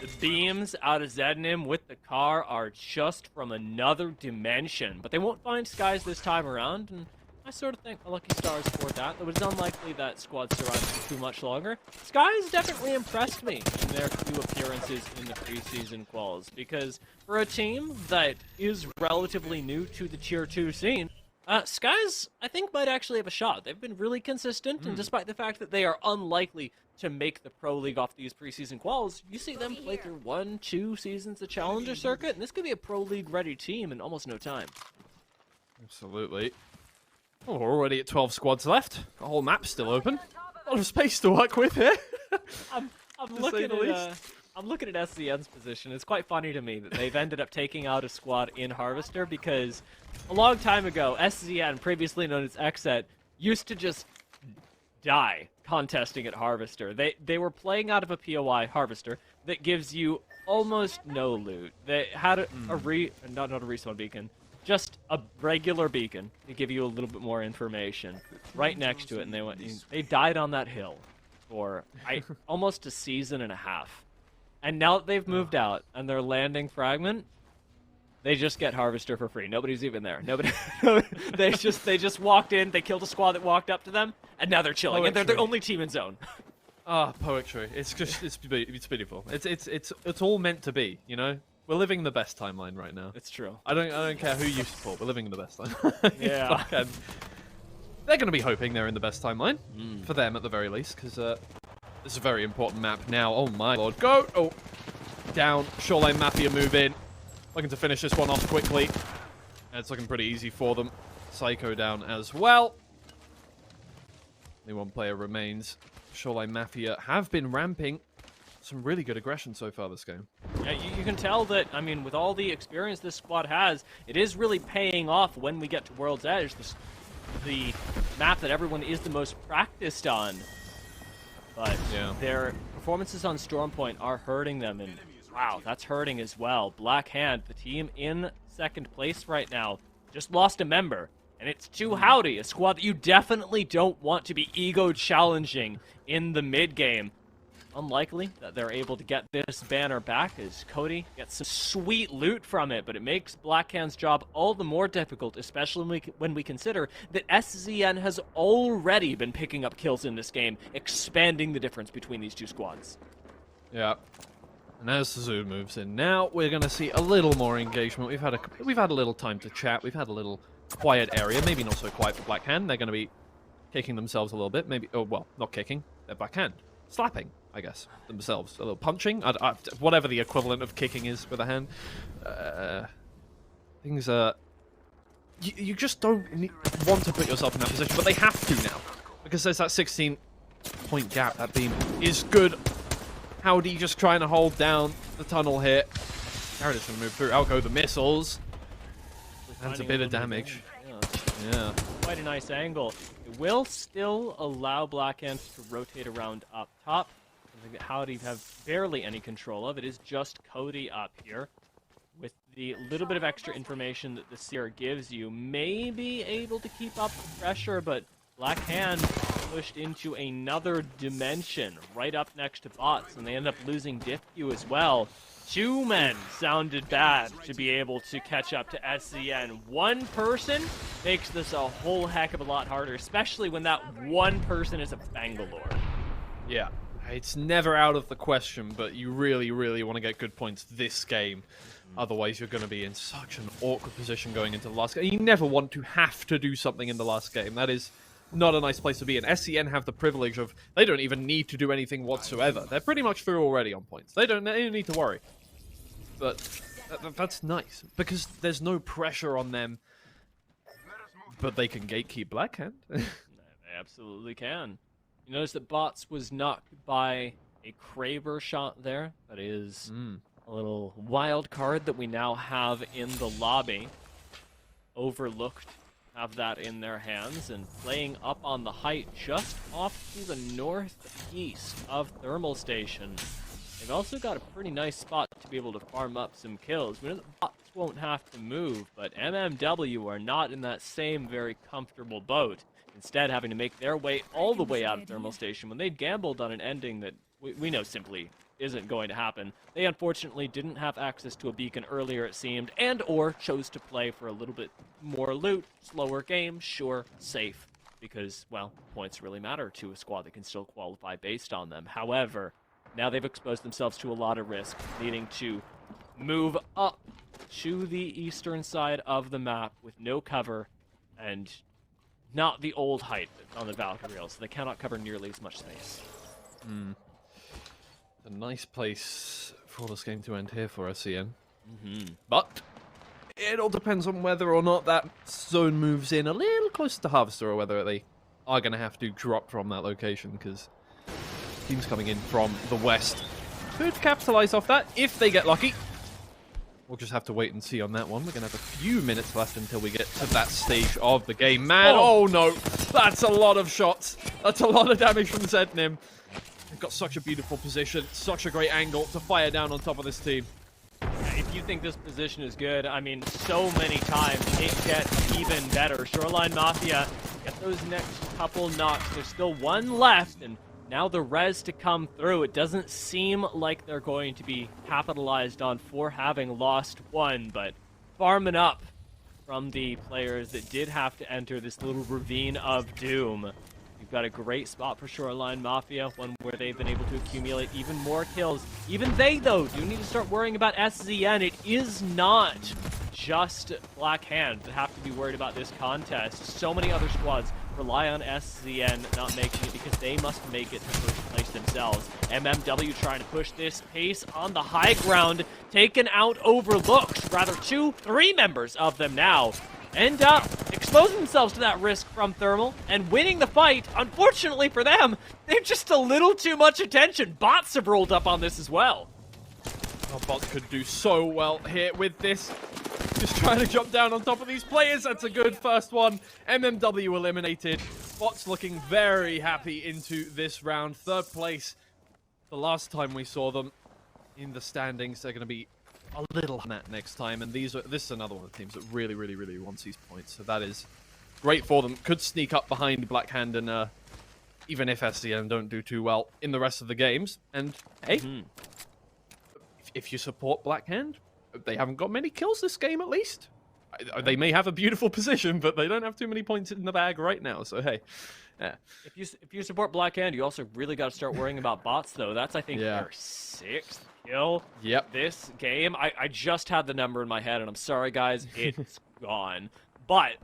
the beams out of Zednim with the car are just from another dimension. But they won't find Skies this time around, and I sort of thank the lucky stars for that, though it's unlikely that squad survives for too much longer. Skies definitely impressed me in their 2 appearances in the preseason quals, because for a team that is relatively new to the Tier 2 scene, Skies, I think, might actually have a shot. They've been really consistent, and despite the fact that they are unlikely to make the Pro League off these preseason quals, you see them play through 1-2 seasons of Challenger Circuit, and this could be a Pro League-ready team in almost no time. Absolutely. Oh, we're already at 12 squads left. The whole map's still open. A lot of space to work with here. I'm looking at SCN's position. It's quite funny to me that they've ended up taking out a squad in Harvester, because a long time ago, SCN, previously known as XSET, used to just die contesting at Harvester. They were playing out of a POI Harvester that gives you almost no loot. They had not a respawn beacon, just a regular beacon to give you a little bit more information right next to it, and they died on that hill for almost a season and a half. And now that they've moved out and they're landing Fragment, they just get Harvester for free. Nobody's even there. Nobody. they just walked in. They killed a squad that walked up to them, and now they're chilling. Poetry. And they're the only team in zone. Ah, poetry. It's just it's beautiful. It's all meant to be. You know, we're living the best timeline right now. It's true. I don't care who you support. We're living the best timeline. Yeah. And they're going to be hoping they're in the best timeline for them at the very least, because this is a very important map now. Oh my lord, go! Oh, down. Shoreline Mafia move in. Looking to finish this one off quickly. And it's looking pretty easy for them. Psycho down as well. Only 1 player remains. Shoreline Mafia have been ramping some really good aggression so far this game. Yeah, you can tell that, I mean, with all the experience this squad has, it is really paying off when we get to World's Edge, the map that everyone is the most practiced on. But yeah, their performances on Stormpoint are hurting them, and wow, that's hurting as well. Black Hand, the team in 2nd place right now, just lost a member. And it's Too Howdy, a squad that you definitely don't want to be ego challenging in the mid-game. Unlikely that they're able to get this banner back, as Cody gets some sweet loot from it, but it makes Black Hand's job all the more difficult, especially when we consider that SZN has already been picking up kills in this game, expanding the difference between these 2 squads. Yeah. And as Suzu moves in now, we're going to see a little more engagement. We've had a little time to chat. We've had a little quiet area. Maybe not so quiet for Black Hand. They're going to be kicking themselves a little bit. Maybe, oh, well, not kicking. They're Black Hand. Slapping, I guess, themselves. A little punching. Whatever the equivalent of kicking is with a hand. Things are... You just don't want to put yourself in that position, but they have to now. Because there's that 16-point gap. That beam is good. Howdy just trying to hold down the tunnel here. Garrett is going to move through. Out go the missiles. That's a bit of damage. Yeah. Quite a nice angle. It will still allow Black Hand to rotate around up top. Something that Howdy have barely any control of. It is just Cody up here. With the little bit of extra information that the Seer gives you, may be able to keep up the pressure, but Black Hand pushed into another dimension right up next to bots, and they end up losing Diffu as well. 2 men sounded bad to be able to catch up to SCN. 1 person makes this a whole heck of a lot harder, especially when that 1 person is a Bangalore. Yeah, it's never out of the question, but you really, really want to get good points this game. Otherwise, you're going to be in such an awkward position going into the last game. You never want to have to do something in the last game. That is not a nice place to be in. SCN have the privilege of, they don't even need to do anything whatsoever. They're pretty much through already on points. They don't need to worry. But that's nice, because there's no pressure on them. But they can gatekeep Black Hand. They absolutely can. You notice that Bots was knocked by a Kraber shot there. That is A little wild card that we now have in the lobby. Overlooked have that in their hands, and playing up on the height just off to the northeast of Thermal Station. They've also got a pretty nice spot to be able to farm up some kills. We know that bots won't have to move, but MMW are not in that same very comfortable boat. Instead, having to make their way all the way out of Thermal Station when they gambled on an ending that we know simply isn't going to happen. They unfortunately didn't have access to a beacon earlier, it seemed, and or chose to play for a little bit more loot, slower game, sure, safe, because, well, points really matter to a squad that can still qualify based on them. However, now they've exposed themselves to a lot of risk, needing to move up to the eastern side of the map with no cover and not the old height on the Valkyrie, so they cannot cover nearly as much space. A nice place for this game to end here for SCN. But it all depends on whether or not that zone moves in a little closer to Harvester, or whether they are going to have to drop from that location, because teams coming in from the west could capitalize off that if they get lucky. We'll just have to wait and see on that one. We're going to have a few minutes left until we get to that stage of the game. Man, oh no, that's a lot of shots. That's a lot of damage from Zednim. They've got such a beautiful position, such a great angle to fire down on top of this team. If you think this position is good, I mean, so many times it gets even better. Shoreline Mafia get those next couple knocks. There's still one left, and now the res to come through. It doesn't seem like they're going to be capitalized on for having lost one, but farming up from the players that did have to enter this little ravine of doom. You've got a great spot for Shoreline Mafia, one where they've been able to accumulate even more kills. Even they, though, do need to start worrying about SZN. It is not just Black Hand that have to be worried about this contest. So many other squads rely on SZN not making it because they must make it to first place themselves. MMW trying to push this pace on the high ground, taken out Overlooked. Rather, 2-3 members of them now end up exposing themselves to that risk from Thermal and winning the fight. Unfortunately for them, they're just a little too much attention. Bots have rolled up on this as well. Oh, bots could do so well here with this. Just trying to jump down on top of these players. That's a good first one. MMW eliminated. Bots looking very happy into this round. Third place. The last time we saw them in the standings, they're going to be a little on that next time, and this is another one of the teams that really wants these points, so that is great for them. Could sneak up behind Black Hand, and even if SCN don't do too well in the rest of the games, and hey, if you support Black Hand, they haven't got many kills this game at least. They may have a beautiful position, but they don't have too many points in the bag right now, so hey. Yeah. If you support Black Hand, you also really got to start worrying about bots, though. That's, I think, their 6th kill this game. I just had the number in my head, and I'm sorry, guys, it's gone. But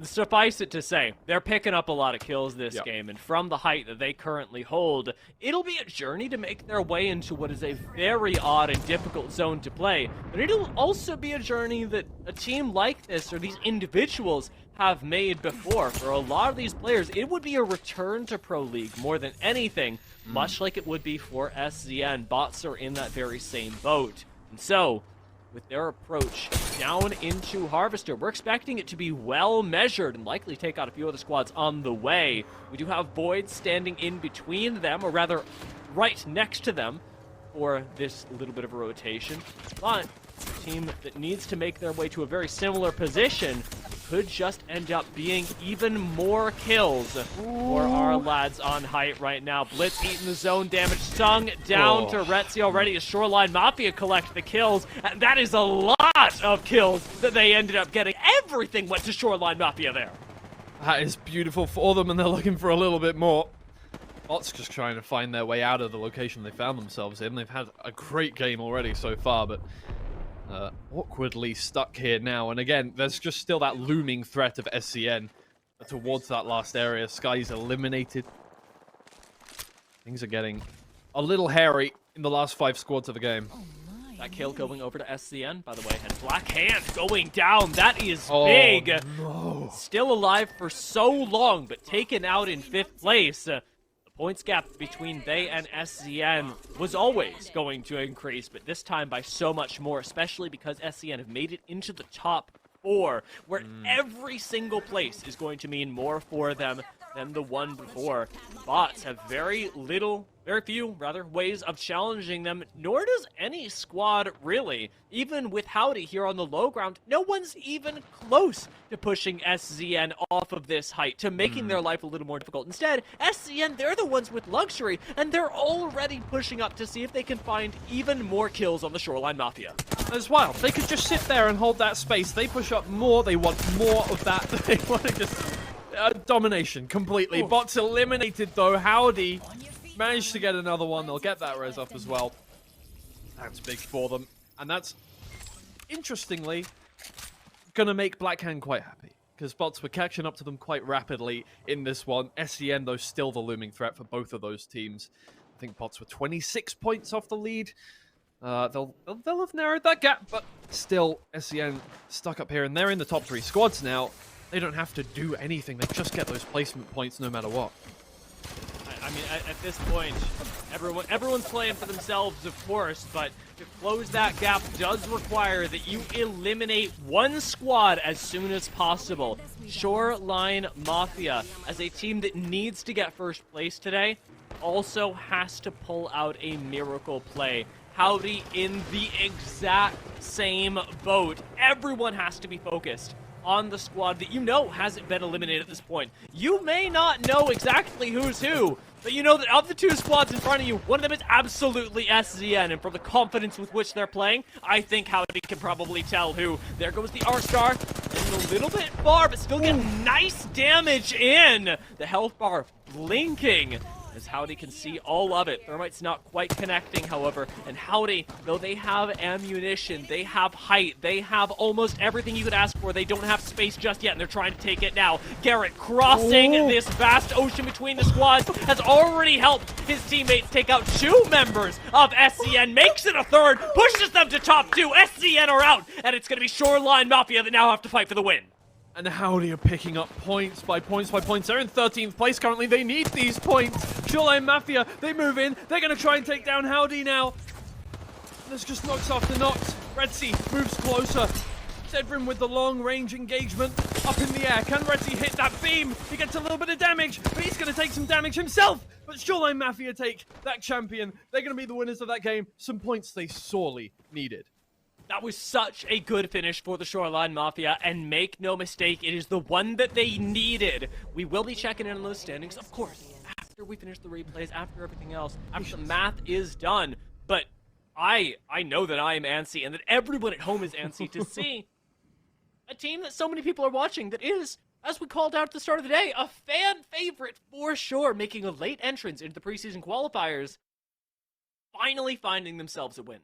suffice it to say, they're picking up a lot of kills this game, and from the height that they currently hold, it'll be a journey to make their way into what is a very odd and difficult zone to play, but it'll also be a journey that a team like this, or these individuals, have made before. For a lot of these players, it would be a return to Pro League more than anything, much like it would be for SZN. Bots are in that very same boat. And so, with their approach down into Harvester, we're expecting it to be well measured and likely take out a few other squads on the way. We do have Void standing in between them, or rather, right next to them, for this little bit of a rotation. But a team that needs to make their way to a very similar position could just end up being even more kills for our lads on height right now. Blitz eating the zone damage, stung down to Retzi already as Shoreline Mafia collect the kills. And that is a lot of kills that they ended up getting. Everything went to Shoreline Mafia there. That is beautiful for them, and they're looking for a little bit more. Bots just trying to find their way out of the location they found themselves in. They've had a great game already so far, but awkwardly stuck here now. And again, there's just still that looming threat of SCN towards that last area. Sky's eliminated. Things are getting a little hairy in the last 5 squads of the game. That kill going over to SCN, by the way, and Black Hand going down. That is big. No. Still alive for so long, but taken out in 5th place. The points gap between they and SZN was always going to increase, but this time by so much more, especially because SZN have made it into the top 4, where every single place is going to mean more for them than the one before. Bots have very few ways of challenging them, nor does any squad really. Even with Howdy here on the low ground, no one's even close to pushing SZN off of this height, to making their life a little more difficult. Instead, SZN, they're the ones with luxury, and they're already pushing up to see if they can find even more kills on the Shoreline Mafia. As well, they could just sit there and hold that space. They push up more, they want more of that. They want to just domination completely. Bots eliminated though. Howdy managed to get another one. They'll get that res up as well. That's big for them. And that's, interestingly, gonna make Blackhand quite happy, because bots were catching up to them quite rapidly in this one. SCN, though, still the looming threat for both of those teams. I think bots were 26 points off the lead. They'll have narrowed that gap, but still, SCN stuck up here, and they're in the top 3 squads now. They don't have to do anything. They just get those placement points no matter what. I mean, at this point, everyone's playing for themselves, of course, but to close that gap does require that you eliminate one squad as soon as possible. Shoreline Mafia, as a team that needs to get first place today, also has to pull out a miracle play. Howdy in the exact same boat. Everyone has to be focused on the squad that you know hasn't been eliminated at this point. You may not know exactly who's who, but you know that of the 2 squads in front of you, one of them is absolutely SZN, and for the confidence with which they're playing, I think Howdy can probably tell who. There goes the R-Star, and a little bit far, but still getting nice damage in. The health bar blinking, as Howdy can see all of it. Thermite's not quite connecting, however, and Howdy, though they have ammunition, they have height, they have almost everything you could ask for, they don't have space just yet, and they're trying to take it now. Garrett crossing this vast ocean between the squads has already helped his teammates take out 2 members of SCN, makes it a 3rd, pushes them to top 2. SCN are out, and it's going to be Shoreline Mafia that now have to fight for the win. And Howdy are picking up points by points by points. They're in 13th place currently. They need these points. Shoreline Mafia, they move in. They're going to try and take down Howdy now. There's just knocks after knocks. Redzy moves closer. Zedrin with the long-range engagement up in the air. Can Redzy hit that beam? He gets a little bit of damage, but he's going to take some damage himself. But Shoreline Mafia take that champion. They're going to be the winners of that game. Some points they sorely needed. That was such a good finish for the Shoreline Mafia, and make no mistake, it is the one that they needed. We will be checking in on those standings, of course, after we finish the replays, after everything else, after the math is done. But I know that I am antsy, and that everyone at home is antsy to see a team that so many people are watching that is, as we called out at the start of the day, a fan favorite for sure, making a late entrance into the preseason qualifiers, finally finding themselves a win.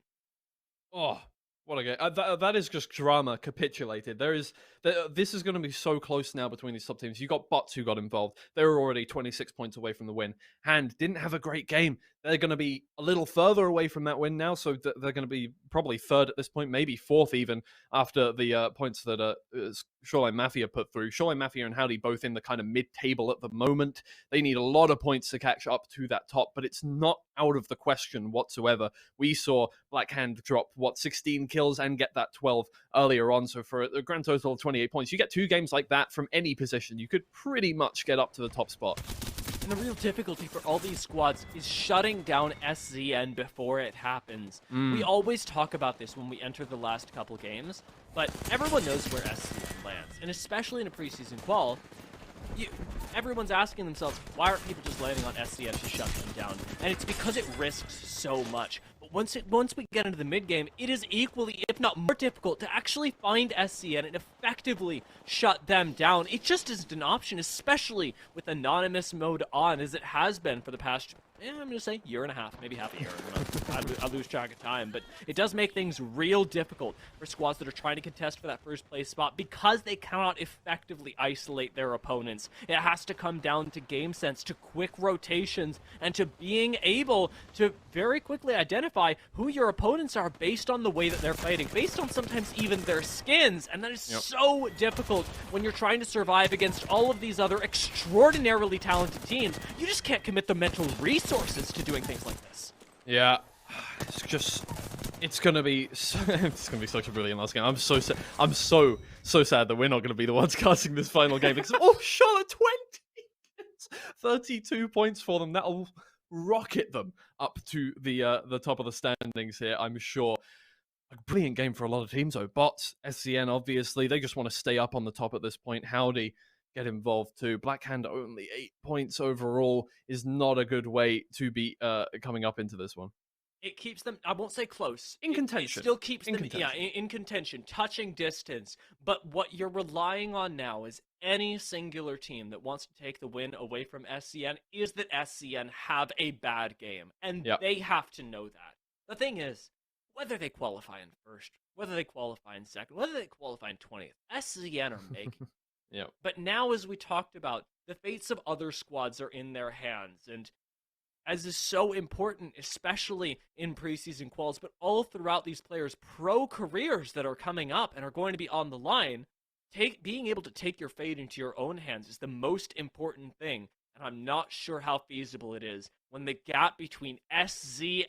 Oh, what a game. That is just drama capitulated. This is going to be so close now between these top teams. You got bots who got involved. They were already 26 points away from the win. Hand didn't have a great game. They're going to be a little further away from that win now, so they're going to be probably 3rd at this point, maybe 4th even, after the points that Shoreline Mafia put through. Shoreline Mafia and Howdy both in the kind of mid-table at the moment. They need a lot of points to catch up to that top, but it's not out of the question whatsoever. We saw Blackhand drop, 16 kills and get that 12 earlier on, so for a grand total of 28 points. You get 2 games like that from any position, you could pretty much get up to the top spot. And the real difficulty for all these squads is shutting down SZN before it happens. We always talk about this when we enter the last couple games, but everyone knows where SZN lands, and especially in a preseason qual, everyone's asking themselves, why aren't people just landing on SCN to shut them down? And it's because it risks so much. But once we get into the mid-game, it is equally, if not more difficult, to actually find SCN and effectively shut them down. It just isn't an option, especially with anonymous mode on, as it has been for the past, I'm going to say, year and a half, maybe half a year. I lose track of time, but it does make things real difficult for squads that are trying to contest for that first place spot because they cannot effectively isolate their opponents. It has to come down to game sense, to quick rotations, and to being able to very quickly identify who your opponents are based on the way that they're fighting, based on sometimes even their skins, and that is so difficult when you're trying to survive against all of these other extraordinarily talented teams. You just can't commit the mental resources to doing things like this. Yeah, it's gonna be such a brilliant last game. I'm so sad that we're not gonna be the ones casting this final game because Charlotte 20, 32 points for them. That'll rocket them up to the top of the standings here, I'm sure. A brilliant game for a lot of teams though. But SCN, obviously, they just want to stay up on the top at this point. Howdy get involved too. Blackhand only 8 points overall is not a good way to be coming up into this one. It keeps them, I won't say close. In contention. It still keeps In them, contention. in contention, touching distance. But what you're relying on now is any singular team that wants to take the win away from SCN is that SCN have a bad game. And they have to know that. The thing is, whether they qualify in first, whether they qualify in second, whether they qualify in 20th, SCN are making. But now, as we talked about, the fates of other squads are in their hands. And as is so important, especially in preseason quals, but all throughout these players' pro careers that are coming up and are going to be on the line, being able to take your fate into your own hands is the most important thing. And I'm not sure how feasible it is when the gap between SZN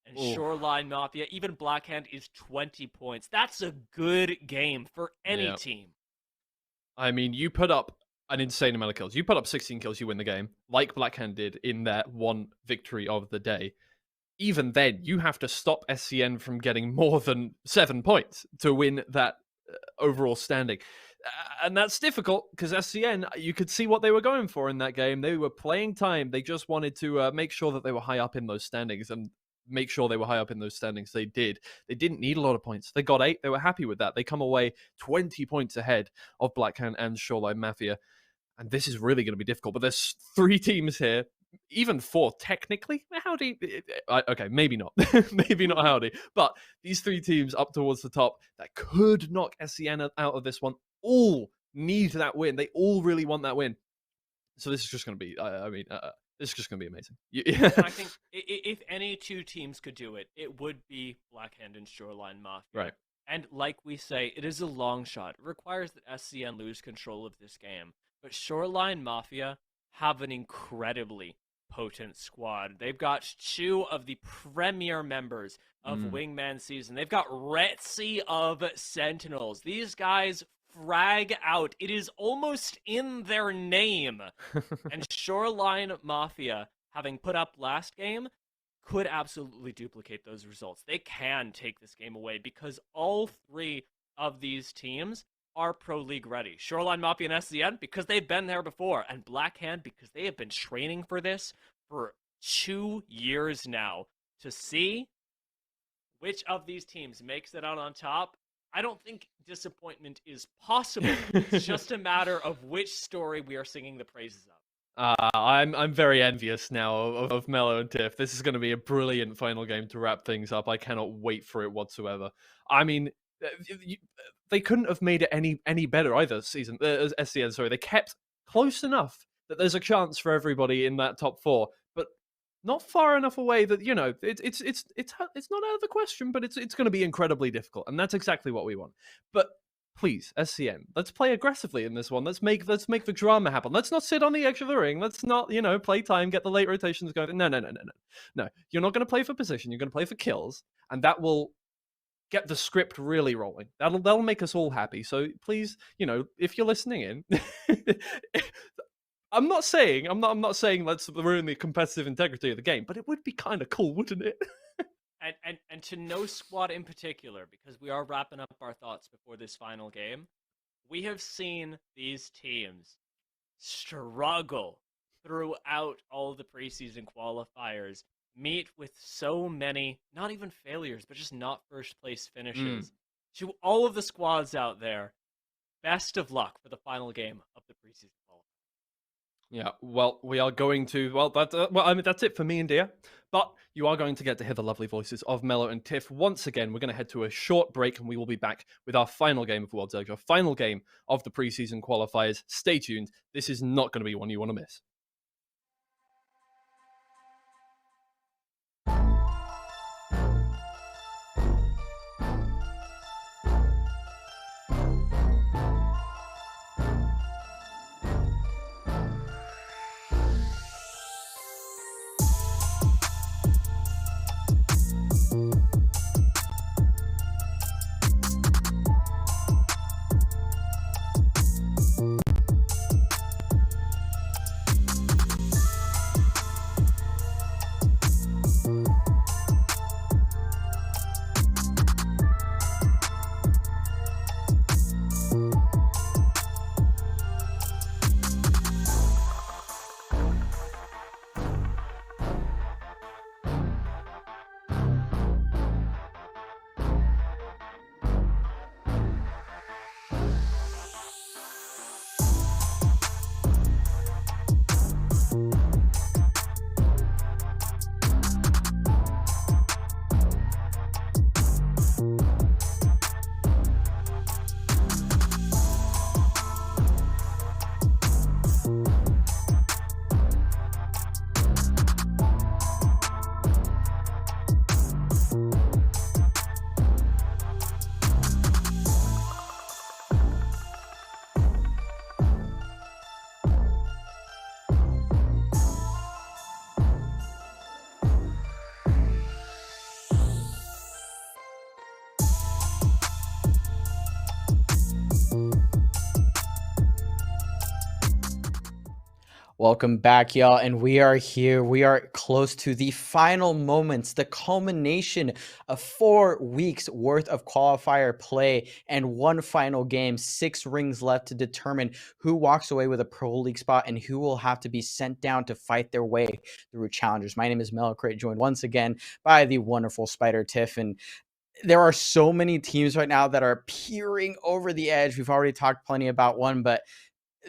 and Shoreline Mafia, even Blackhand, is 20 points. That's a good game for any team. I mean, you put up an insane amount of kills. You put up 16 kills, you win the game, like Blackhand did in that one victory of the day. Even then, you have to stop SCN from getting more than 7 points to win that overall standing. And that's difficult because SCN, you could see what they were going for in that game. They were playing time. They just wanted to make sure that they were high up in those standings and make sure they were high up in those standings. They did. They didn't need a lot of points. They got 8. They were happy with that. They come away 20 points ahead of Blackhand and Shoreline Mafia. And this is really going to be difficult. But there's 3 teams here, even 4 technically. Howdy. Okay, maybe not. Maybe not Howdy. But these 3 teams up towards the top that could knock SCN out of this one all need that win. They all really want that win. So this is just going to be, this is just going to be amazing. I think if any 2 teams could do it, it would be Blackhand and Shoreline Mafia. Right. And like we say, it is a long shot. It requires that SCN lose control of this game. But Shoreline Mafia have an incredibly potent squad. They've got 2 of the premier members of Wingman Season. They've got Retzi of Sentinels. These guys frag out. It is almost in their name. And Shoreline Mafia, having put up last game, could absolutely duplicate those results. They can take this game away because all 3 of these teams are Pro League ready. Shoreline Mafia and SCN because they've been there before, and Blackhand because they have been training for this for 2 years now. To see which of these teams makes it out on top, I don't think disappointment is possible. It's just a matter of which story we are singing the praises of. I'm very envious now of Mello and Tiff. This is going to be a brilliant final game to wrap things up. I cannot wait for it whatsoever. I mean, they couldn't have made it any better either. SCN, sorry, they kept close enough that there's a chance for everybody in that top 4, but not far enough away that it's not out of the question. But it's going to be incredibly difficult, and that's exactly what we want. But please, SCN, let's play aggressively in this one. Let's make the drama happen. Let's not sit on the edge of the ring. Let's not play time, get the late rotations going. No. You're not going to play for position. You're going to play for kills, and that will get the script really rolling. That'll make us all happy. So please, if you're listening in, I'm not saying let's ruin the competitive integrity of the game, but it would be kind of cool, wouldn't it? and to no squad in particular, because we are wrapping up our thoughts before this final game, we have seen these teams struggle throughout all the preseason qualifiers, meet with so many, not even failures, but just not first place finishes. To all of the squads out there, best of luck for the final game of the preseason qualifier. Yeah, well, we are going to, that's it for me and Dia, but you are going to get to hear the lovely voices of Mello and Tiff once again. We're going to head to a short break, and we will be back with our final game of World's Edge, our final game of the preseason qualifiers. Stay tuned. This is not going to be one you want to miss. Welcome back, y'all, and we are here. We are close to the final moments, the culmination of 4 weeks worth of qualifier play and one final game. 6 rings left to determine who walks away with a Pro League spot and who will have to be sent down to fight their way through challengers. My name is Melocrate, joined once again by the wonderful Spider Tiff, and there are so many teams right now that are peering over the edge. We've already talked plenty about one, but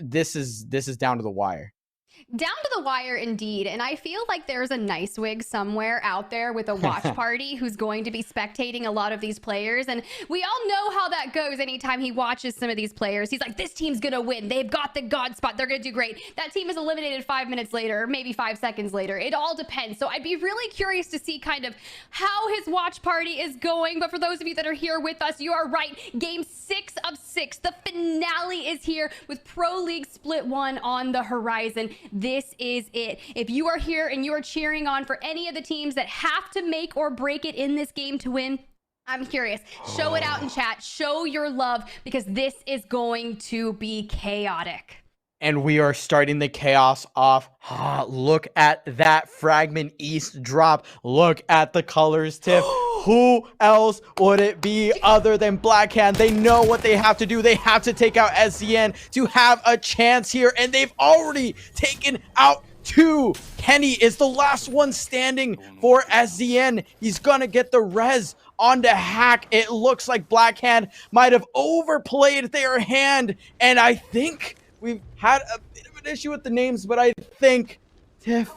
this is down to the wire. Down to the wire indeed. And I feel like there's a nice wig somewhere out there with a watch party who's going to be spectating a lot of these players. And we all know how that goes anytime he watches some of these players. He's like, this team's going to win. They've got the God spot. They're going to do great. That team is eliminated 5 minutes later, or maybe 5 seconds later. It all depends. So I'd be really curious to see kind of how his watch party is going. But for those of you that are here with us, you are right. Game 6 of 6. The finale is here with Pro League Split 1 on the horizon. This is it. If you are here and you are cheering on for any of the teams that have to make or break it in this game to win, I'm curious. Show it out in chat. Show your love, because this is going to be chaotic. And we are starting the chaos off. Look at that Fragment East drop. Look at the colors, Tiff. Who else would it be other than Blackhand? They know what they have to do. They have to take out SZN to have a chance here, and they've already taken out 2. Kenny is the last one standing for SZN. He's gonna get the res onto Hack. It looks like Blackhand might have overplayed their hand, and I think we've had a bit of an issue with the names, but I think, Tiff,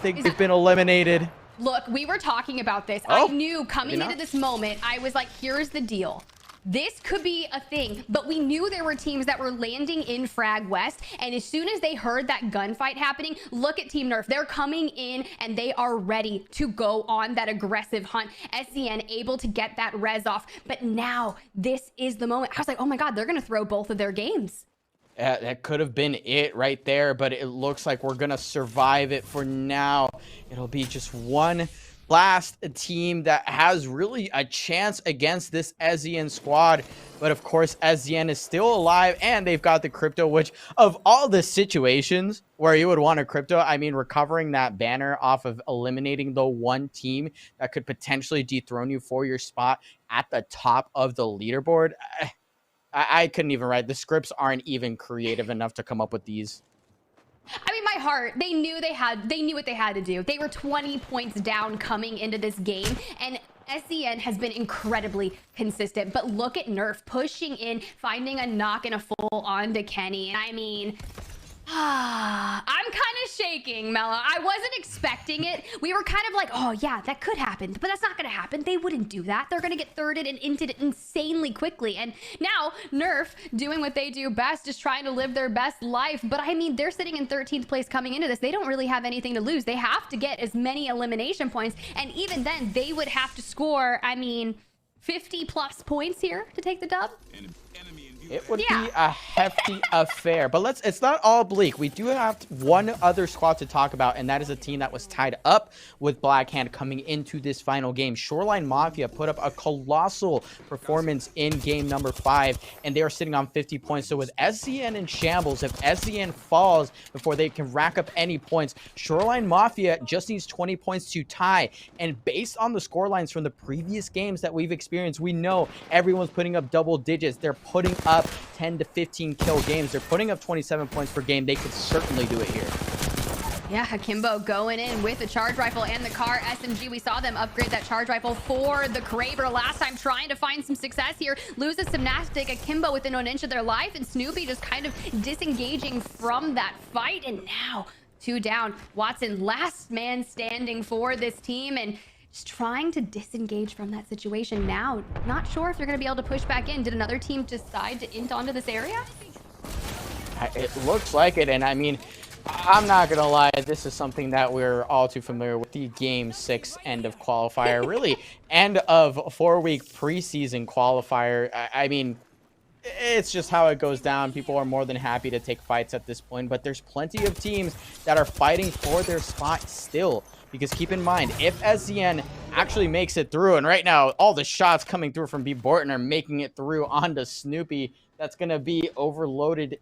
they've been eliminated. Look, we were talking about this. I knew coming into this moment, I was like, here's the deal. This could be a thing, but we knew there were teams that were landing in Frag West, and as soon as they heard that gunfight happening, look at Team Nerf. They're coming in, and they are ready to go on that aggressive hunt. SZN able to get that res off, but now this is the moment. I was like, oh my God, they're going to throw both of their games. That could have been it right there, but it looks like we're going to survive it for now. It'll be just one last team that has really a chance against this SZN squad. But of course, SZN is still alive, and they've got the crypto, which of all the situations where you would want a crypto, I mean, recovering that banner off of eliminating the one team that could potentially dethrone you for your spot at the top of the leaderboard, I couldn't even write. The scripts aren't even creative enough to come up with these. I mean, my heart, they knew what they had to do. They were 20 points down coming into this game, and SZN has been incredibly consistent. But look at Nerf pushing in, finding a knock and a full onto Kenny. And I mean, I'm kind of shaking, Mela. I wasn't expecting it. We were kind of like, oh yeah, that could happen, but that's not going to happen. They wouldn't do that. They're going to get thirded and inted insanely quickly. And now Nerf doing what they do best, just trying to live their best life. But I mean, they're sitting in 13th place coming into this. They don't really have anything to lose. They have to get as many elimination points. And even then they would have to score, I mean, 50 plus points here to take the dub. It would be a hefty affair, but it's not all bleak. We do have one other squad to talk about, and that is a team that was tied up with Blackhand coming into this final game. Shoreline Mafia put up a colossal performance in game number 5, and they are sitting on 50 points. So with SZN in shambles, if SZN falls before they can rack up any points, Shoreline Mafia just needs 20 points to tie. And based on the score lines from the previous games that we've experienced, we know everyone's putting up double digits. They're putting up 10 to 15 kill games. They're putting up 27 points per game. They could certainly do it here. Yeah, Akimbo going in with the charge rifle and the car SMG. We saw them upgrade that charge rifle for the Kraber last time, trying to find some success here. Loses some Nastic. Akimbo within 1 inch of their life, and Snoopy just kind of disengaging from that fight. And now 2 down. Watson, last man standing for this team, and just trying to disengage from that situation now. Not sure if they're going to be able to push back in. Did another team decide to int onto this area? It looks like it, and I mean, I'm not gonna lie, this is something that we're all too familiar with. The game 6 end of qualifier, really end of 4-week preseason qualifier. I mean, it's just how it goes down. People are more than happy to take fights at this point, but there's plenty of teams that are fighting for their spot still. Because keep in mind, if SZN actually makes it through, and right now all the shots coming through from B. Borton are making it through onto Snoopy, that's going to be overloaded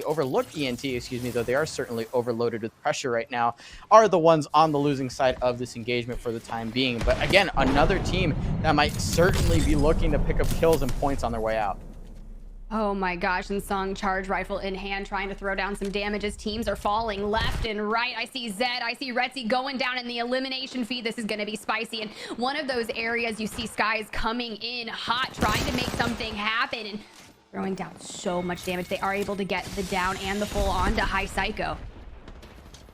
overlooked ENT, excuse me, though they are certainly overloaded with pressure right now, are the ones on the losing side of this engagement for the time being. But again, another team that might certainly be looking to pick up kills and points on their way out. Oh my gosh, and Sung, charge rifle in hand, trying to throw down some damage as teams are falling left and right. I see Zed, I see Retzi going down in the elimination feed. This is going to be spicy. And one of those areas you see Skies coming in hot, trying to make something happen and throwing down so much damage. They are able to get the down and the full on to High Psycho.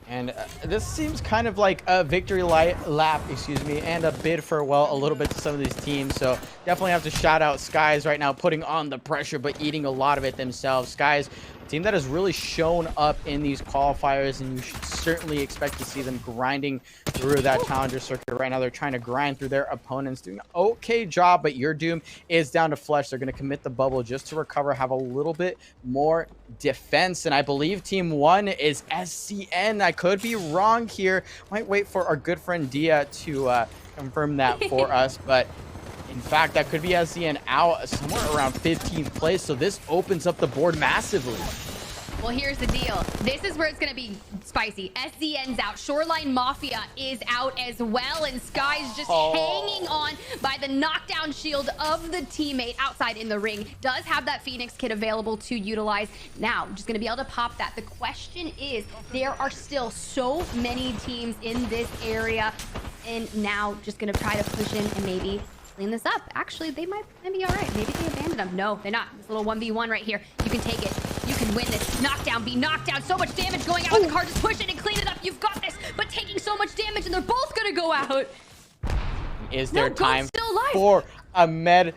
And this seems kind of like a victory lap, excuse me, and a bid farewell a little bit to some of these teams. So definitely have to shout out Skies right now, putting on the pressure, but eating a lot of it themselves. Skies, a team that has really shown up in these qualifiers, and you should certainly expect to see them grinding through that challenger circuit. Right now, they're trying to grind through their opponents, doing an okay job, but your doom is down to flesh. They're going to commit the bubble just to recover, have a little bit more defense. And I believe team 1 is SCN. I could be wrong here. Might wait for our good friend Dia to confirm that for us, but in fact, that could be SCN out somewhere around 15th place, so this opens up the board massively. Well, here's the deal. This is where it's going to be spicy. SZN's out. Shoreline Mafia is out as well. And Sky's just hanging on by the knockdown shield of the teammate outside in the ring. Does have that Phoenix kit available to utilize. Now, just going to be able to pop that. The question is, there are still so many teams in this area. And now just going to try to push in and maybe clean this up. Actually, they might be all right. Maybe they abandoned them. No, they're not. This little 1v1 right here. You can take it. You can win this. Knockdown, be knocked down. So much damage going out. The car, just push it and clean it up. You've got this. But taking so much damage, and they're both going to go out. Is there time still alive. for a med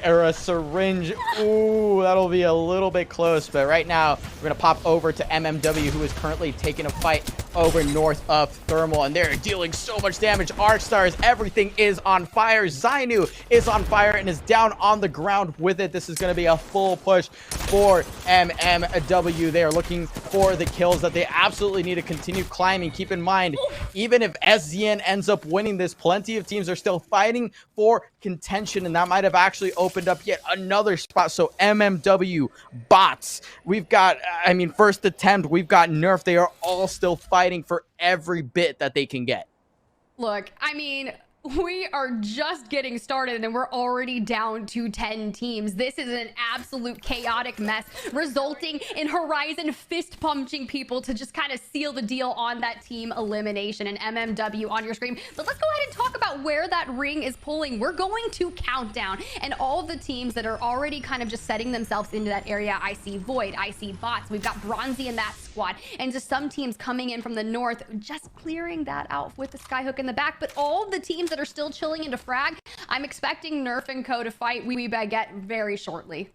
or a syringe? Ooh, that'll be a little bit close. But right now, we're going to pop over to MMW, who is currently taking a fight over north of Thermal, and they're dealing so much damage. Arcstars, everything is on fire. Zainu is on fire and is down on the ground with it. This is going to be a full push for MMW. They are looking for the kills that they absolutely need to continue climbing. Keep in mind, even if SZN ends up winning this, plenty of teams are still fighting for contention, and that might have actually opened up yet another spot. So MMW, bots, we've got, I mean, first attempt, we've got Nerf. They are all still fighting for every bit that they can get. Look, I mean, we are just getting started and we're already down to 10 teams. This is an absolute chaotic mess, resulting in Horizon fist punching people to just kind of seal the deal on that team elimination. And MMW on your screen. But let's go ahead and talk about where that ring is pulling. We're going to countdown, and all of the teams that are already kind of just setting themselves into that area. I see Void, I see Bots, we've got Bronzy in that squad, and just some teams coming in from the north, just clearing that out with the Skyhook in the back. But all the teams that are still chilling into frag, I'm expecting Nerf and Co to fight Wee Baguette very shortly.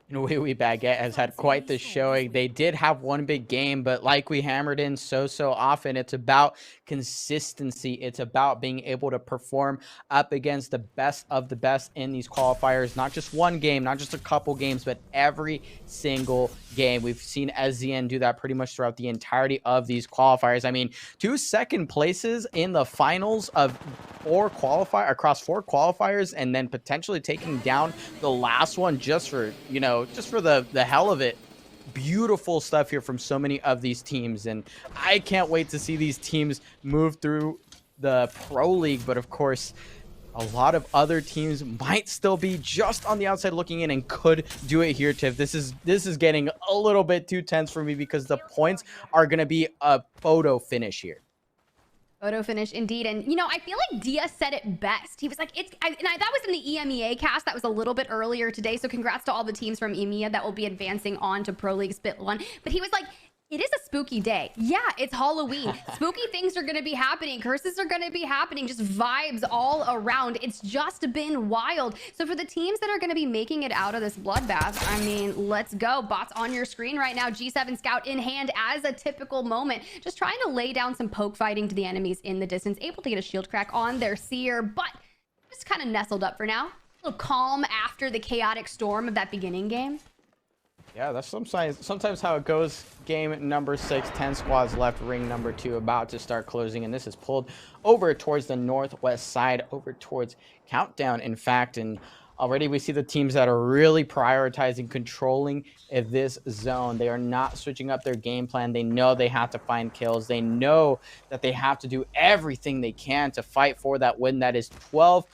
Wee Baguette has had quite the showing. They did have one big game, but like we hammered in so often, it's about consistency. It's about being able to perform up against the best of the best in these qualifiers. Not just one game, not just a couple games, but every single game. We've seen SZN do that pretty much throughout the entirety of these qualifiers. I mean, 2 second places in the finals of across 4 qualifiers, and then potentially taking down the last one just for, you know, just for the hell of it. Beautiful stuff here from so many of these teams, and I can't wait to see these teams move through the Pro League. But of course, a lot of other teams might still be just on the outside looking in and could do it here, Tiff. This is getting a little bit too tense for me, because the points are going to be a photo finish here. Photo finish indeed. And you know, I feel like Dia said it best. He was like, that was in the EMEA cast. That was a little bit earlier today. So congrats to all the teams from EMEA that will be advancing on to Pro League Split 1. But he was like, it is a spooky day. Yeah, it's Halloween. Spooky things are going to be happening. Curses are going to be happening. Just vibes all around. It's just been wild. So for the teams that are going to be making it out of this bloodbath, I mean, let's go. Bots on your screen right now. G7 Scout in hand as a typical moment. Just trying to lay down some poke fighting to the enemies in the distance. Able to get a shield crack on their Seer, but just kind of nestled up for now. A little calm after the chaotic storm of that beginning game. Yeah, that's sometimes how it goes. Game number 6, 10 squads left, ring number 2 about to start closing, and this is pulled over towards the northwest side, over towards Countdown, in fact. And Already we see the teams that are really prioritizing controlling this zone. They are not switching up their game plan. They know they have to find kills. They know that they have to do everything they can to fight for that win. That is 12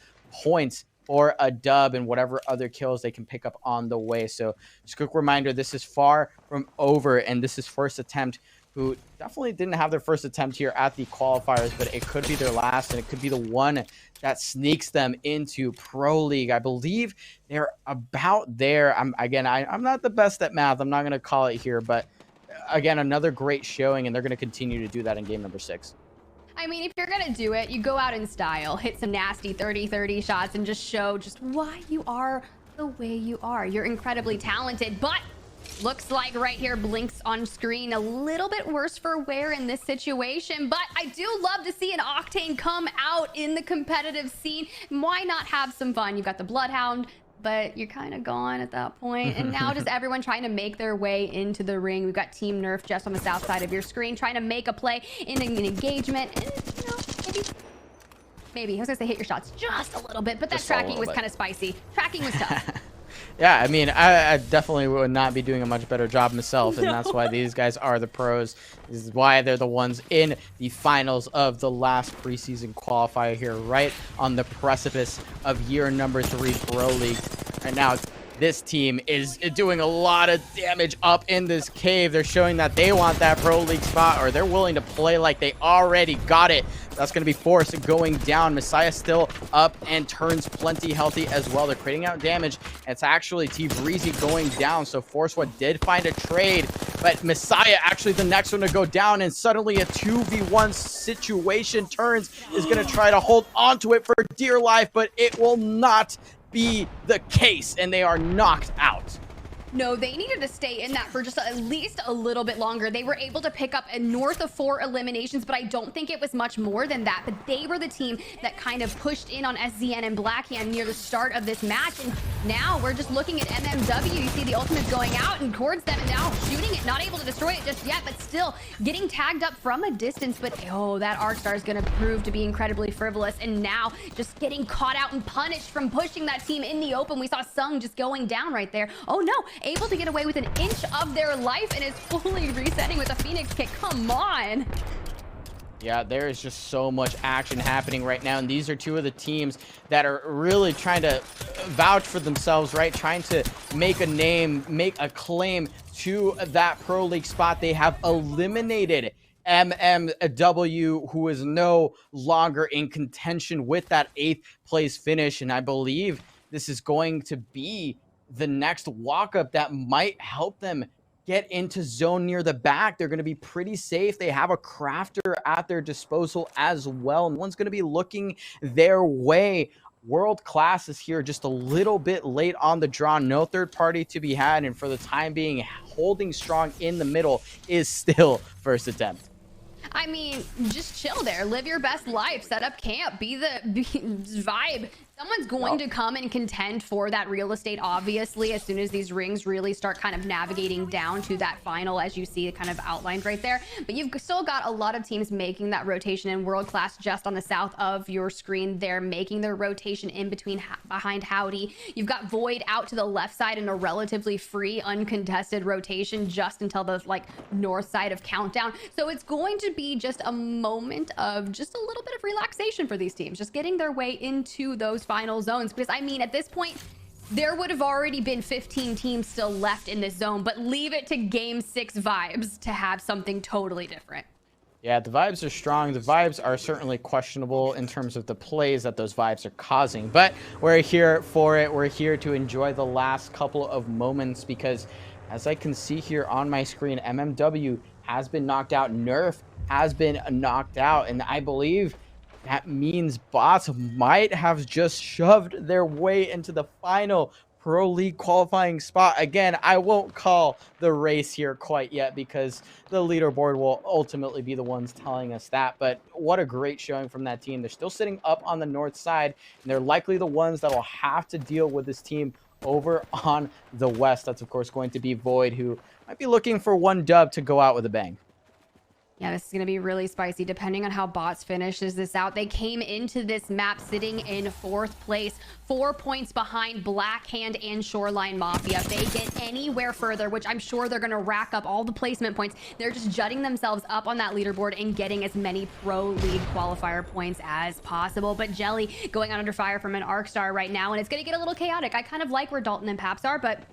points or a dub and whatever other kills they can pick up on the way. So just a quick reminder, this is far from over, and this is first attempt, who definitely didn't have their first attempt here at the qualifiers, but it could be their last, and it could be the one that sneaks them into Pro League. I believe they're about there. I'm not the best at math. I'm not going to call it here, but again, another great showing, and they're going to continue to do that in game number 6. I mean, if you're going to do it, you go out in style, hit some nasty 30-30 shots, and just show just why you are the way you are. You're incredibly talented, but looks like right here, Blinks on screen, a little bit worse for wear in this situation, but I do love to see an Octane come out in the competitive scene. Why not have some fun? You've got the Bloodhound, but you're kind of gone at that point. And now just everyone trying to make their way into the ring. We've got Team Nerf just on the south side of your screen, trying to make a play in an engagement. And, you know, maybe, I was gonna say hit your shots just a little bit, but that Just tracking was kind of spicy. Tracking was tough. Yeah, I mean, I definitely would not be doing a much better job myself, and that's why these guys are the pros. This is why they're the ones in the finals of the last preseason qualifier here, right on the precipice of year number 3 Pro League. Right now, this team is doing a lot of damage up in this cave. They're showing that they want that Pro League spot, or they're willing to play like they already got it. That's going to be Force going down. Messiah still up and turns plenty healthy as well. They're creating out damage. It's actually T-Breezy going down. So Force did find a trade, but Messiah actually the next one to go down, and suddenly a 2v1 situation turns. Is going to try to hold onto it for dear life, but it will not be the case, and they are knocked out. No, they needed to stay in that for just at least a little bit longer. They were able to pick up north of 4 eliminations, but I don't think it was much more than that. But they were the team that kind of pushed in on SZN and Blackhand near the start of this match. And now we're just looking at MMW. You see the ultimates going out and towards them, and now shooting it, not able to destroy it just yet, but still getting tagged up from a distance. But oh, that Arcstar is going to prove to be incredibly frivolous. And now just getting caught out and punished from pushing that team in the open. We saw Sung just going down right there. Oh no, able to get away with an inch of their life and is fully resetting with a Phoenix kick. Come on. Yeah, there is just so much action happening right now, and these are two of the teams that are really trying to vouch for themselves, right? Trying to make a name, make a claim to that Pro League spot. They have eliminated MMW, who is no longer in contention with that 8th place finish, and I believe this is going to be the next walk-up that might help them get into zone near the back. They're going to be pretty safe. They have a crafter at their disposal as well. No one's going to be looking their way. World Class is here just a little bit late on the draw. No third party to be had, and for the time being, holding strong in the middle is still first attempt. I mean, just chill there. Live your best life. Set up camp. Be vibe. Someone's going to come and contend for that real estate, obviously, as soon as these rings really start kind of navigating down to that final, as you see kind of outlined right there. But you've still got a lot of teams making that rotation, in World Class just on the south of your screen. They're making their rotation in between behind Howdy. You've got Void out to the left side in a relatively free, uncontested rotation just until the north side of Countdown. So it's going to be just a moment of just a little bit of relaxation for these teams, just getting their way into those final zones. Because I mean, at this point, there would have already been 15 teams still left in this zone, but leave it to game 6 vibes to have something totally different. Yeah, the vibes are strong. The vibes are certainly questionable in terms of the plays that those vibes are causing, but we're here for it. We're here to enjoy the last couple of moments, because as I can see here on my screen, MMW has been knocked out. Nerf has been knocked out, and I believe that means bots might have just shoved their way into the final Pro League qualifying spot. Again, I won't call the race here quite yet, because the leaderboard will ultimately be the ones telling us that. But what a great showing from that team. They're still sitting up on the north side, and they're likely the ones that will have to deal with this team over on the west. That's, of course, going to be Void, who might be looking for one dub to go out with a bang. Yeah, this is going to be really spicy depending on how Bots finishes this out. They came into this map sitting in 4th place, 4 points behind Blackhand and Shoreline Mafia. If they get anywhere further, which I'm sure they're going to rack up all the placement points, they're just jutting themselves up on that leaderboard and getting as many Pro League qualifier points as possible. But Jelly going on under fire from an Arc Star right now, and it's going to get a little chaotic. I kind of like where Dalton and Paps are, but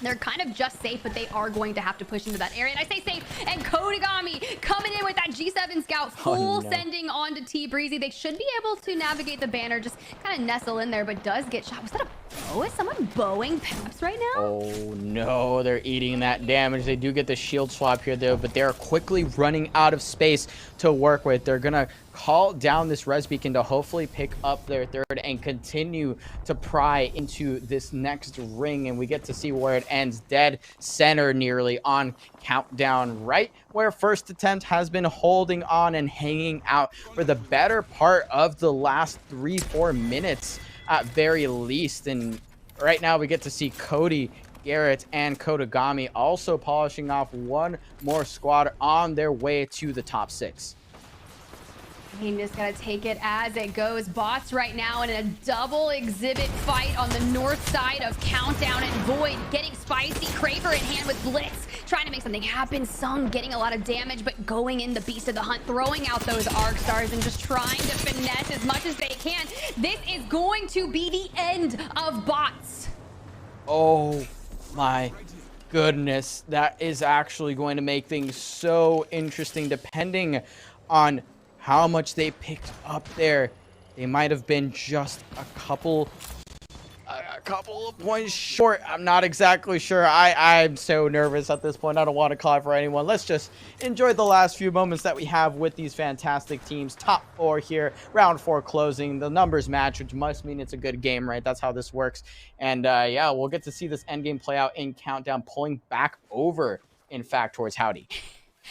they're kind of just safe, but they are going to have to push into that area. And I say safe, and Kodagami coming in with that G7 scout, full sending on to T Breezy. They should be able to navigate the banner, just kind of nestle in there, but does get shot. Was that a bow? Is someone bowing Paps right now? Oh no, they're eating that damage. They do get the shield swap here though, but they're quickly running out of space to work with. They're gonna call down this res beacon to hopefully pick up their 3rd and continue to pry into this next ring, and we get to see where it ends. Dead center nearly on countdown, right where First Attempt has been holding on and hanging out for the better part of the last 3-4 minutes at very least. And right now we get to see Cody, Garrett, and Kodagami also polishing off one more squad on their way to the top 6. Team just gotta take it as it goes. Bots right now in a double exhibit fight on the north side of Countdown, and Void getting spicy. Kraber in hand with Blitz, trying to make something happen. Sung getting a lot of damage, but going in the Beast of the Hunt, throwing out those Arc Stars and just trying to finesse as much as they can. This is going to be the end of Bots. Oh my goodness. That is actually going to make things so interesting depending on how much they picked up there. They might have been just a couple of points short. I'm not exactly sure. I'm so nervous at this point. I don't want to call it for anyone. Let's just enjoy the last few moments that we have with these fantastic teams. Top 4 here, round 4 closing. The numbers match, which must mean it's a good game, right? That's how this works. And yeah, we'll get to see this end game play out in Countdown, pulling back over, in fact, towards Howdy.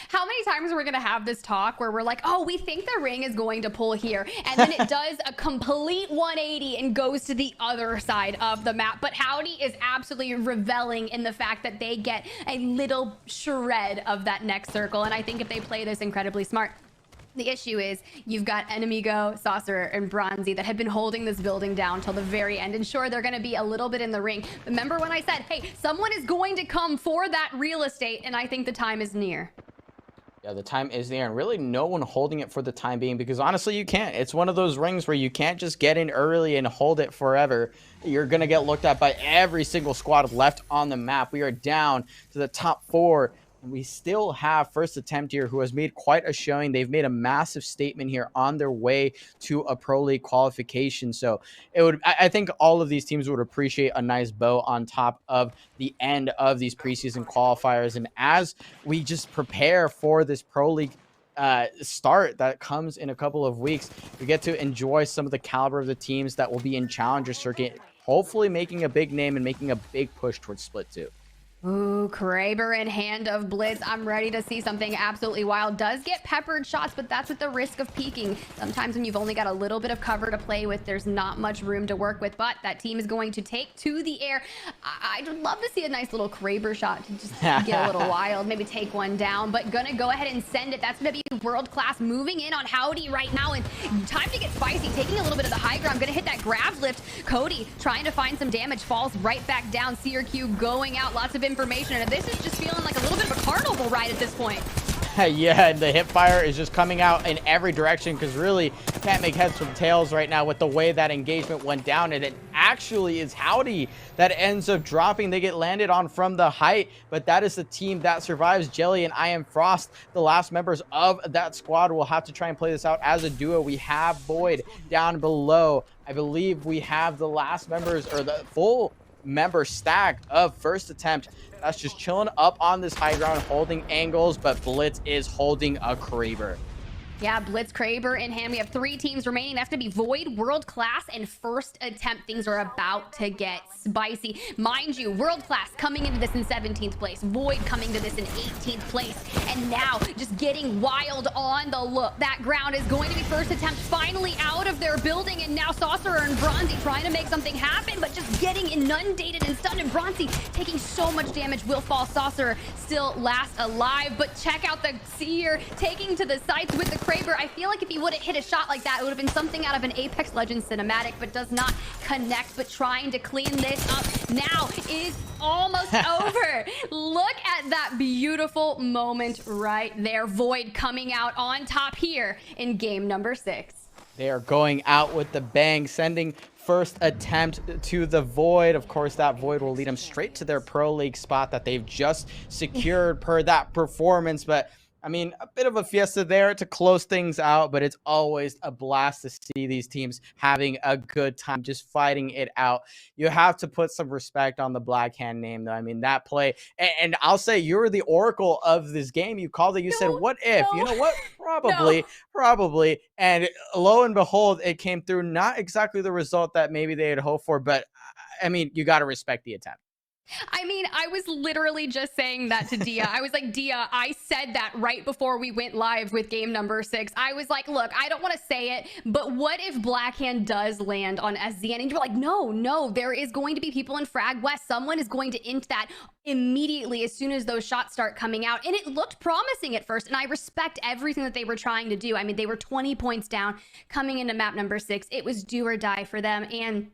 How many times are we going to have this talk where we're like, oh, we think the ring is going to pull here, and then it does a complete 180 and goes to the other side of the map. But Howdy is absolutely reveling in the fact that they get a little shred of that next circle. And I think if they play this incredibly smart, the issue is you've got Enemigo, Saucer, and Bronzy that have been holding this building down till the very end. And sure, they're going to be a little bit in the ring. Remember when I said, hey, someone is going to come for that real estate, and I think the time is near. Yeah, the time is there, and really no one holding it for the time being, because honestly, you can't. It's one of those rings where you can't just get in early and hold it forever. You're going to get looked at by every single squad left on the map. We are down to the top 4. We still have First Attempt here, who has made quite a showing. They've made a massive statement here on their way to a Pro League qualification. So I think all of these teams would appreciate a nice bow on top of the end of these preseason qualifiers. And as we just prepare for this Pro League start that comes in a couple of weeks, we get to enjoy some of the caliber of the teams that will be in Challenger Circuit, hopefully making a big name and making a big push towards Split 2. Ooh, Kraber in hand of Blitz. I'm ready to see something absolutely wild. Does get peppered shots, but that's at the risk of peeking. Sometimes when you've only got a little bit of cover to play with, there's not much room to work with, but that team is going to take to the air. I'd love to see a nice little Kraber shot to just get a little wild, maybe take one down, but gonna go ahead and send it. That's gonna be world class. Moving in on Howdy right now, and time to get spicy, taking a little bit of the high ground. Gonna hit that grab lift. Cody trying to find some damage, falls right back down. CRQ going out, lots of information, and this is just feeling like a little bit of a carnival ride at this point. Yeah, and the hip fire is just coming out in every direction, because really can't make heads from tails right now with the way that engagement went down. And it actually is Howdy that ends up dropping. They get landed on from the height, but that is the team that survives. Jelly and I Am Frost, the last members of that squad, will have to try and play this out as a duo. We have Void down below. I believe we have the last members, or the full member stack of First Attempt. That's just chilling up on this high ground, holding angles, but Blitz is holding a Kraber. Yeah, Blitz, Kraber in hand. We have 3 teams remaining. That's going to be Void, World Class, and First Attempt. Things are about to get spicy. Mind you, World Class coming into this in 17th place. Void coming to this in 18th place. And now just getting wild on the look. That ground is going to be First Attempt finally out of their building. And now Saucerer and Bronzy trying to make something happen, but just getting inundated and stunned. And Bronzy taking so much damage will fall. Saucerer still last alive. But check out the Seer taking to the sights with the Kraber. I feel like if he would have hit a shot like that, it would have been something out of an Apex Legends cinematic, but does not connect. But trying to clean this up now is almost over. Look at that beautiful moment right there. Void coming out on top here in game number 6. They are going out with the bang, sending First Attempt to the Void. Of course, that Void will lead them straight to their Pro League spot that they've just secured per that performance. But I mean, a bit of a fiesta there to close things out, but it's always a blast to see these teams having a good time, just fighting it out. You have to put some respect on the Black Hand name, though. I mean, that play, and I'll say you're the oracle of this game. You called it, you said, what if? You know what? Probably. And lo and behold, it came through. Not exactly the result that maybe they had hoped for, but I mean, you got to respect the attempt. I mean, I was literally just saying that to Dia. I was like, Dia, I said that right before we went live with game number 6. I was like, look, I don't want to say it, but what if Blackhand does land on SZN? And you're like, no, there is going to be people in Frag West. Someone is going to int that immediately as soon as those shots start coming out. And it looked promising at first. And I respect everything that they were trying to do. I mean, they were 20 points down coming into map number 6. It was do or die for them. And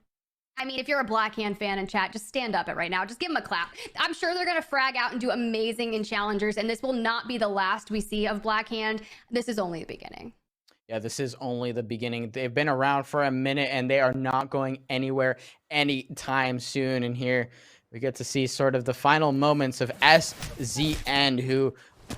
I mean, if you're a Blackhand fan in chat, just stand up it right now. Just give them a clap. I'm sure they're going to frag out and do amazing in challengers, and this will not be the last we see of Blackhand. This is only the beginning. Yeah, this is only the beginning. They've been around for a minute, and they are not going anywhere anytime soon. And here we get to see sort of the final moments of SZN, who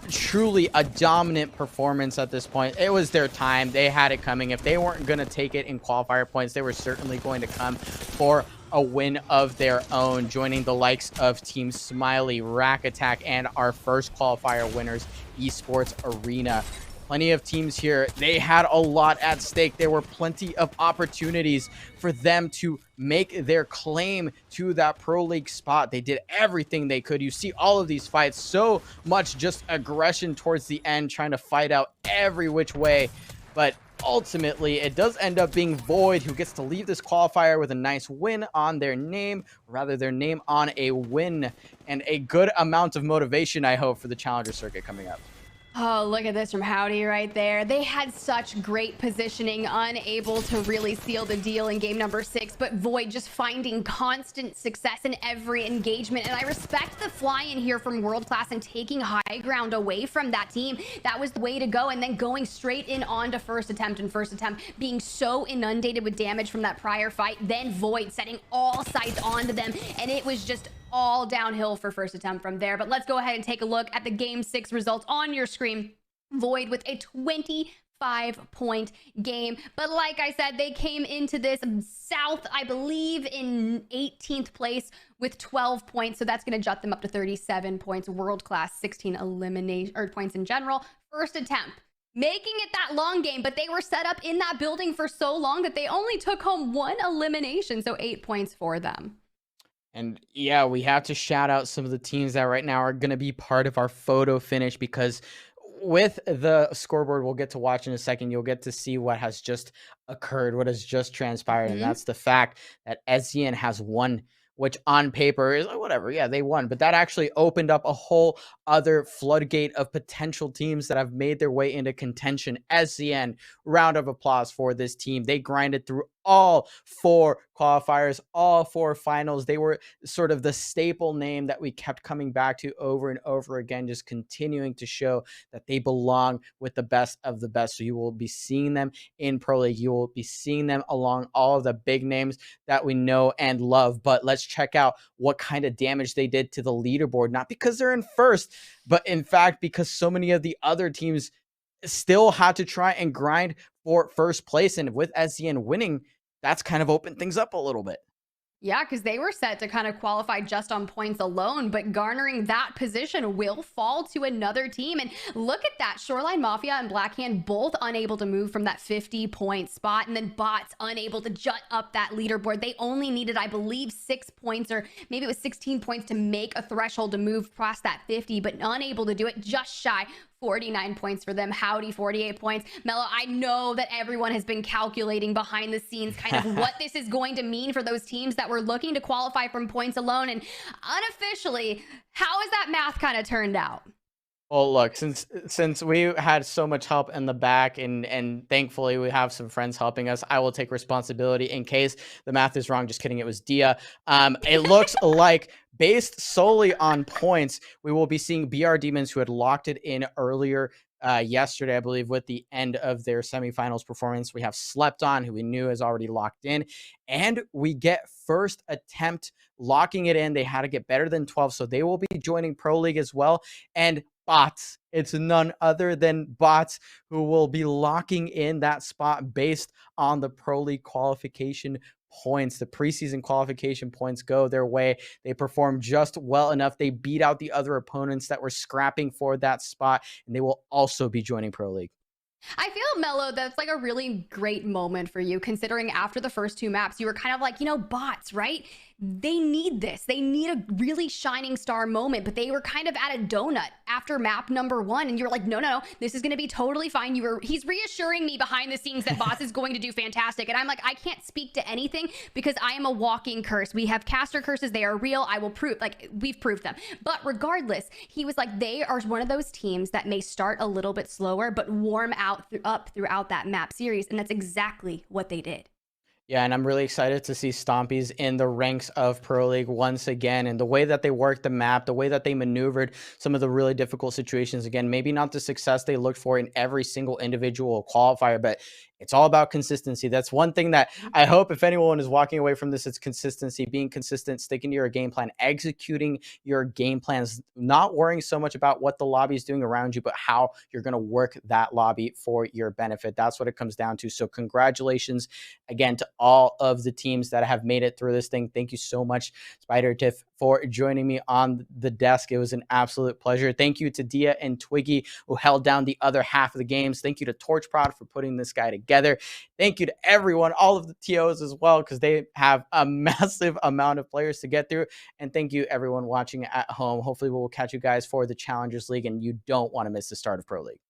truly a dominant performance at this point. It was their time. They had it coming. If they weren't going to take it in qualifier points, they were certainly going to come for a win of their own, joining the likes of Team Smiley, Rack Attack, and our first qualifier winners, Esports Arena. Plenty of teams here. They had a lot at stake. There were plenty of opportunities for them to make their claim to that Pro League spot. They did everything they could. You see all of these fights, so much just aggression towards the end, trying to fight out every which way. But ultimately, it does end up being Void who gets to leave this qualifier with a nice win on their name, rather their name on a win, and a good amount of motivation, I hope, for the Challenger circuit coming up. Oh, look at this from Howdy right there. They had such great positioning, unable to really seal the deal in game number 6, but Void just finding constant success in every engagement. And I respect the fly in here from World Class and taking high ground away from that team. That was the way to go. And then going straight in onto First Attempt, and First Attempt being so inundated with damage from that prior fight. Then Void setting all sights onto them. And it was just all downhill for First Attempt from there. But let's go ahead and take a look at the game 6 results on your screen. Void with a 25-point game. But like I said, they came into this south, I believe, in 18th place with 12 points. So that's going to jut them up to 37 points. World Class 16 elimination or points in general. First Attempt making it that long game, but they were set up in that building for so long that they only took home 1 elimination. So 8 points for them. And yeah, we have to shout out some of the teams that right now are going to be part of our photo finish, because with the scoreboard we'll get to watch in a second, you'll get to see what has just occurred, what has just transpired. And that's the fact that SZN has won, which on paper is like, whatever. Yeah, they won. But that actually opened up a whole other floodgate of potential teams that have made their way into contention. SZN, round of applause for this team. They grinded through all 4 qualifiers, all 4 finals. They were sort of the staple name that we kept coming back to over and over again, just continuing to show that they belong with the best of the best. So you will be seeing them in Pro League. You will be seeing them along all of the big names that we know and love. But let's check out what kind of damage they did to the leaderboard, not because they're in first, but in fact, because so many of the other teams still had to try and grind for first place. And with SZN winning, that's kind of opened things up a little bit. Yeah, because they were set to kind of qualify just on points alone, but garnering that position will fall to another team. And look at that. Shoreline Mafia and Blackhand both unable to move from that 50-point spot, and then Bots unable to jut up that leaderboard. They only needed, I believe, 6 points, or maybe it was 16 points to make a threshold to move past that 50, but unable to do it, just shy. 49 points for them. Howdy, 48 points. Mello, I know that everyone has been calculating behind the scenes kind of what this is going to mean for those teams that were looking to qualify from points alone. And unofficially, how has that math kind of turned out? Well, look, since we had so much help in the back, and thankfully we have some friends helping us, I will take responsibility in case the math is wrong. Just kidding, it was Dia. It looks like based solely on points, we will be seeing BR Demons, who had locked it in earlier yesterday, I believe, with the end of their semifinals performance. We have Slept On, who we knew is already locked in, and we get first attempt locking it in. They had to get better than 12, so they will be joining Pro League as well. And Bots, it's none other than Bots, who will be locking in that spot based on the Pro League qualification points. The preseason qualification points go their way. They perform just well enough. They beat out the other opponents that were scrapping for that spot, and they will also be joining Pro League. I feel, Mello, that's like a really great moment for you, considering after the first 2 maps, you were kind of like, Bots, right? They need this. They need a really shining star moment, but they were kind of at a donut after map number 1. And you were like, no, this is going to be totally fine. He's reassuring me behind the scenes that Bots is going to do fantastic. And I'm like, I can't speak to anything because I am a walking curse. We have caster curses. They are real. I will prove, we've proved them. But regardless, he was like, they are one of those teams that may start a little bit slower, but warm up throughout that map series. And that's exactly what they did. Yeah, and I'm really excited to see Stompies in the ranks of Pro League once again, and the way that they worked the map, the way that they maneuvered some of the really difficult situations. Again, maybe not the success they looked for in every single individual qualifier, but it's all about consistency. That's one thing that I hope, if anyone is walking away from this, it's consistency, being consistent, sticking to your game plan, executing your game plans, not worrying so much about what the lobby is doing around you, but how you're going to work that lobby for your benefit. That's what it comes down to. So congratulations again to all of the teams that have made it through this thing. Thank you so much, Spider Tiff, for joining me on the desk. It was an absolute pleasure. Thank you to Dia and Twiggy, who held down the other half of the games. Thank you to TorchProd for putting this guy together. Thank you to everyone, all of the TOs as well, because they have a massive amount of players to get through. And thank you everyone watching at home. Hopefully we'll catch you guys for the Challengers League, and you don't want to miss the start of Pro League.